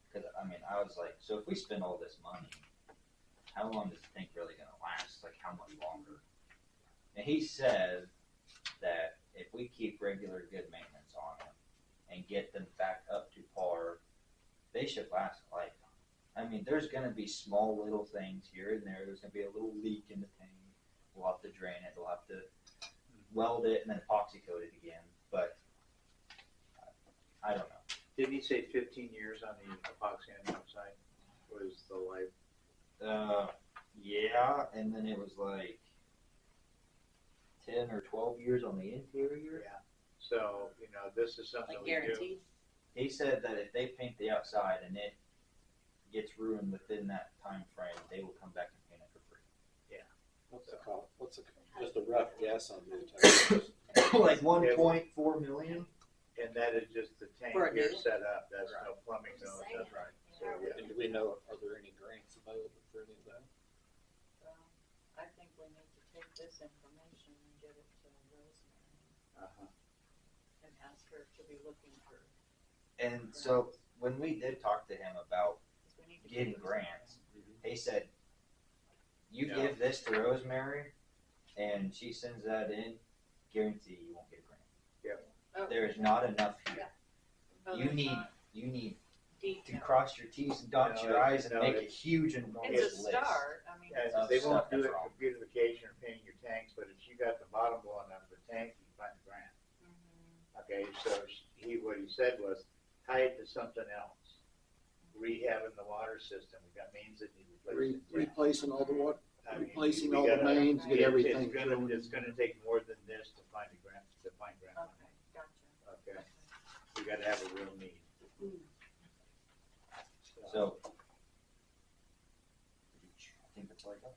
because I mean, I was like, "So if we spend all this money, how long does the tank really gonna last? Like, how much longer?" And he said that if we keep regular good maintenance on them and get them back up to par, they should last a lifetime. I mean, there's gonna be small little things here and there. There's gonna be a little leak in the tank. We'll have to drain it. We'll have to weld it and then epoxy coat it again. But I don't know. Didn't he say 15 years on the epoxy on the outside was the life? Yeah, and then it was like 10 or 12 years on the interior. Yeah. So, this is something Like we do. guaranteed. He said that if they paint the outside and it gets ruined within that time frame, they will come back and paint it for free. What's the cost? Just a rough guess on new tires? Like 1.4 million. And that is just the tank For a here new? set up. That's no plumbing, Just no, saying. that's right. So, And do we know, are there any grants available for any of that? I think we need to take this information and get it to Rosemary uh-huh. and ask her to be looking for. And so when we did talk to him about 'Cause we need to getting keep this grants, he said, you No. give this to Rosemary and she sends that in, guarantee you won't get a grant. Oh, There is not enough here. oh, You there's need not to detail. cross your T's and dot your I's and No, make a it's- huge enormous It's a list. start, I mean, And Of they won't stuff do that's it wrong. for beautification or painting your tanks, but if you got the bottom blowing out of the tank, you can find a grant. Okay, so what he said was tied to something else. Rehabbing the water system. We got mains that need replacing. Replacing all the water, I mean, replacing we all the gotta- mains, get everything It's gonna take more than this to find a grant, money. okay, gotcha. Okay, we gotta have a real need. So, I think that's all I got.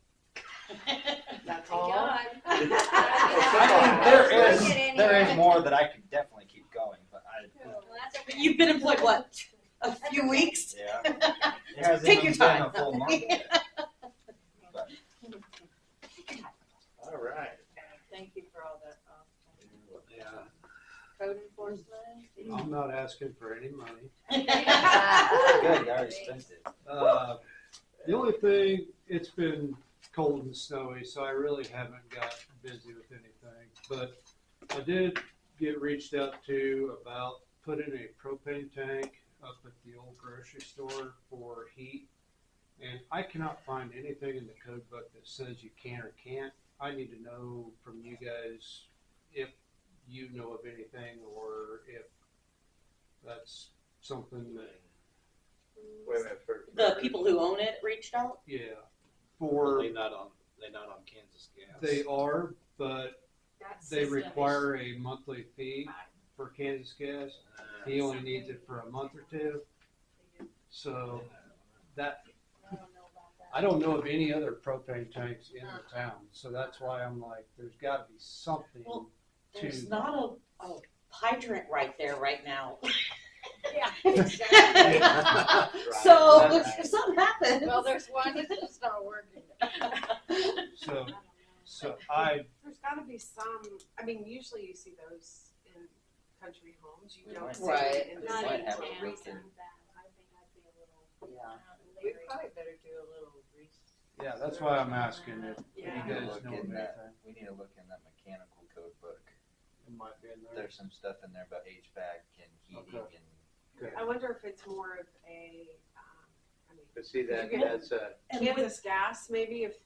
That's Thank all? God. I mean, Get there is anywhere. more that I could definitely keep going, but Well, that's okay. You've been employed, what, a few weeks? yeah. It hasn't Take your even been time. a full month yet. But All right. Thank you for all that. Yeah. Code enforcement? I'm not asking for any money. good, I already spent it. The only thing, it's been cold and snowy, so I really haven't got busy with anything. But I did get reached out to about putting a propane tank up at the old grocery store for heat. And I cannot find anything in the code book that says you can or can't. I need to know from you guys if you know of anything or if that's something that, Wait a minute, The people who own it reached out? yeah, Well, for, They not on Kansas Gas. they are, but That they system is- require a monthly fee for Kansas Gas. He only needs it for a month or two. So that, I don't know of any other propane tanks in the town. So that's why I'm like, there's gotta be something Well, to. There's not a hydrant right there right now. Yeah, So if something happens. Well, there's one that's just not working. So I, There's gotta be some, I mean, usually you see those in country homes, you don't see Right. it in the Not city. in have a town. roof in. I think I'd be a little. Yeah. We probably better do a little research. yeah, that's why I'm asking if you Yeah. We need to guys look know of in that. anything. We need to look in that mechanical code book. It might be in there. There's some stuff in there about HVAC and heating Okay. and. Okay. I wonder if it's more of a, I mean, But see, You get- that's a Kansas Gas, maybe if,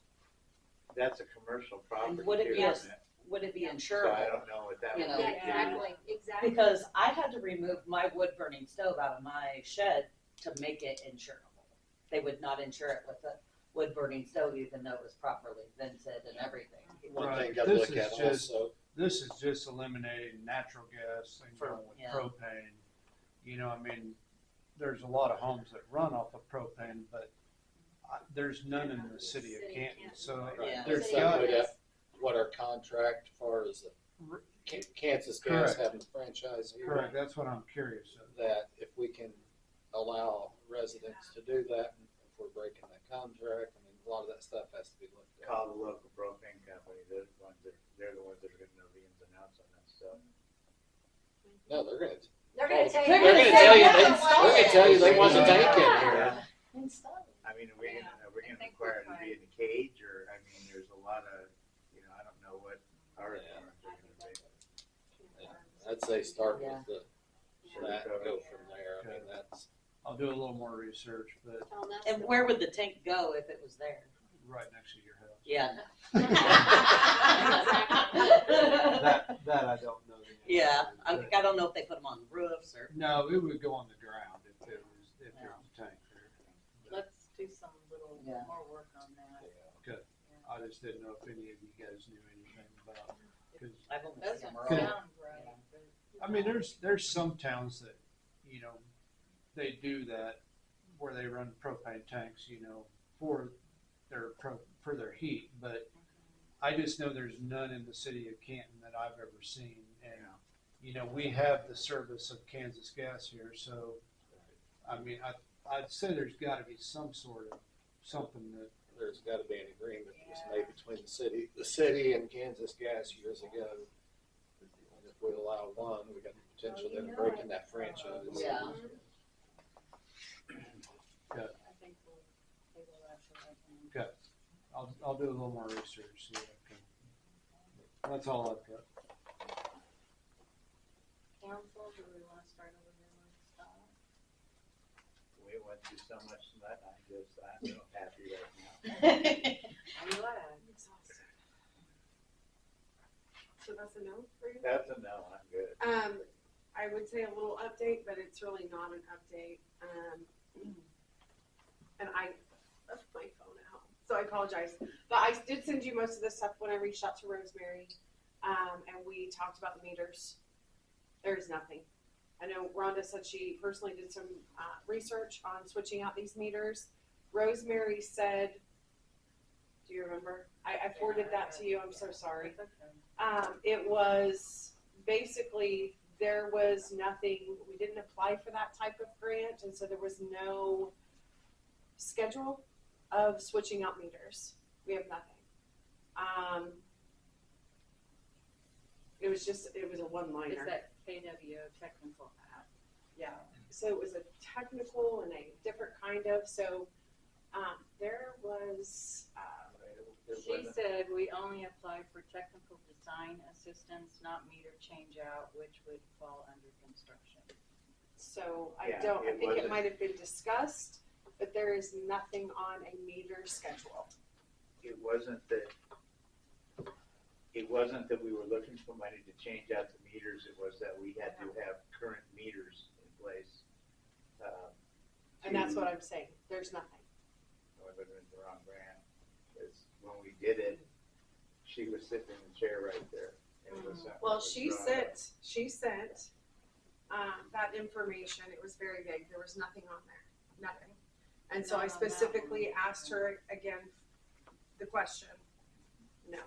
commercial property would it too, be isn't it? Would it be So I insurable? don't know what that You would know. be. Yeah, exactly. Because I had to remove my wood burning stove out of my shed to make it insurable. They would not insure it with a wood burning stove even though it was properly vented and everything. One Right. thing you gotta This look is at just- also, This is just eliminating natural gas and going with Yeah. propane. You know, I mean, there's a lot of homes that run off of propane, but there's none in the city of Canton. So Yeah. there's City got, of look at what our contract as far as the Kansas Gas Correct. having a franchise here. correct, that's what I'm curious of. That if we can allow residents to do that, and if we're breaking that contract, I mean, a lot of that stuff has to be looked at. Call the local propane company. They're the ones that are gonna know the ins and outs on that stuff. No, they're gonna They're gonna tell you. They're gonna tell you, they they're gonna tell you they want the tank in here. I mean, are we gonna require it to be in a cage, or, I mean, there's a lot of, I don't know what our requirements are gonna be. I'd say start Yeah. with that and go from there. I mean, that's, I'll do a little more research, but Tell them that's And where would the tank go if it was there? right next to your house. Yeah. That I don't know. the answer Yeah, to, I don't know if they put them on roofs or. no, it would go on the ground if there was a tank there. Let's do some little Yeah. more work on that. Good. I just didn't know if any of you guys knew anything about, because I've only Doesn't seen them Good. around. sound right, but. I mean, there's some towns that, you know, they do that where they run propane tanks, you know, for their heat, but I just know there's none in the city of Canton that I've ever seen. And, you know, we have the service of Kansas Gas here, so, I mean, I'd say there's gotta be some sort of something that, There's gotta be an agreement that was made between the city and Kansas Gas years ago. And if we allow one, we got the potential you of know breaking it. that franchise. Yeah. Good. I think we'll table that for right now. I'll do a little more research, see what I can. That's all I've got. Council, do we wanna start over here with Scott? We went through so much tonight, I'm real happy right now. I'm glad. So that's a no for you? That's a no, I'm good. I would say a little update, but it's really not an update. And I left my phone at home, so I apologize. But I did send you most of this stuff when I reached out to Rosemary, and we talked about the meters. There's nothing. I know Rhonda said she personally did some research on switching out these meters. Rosemary said, do you remember? I forwarded that to you, I'm so sorry. It's okay. It was basically, there was nothing, we didn't apply for that type of grant, and so there was no schedule of switching out meters. We have nothing. It was a one-liner. It's that KW technical app. Yeah, so it was a technical and a different kind of, so, there was, It She wasn't- said we only apply for technical design assistance, not meter change out, which would fall under construction. so I Yeah, don't, I it think it wasn't- might have been discussed, but there is nothing on a meter schedule. It wasn't that we were looking for money to change out the meters, it was that we had to have current meters in place. And that's what I'm saying, there's nothing. I was looking at the wrong brand, because when we did it, she was sitting in the chair right there. And it was something Well, that was she drawn up. sent that information, it was very vague, there was nothing on there, nothing. And so I Not on that specifically one. asked her again, the question, no.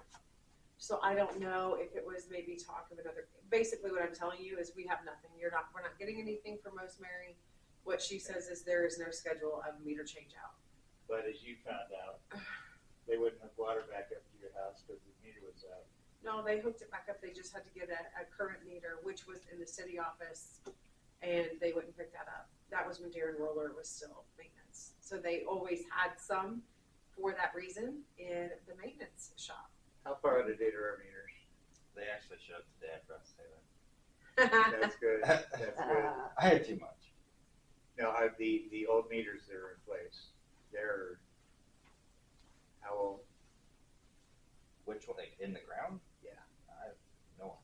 So I don't know if it was maybe talk of another, basically what I'm telling you is we have nothing, we're not getting anything from Rosemary. What she says is there is no schedule of meter change out. But as you found out, they wouldn't hook water back up to your house because the meter was out. No, they hooked it back up, they just had to get a current meter, which was in the city office, and they wouldn't pick that up. That was when Darren Roller was still maintenance. So they always had some for that reason in the maintenance shop. How far out of date are our meters? They actually showed today, I forgot to say that. That's good, that's good. I had too much. No, the old meters that are in place, they're, how old? Which one? In the ground? Yeah. I have no one.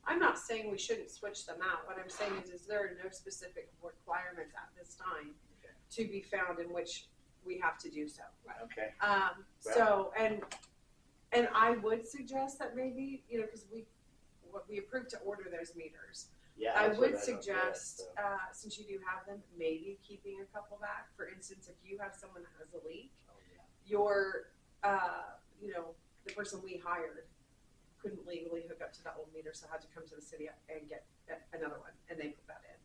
I'm not saying we shouldn't switch them out. What I'm saying is there are no specific requirements at this time Okay. to be found in which we have to do so. Okay. So, and I would suggest that maybe, you know, because we approved to order those meters. Yeah. I that's what would don't get, suggest, so. since you do have them, maybe keeping a couple back. For instance, if you have someone that has a leak, Oh, yeah. your, you know, the person we hired couldn't legally hook up to that old meter, so had to come to the city and get another one, and they put that in.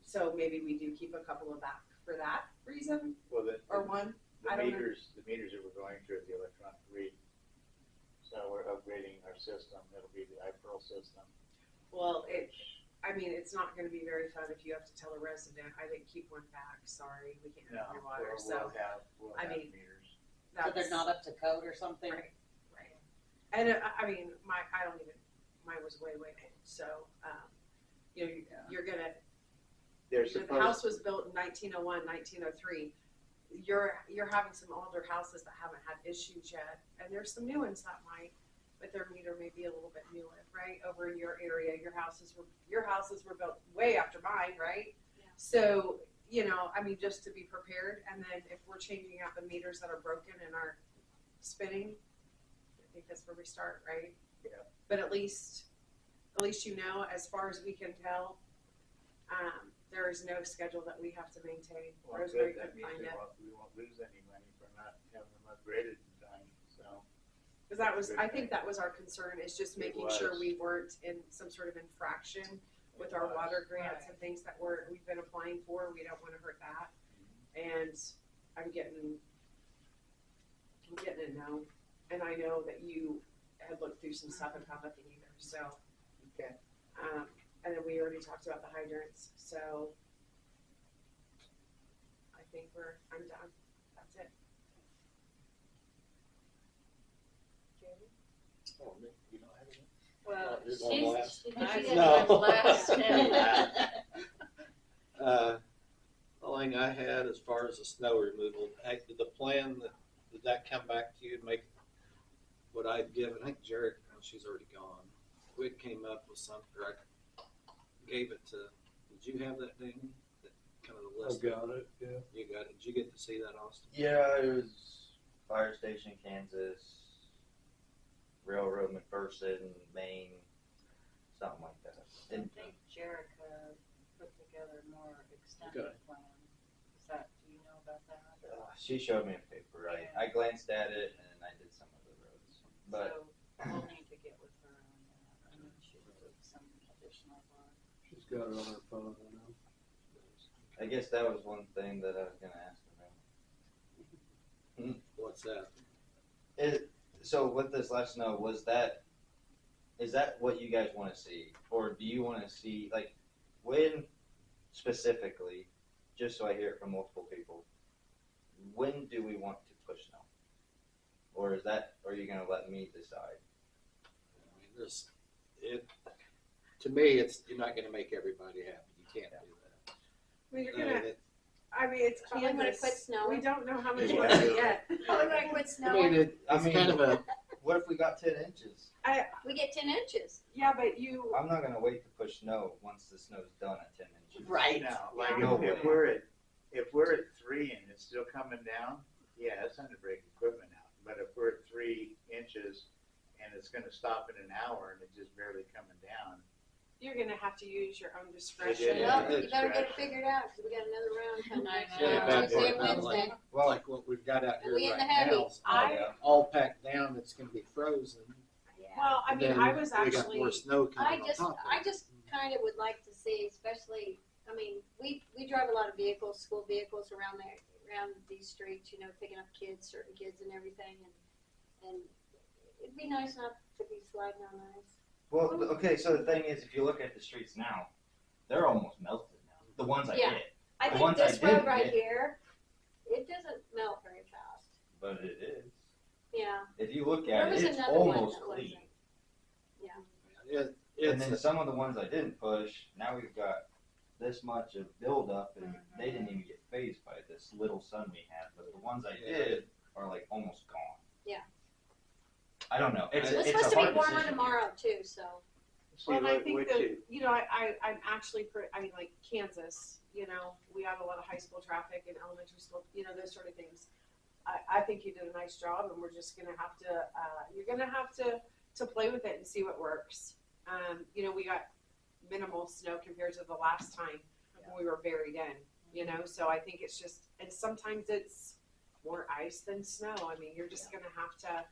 So maybe we do keep a couple of back for that reason, Well, or one. the I don't know. meters that we're going through are the electronic read. So we're upgrading our system. It'll be the iPearl system. Well, it's not gonna be very fun if you have to tell a resident, I didn't keep one back, sorry, we can't No, have your water, we'll so we'll I have mean, meters. So that's. they're not up to code or something? Right, right. And mine was way, way old, so, you know, you're gonna, they're The supposed. house was built in 1901, 1903. You're having some older houses that haven't had issues yet, and there's some new ones that might, but their meter may be a little bit newer, right? Over in your area, your houses were built way after mine, right? Yeah. So, you know, I mean, just to be prepared, and then if we're changing out the meters that are broken and are spinning, I think that's where we start, right? Yeah. But at least you know, as far as we can tell, there is no schedule that we have to maintain. Well, Rosemary good, that couldn't means find it. we won't lose any money for not having them upgraded in time, so. Because that was, I think that was our concern, is just It making sure was. we weren't in some sort of infraction with our water grants and things that we've been applying for. We don't want to hurt that. And I'm getting a no. And I know that you had looked through some stuff and found nothing either, so. Okay. And then we already talked about the hydrants, so I think I'm done. That's it. Oh, you don't have any? Well, You're going last? she's No. last. The thing I had as far as the snow removal, did the plan, did that come back to you to make what I'd given? I think Jared, she's already gone. We came up with something, or I gave it to, did you have that, Danny? That kind of the list? I got it, yeah. You got it. Did you get to see that, Austin? Yeah, it was Fire Station, Kansas, Railroad, McPherson, Maine, something like that. I And think Jerica put together a more extended Okay. plan. Is that, do you know about that? she showed me a paper. I glanced at it and I did some of the roads. But So we'll need to get with her on that. I mean, she did some additional work. She's got it on her phone, I know. I guess that was one thing that I was going to ask them. What's that? So with this last snow, is that what you guys want to see? Or do you want to see, like, when specifically, just so I hear it from multiple people, when do we want to push snow? Or are you going to let me decide? I mean, to me, you're not gonna make everybody happy. You can't do that. I mean, it's Probably when it Kansas. quits snowing. We don't know how much Yeah. we're gonna get. Probably when it quits snowing. I mean, it's kind of a, What if we got 10 inches? We get 10 inches. Yeah, but I'm not going to wait to push snow once the snow's done at 10 inches. Right. Now, like No if way. we're at 3 and it's still coming down, yeah, it's time to break equipment out. But if we're at 3 inches and it's gonna stop in an hour and it's just barely coming down, you're gonna have to use your own discretion. Yeah. Well, you better get it figured out, because we got another round coming. I yeah, know. bad Tuesday part and about Wednesday. like what we've got out here We in right the heavy. now. is I- all packed down, it's gonna be frozen. Yeah. Well, I mean, Then I was we got actually, more snow coming on top of I it. just kind of would like to see, especially, I mean, we drive a lot of vehicles, school vehicles around these streets, you know, picking up kids, certain kids and everything, and it'd be nice not to be sliding on ice. Well, okay, so the thing is, if you look at the streets now, they're almost melted now. The ones I Yeah. get. I The think ones I this road didn't right get. here, it doesn't melt very fast. But it is. Yeah. If you look There at was it, it's another one almost that clean. wasn't. Yeah. And And then some of the ones I didn't push, now we've got this much of buildup, and they didn't even get phased by this little sun we had. But the ones I did are like almost gone. Yeah. I don't know. It's It's a supposed to be hard warmer decision. tomorrow too, so. see well, and I what think you. that, you know, I'm actually, I mean, like Kansas, you know, we have a lot of high school traffic and elementary school, you know, those sort of things. I think you did a nice job, and we're just gonna have to, you're gonna have to play with it and see what works. You know, we got minimal snow compared to the last time when we were buried in, you know, so I think it's just, and sometimes it's more ice than snow. I mean, you're just gonna have to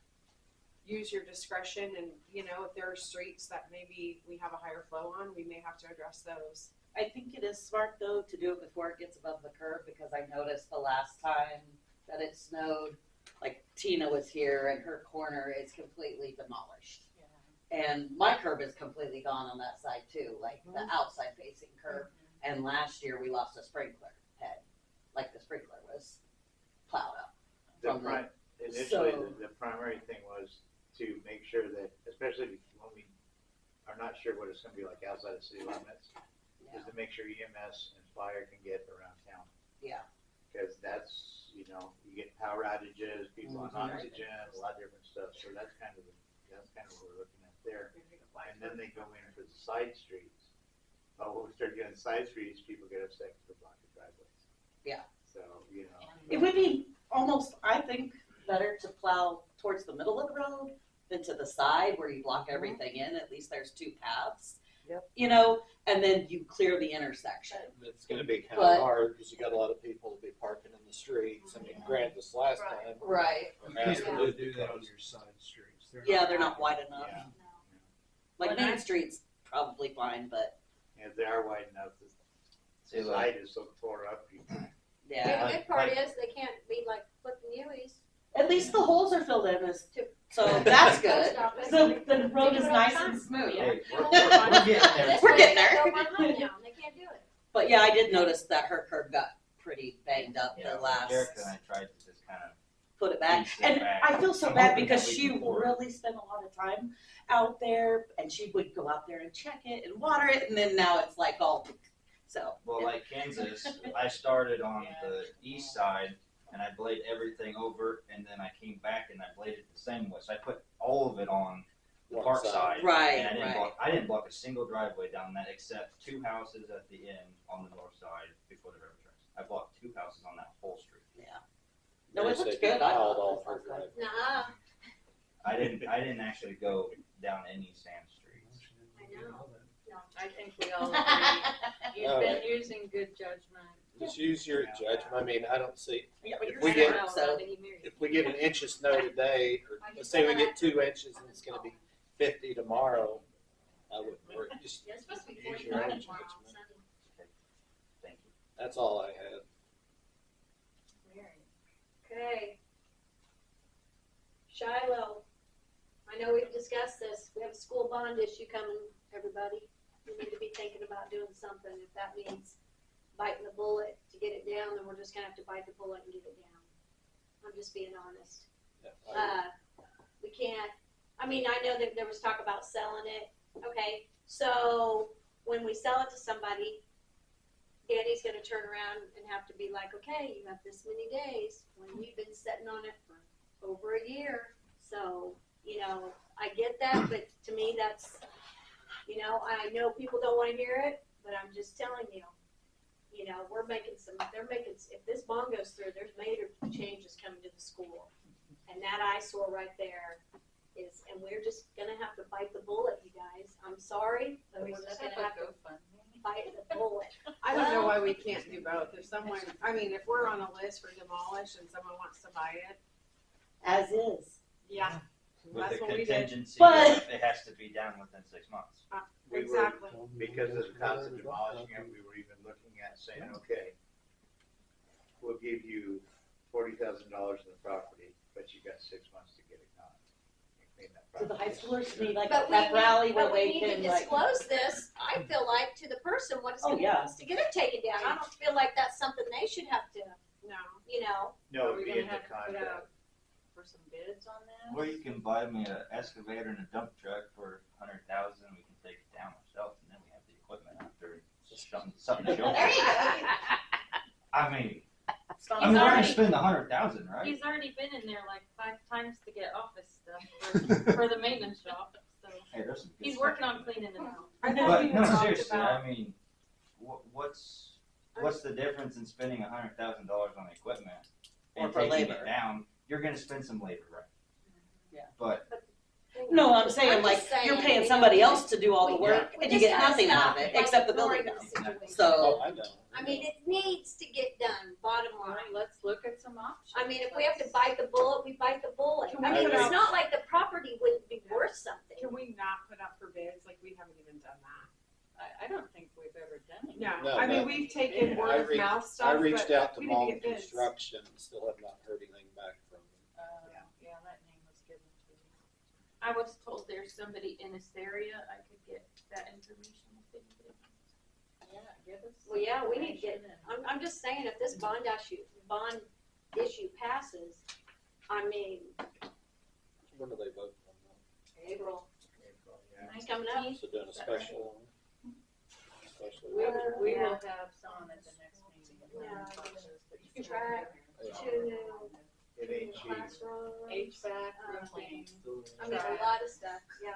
use your discretion, and, you know, if there are streets that maybe we have a higher flow on, we may have to address those. I think it is smart though to do it before it gets above the curb, because I noticed the last time that it snowed, like Tina was here and her corner is completely demolished. And my curb is completely gone on that side too, like the outside facing curb. And last year we lost a sprinkler head, like the sprinkler was plowed up. Initially, So- the primary thing was to make sure that, especially when we are not sure what it's gonna be like outside of city limits, is to make sure EMS and fire can get around town. Yeah. Because that's, you get power outages, people on Mhm. oxygen, a lot of different stuff, so that's kind of what we're looking at there. And then they go in for the side streets. Oh, when we start doing side streets, people get upset because they're blocking driveways. Yeah. So, It would be almost, I think, better to plow towards the middle of the road than to the side where you block everything in. At least there's two paths. Yep. And then you clear the intersection. It's gonna be kind But- of hard, because you got a lot of people to be parking in the streets. I mean, granted, this last time. Right. You can't really do that on your side streets. They're not wide enough. Yeah. Like When Main I- Street's probably fine, but And if they are wide enough, See, the like, side is so tore up, you yeah. The good part is they can't be like flipping U's. At least the holes are filled in, so that's good. Stop it. So the road They is do it all nice the and time. smooth. hey, we're This getting there. We're way getting they there. go behind now, and they can't do it. But yeah, I did notice that her curb got pretty banged up Yeah, the last. Erica and I tried to just kind of Put it back. piece it And back. I feel so I'm bad hoping because that we she can pour it. really spent a lot of time out there, and she would go out there and check it and water it, and then now it's like all, so. Well, like Kansas, I started on the east side and I bladed everything over, and then I came back and I bladed the same way. So I put all of it on the One park side. side. Right, And right. I didn't block a single driveway down that except two houses at the end on the north side before the railroad tracks. I blocked two houses on that whole street. No, it Nice looked they good. I piled thought all it was her awesome. driveway. Nah, I didn't actually go down any sand streets. I know. I think we all agree. You've been using good judgment. Just use your judgment. I mean, I don't see, Yeah, but If you're we smart, get- so. if we get an inch of snow today, or let's say we get 2 inches and it's gonna be 50 tomorrow, I wouldn't worry. Just it's supposed to be use your own 45 tomorrow, judgment. sunny. Thank you. That's all I had. Okay. Shiloh, I know we've discussed this, we have a school bond issue coming, everybody. We need to be thinking about doing something, if that means biting the bullet to get it down, then we're just gonna have to bite the bullet and get it down. I'm just being honest. We can't, I know that there was talk about selling it, okay, so when we sell it to somebody, Danny's gonna turn around and have to be like, okay, you have this many days, when you've been sitting on it for over a year. So, I get that, but to me, that's, I know people don't wanna hear it, but I'm just telling you, if this bond goes through, there's major changes coming to the school. And that eyesore right there and we're just gonna have to bite the bullet, you guys. I'm sorry, but we're just gonna have to bite the bullet. I don't know why we can't do both. If someone, if we're on a list for demolish and someone wants to buy it, As is. yeah, With that's the what we did. contingency, But- it has to be done within 6 months. We were, Exactly. because of the cost of demolishing it, we were even looking at saying, okay, we'll give you $40,000 in the property, but you got 6 months to get it gone. And clean that Do the high property. schoolers need like But that rally where but we they need can to like. disclose this, I feel like, to the person what it's Oh, gonna yeah. cost to get it taken down. I don't feel like that's something they should have to, No. No, Are it'd we be gonna in the have to put contract. out for some bids on that? Or you can buy me an excavator and a dump truck for $100,000. We can take it down ourselves, and then we have the equipment after. Something to show. There you go. I mean, He's we're gonna already, spend $100,000, right? he's already been in there like 5 times to get office stuff for the maintenance shop, so. Hey, there's some good He's stuff. working on cleaning it out. I thought But we no, had talked seriously, about, I mean, what's the difference in spending $100,000 on equipment and Or for taking labor. it down? You're gonna spend some labor, right? Yeah. But No, I'm saying I'm like just saying, you're paying we somebody don't- else to do all the work we and you just get gotta nothing out stop of it like except the building ignoring cost. the situation. So I know. it needs to get done, bottom All line. right, let's look at some options. If we have to bite the bullet, we bite the bullet. Can we It's put out- not like the property wouldn't be worth something. can we not put up for bids? Like, we haven't even done that. I don't think we've ever done it. No, we've taken Yeah, word of mouth I stuff, reached but out to we need to Mom get bids. Construction, and still have not heard anything back from them. Yeah, that name was given to me. I was told there's somebody in this area, I could get that information if anybody wants. Yeah, give us. Well, yeah, we need to get, information I'm just saying, if this bond issue passes, When do they vote on that? April, April, yeah. it's coming up. So doing a special We will have someone at the next meeting. Yeah. You Track Yeah. to It ain't cheap. classrooms. HVAC, room cleaning. I mean, a lot of stuff, yeah.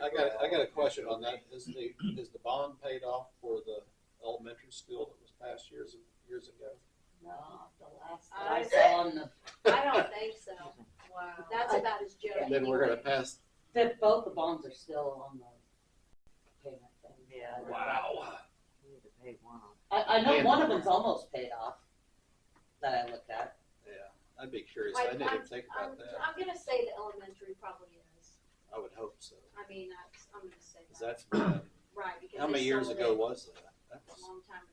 I got a question on that. Is the bond paid off for the elementary school that was passed years ago? No, the last I- that I saw on the, I don't think so. Wow. That's about as Joe. And then we're gonna pass, that both the bonds are still on the payment thing. Yeah. wow. We need to pay one off. I know one of them's almost paid off, that I looked at. Yeah, I'd be curious. I didn't even think about that. I'm gonna say the elementary probably is. I would hope so. I mean, I'm gonna say 'Cause that. that's been, Right, because how many they years sold ago it was that? That a was, long time ago.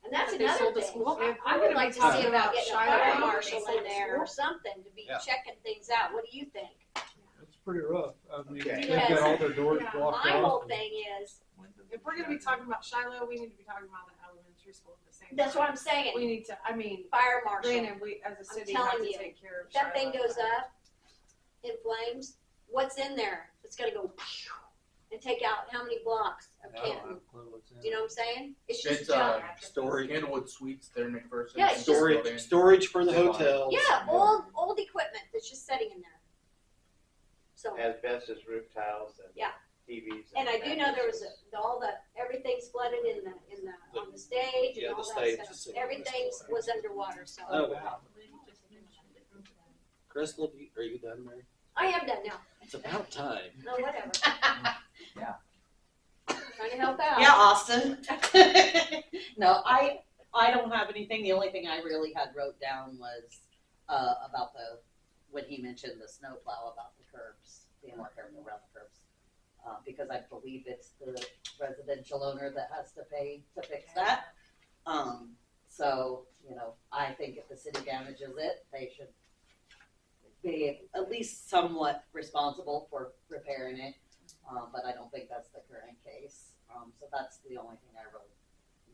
And that's But they another sold the thing. school? I would like to Huh. see about getting a Shiloh, fire they marshal sold in the there or school? something to be Yeah. checking things out. What do you think? It's pretty rough. I mean, Okay. they've got all their doors Yeah. blocked My whole off. thing is, If we're gonna be talking about Shiloh, we need to be talking about the elementary school at the same time. that's what I'm saying. We need to, I mean, Fire marshal. granted, we as a city telling have to you, take care of If that thing Shiloh, goes but- up in flames, what's in there? It's gonna go and take out how many blocks of I don't Canton? have a clue what's in Do you know what I'm saying? It's It's just junk. storage, Kenwood Suites there, McPherson. Yeah, it's just- storage for the hotels. Yeah, old equipment that's just sitting in there. So, Asbestos roof tiles and Yeah. TVs. and I do know there was everything's flooded on the stage Yeah, and all the that stage stuff. is sitting Everything next to it. was underwater, so. Oh, wow. Crystal, are you done, Mary? I am done now. It's about time. No, whatever. Yeah. Trying to help out. Yeah, Austin. No, I don't have anything. The only thing I really had wrote down was about when he mentioned the snowplow, about the curbs, being more careful around the curbs. Because I believe it's the residential owner that has to pay to fix that. So, I think if the city damages it, they should be at least somewhat responsible for repairing it. But I don't think that's the current case. So that's the only thing I really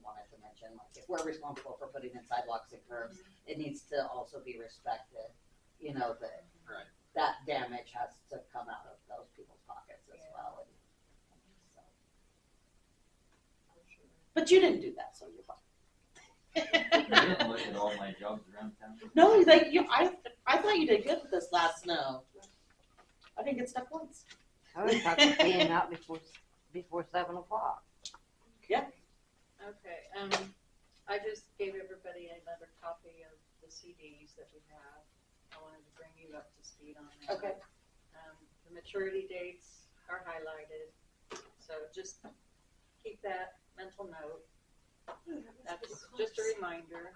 wanted to mention. Like, if we're responsible for putting in sidewalks and curbs, it needs to also be respected. That Right. that damage has to come out of those people's pockets as well. And so. But you didn't do that, so you're fine. I didn't look at all my jobs around town. No, I thought you did good with this last snow. I didn't get stuck once. I was talking being out before 7 o'clock. Okay, I just gave everybody another copy of the CDs that we have. I wanted to bring you up to speed on that. Okay. The maturity dates are highlighted, so just keep that mental note. That's just a reminder.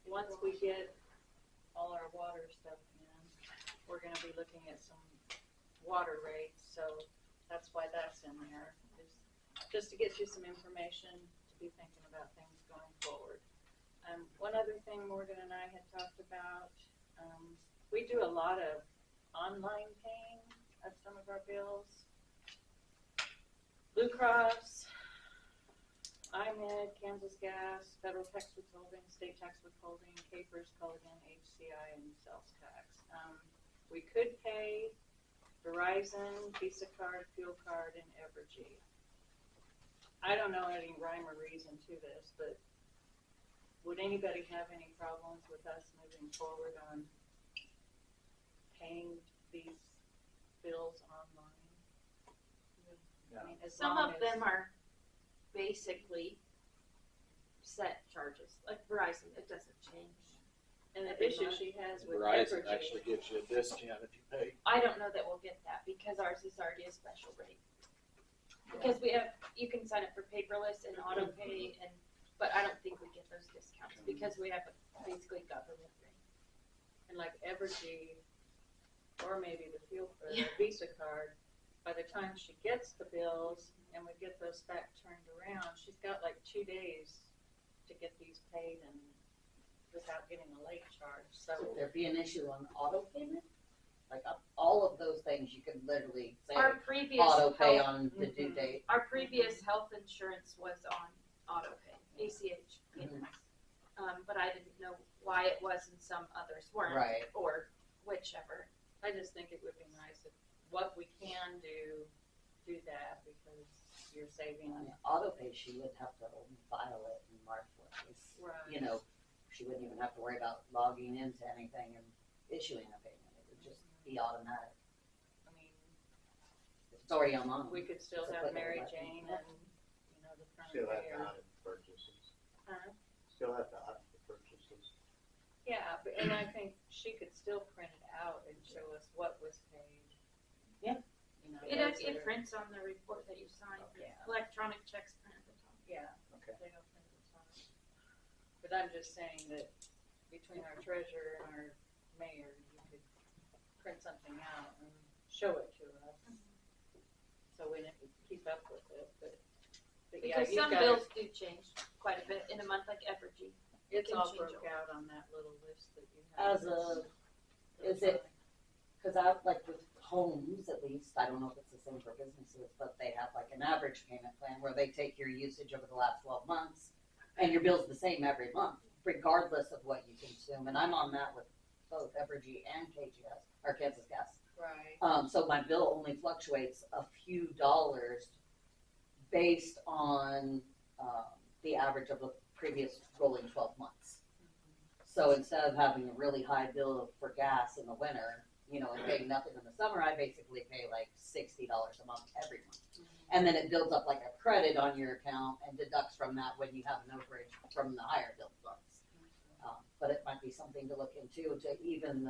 Once we get all our water stuff in, we're gonna be looking at some water rates, so that's why that's in there. Just to get you some information to be thinking about things going forward. One other thing Morgan and I had talked about, we do a lot of online paying of some of our bills. Blue Cross, IMED, Kansas Gas, federal tax withholding, state tax withholding, Capers, Culligan, HCI, and sales tax. We could pay Verizon, Visa card, fuel card, and Evergy. I don't know any rhyme or reason to this, but would anybody have any problems with us moving forward on paying these bills online? I mean, as Some long of as- them are basically set charges, like Verizon, it doesn't change. And the issue she has with Verizon Evergy, actually gives you a discount if you pay. I don't know that we'll get that because ours is already a special rate. Because you can sign up for paperless and auto pay but I don't think we get those discounts because we have a basically government rate. and like Evergy, or maybe the fuel or the Visa card, by the time she gets the bills and we get those back turned around, she's got like 2 days to get these paid and without getting a late charge. So Would there be an issue on auto payment? Like all of those things, you could literally say Our previous auto pay health, on the due date. our previous health insurance was on auto pay, ACH payments. But I didn't know why it was and some others weren't. Right. Or whichever. I just think it would be nice if what we can do do that because you're saving. On auto pay, she would have to only file it and mark what was, Right. you know, she wouldn't even have to worry about logging into anything and issuing a payment. It would just be automatic. I mean, If it's already online. we could still It's a have click of a Mary button. Jane and, you know, the front Still have to payer. audit the purchases. Huh? Still have to audit the purchases. Yeah, but, and I think she could still print it out and show us what was paid. Yeah. You know, It those that actually are- prints on the report that you sign. Yeah. Electronic checks print at the top. Yeah. Okay. They don't print it on. But I'm just saying that between our treasurer and our mayor, you could print something out and show it to us. So we can keep up with it, but yeah, Because you've some got bills do change quite a bit in a month, like Evergy. it's can all change broke over. out on that little list that you have. As a, is it, cause I, like with homes at least, I don't know if it's the same for businesses, but they have like an average payment plan where they take your usage over the last 12 months and your bill's the same every month, regardless of what you consume. And I'm on that with both Evergy and KGS, or Kansas Gas. Right. So my bill only fluctuates a few dollars based on the average of the previous rolling 12 months. So instead of having a really high bill for gas in the winter, you know, and paying nothing in the summer, I basically pay like $60 a month every month. And then it builds up like a credit on your account and deducts from that when you have an overage from the higher billed months. But it might be something to look into to even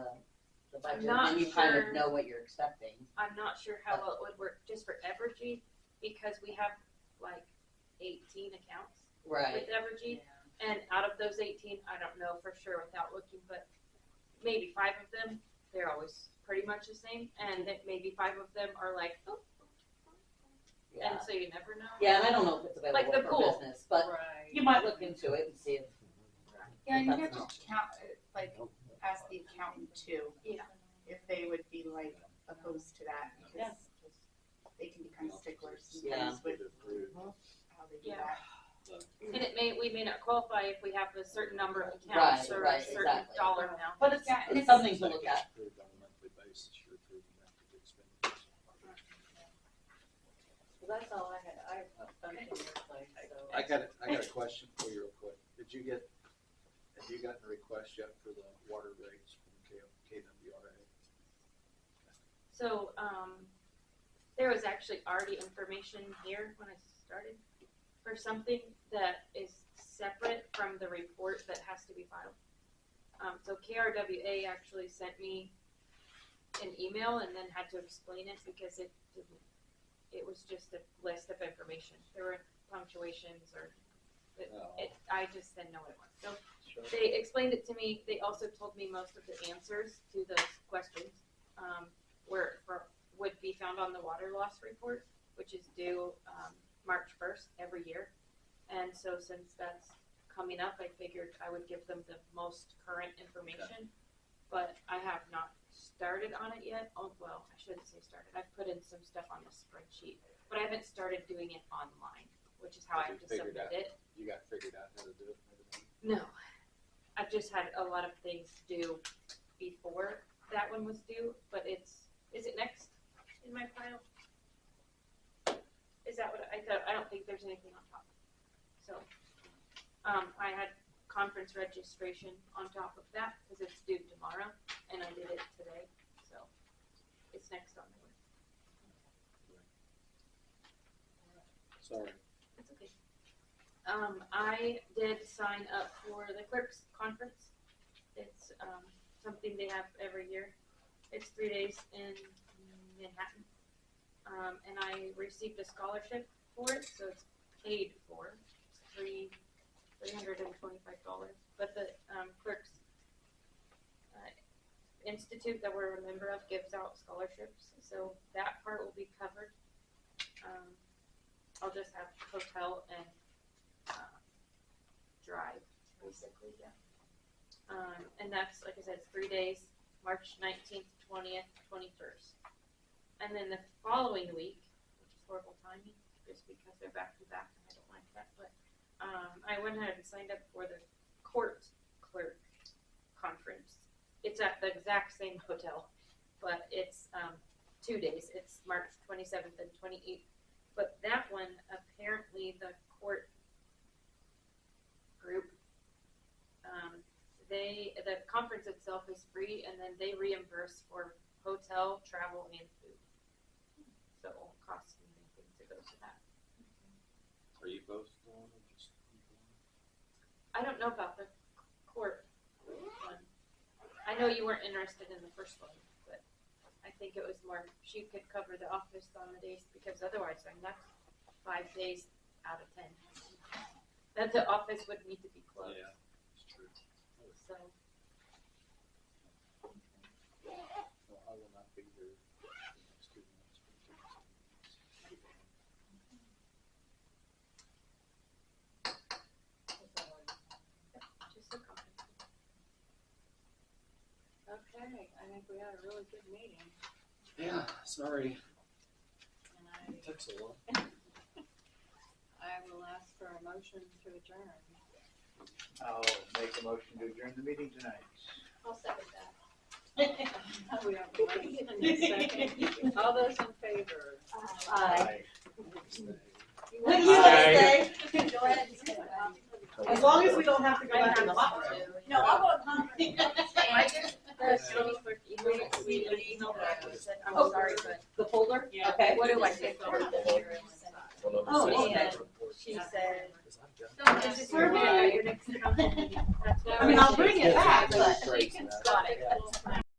the budget, not and you kind sure. of know what you're expecting. I'm not sure how well it would work just for Evergy because we have like 18 accounts Right. with Evergy. And out of those 18, I don't know for sure without looking, but maybe 5 of them, they're always pretty much the same. And then maybe 5 of them are like, oh, Yeah. and so you never know. Yeah, and I don't know if it's available Like the for pool. business, but Right. you might look into it and see if. Yeah, and you That's have to count, like, ask the accountant too. Yeah. If they would be like opposed to that, because they can be kind of sticklers Yeah. sometimes with how they do Yeah. that. And we may not qualify if we have a certain number of accounts Right, or right, a certain exactly. dollar amount. But it's, Yeah, and it's it's- something to look at. Approved on a monthly basis, you're approving monthly expenditures. Well, that's all I had. I have a bunch on your plate, so. I got a question for you real quick. Have you gotten a request yet for the water rates from KWRA? So, there was actually already information here when I started for something that is separate from the report that has to be filed. So KRWA actually sent me an email and then had to explain it because it was just a list of information. There were punctuations or, I just didn't know what it was. So they explained it to me. They also told me most of the answers to those questions would be found on the water loss report, which is due March 1st every year. And so since that's coming up, I figured I would give them the most current information. But I have not started on it yet. Oh, well, I shouldn't say started. I've put in some stuff on the spreadsheet, but I haven't started doing it online, which is how I have to submit it. You got figured out how to do it and everything? No, I've just had a lot of things due before that one was due, but is it next in my file? Is that what I thought? I don't think there's anything on top. So, I had conference registration on top of that because it's due tomorrow and I did it today, so it's next on the list. Sorry. That's okay. I did sign up for the clerks conference. It's something they have every year. It's 3 days in Manhattan. And I received a scholarship for it, so it's paid for. It's $325. But the clerks institute that we're a member of gives out scholarships, so that part will be covered. I'll just have hotel and drive, basically, yeah. And that's, like I said, it's 3 days, March 19th, 20th, 21st. And then the following week, which is horrible timing, just because they're back to back, and I don't like that, but I went ahead and signed up for the court clerk conference. It's at the exact same hotel, but it's 2 days. It's March 27th and 28th. But that one, apparently the court group, the conference itself is free, and then they reimburse for hotel, travel, and food. So it won't cost me anything to go to that. Are you both going or just? I don't know about the court one. I know you weren't interested in the first one, but I think it was more, she could cover the office on the days, because otherwise, I mean, that's 5 days out of 10. That the office would need to be closed. Yeah, it's true. So, Well, I will not be here the next 2 months. just a comment. Okay, I think we had a really good meeting, Yeah, sorry. and It took so long. I will ask for a motion to adjourn. I'll make a motion to adjourn the meeting tonight. I'll second that. We have a motion and a second. All those in favor? Aye. You Will want you to stay? Go ahead and say that. As long as we don't have to go back in the hot room. No, I'll go with I just, the city clerk emailed me an email back and said, I'm sorry, but The folder? Yeah. Okay. what do I take over the year? Oh, okay. She said, Is just it for for your next council meeting. That's what I mean, I'll bring it back, but. You can stop it.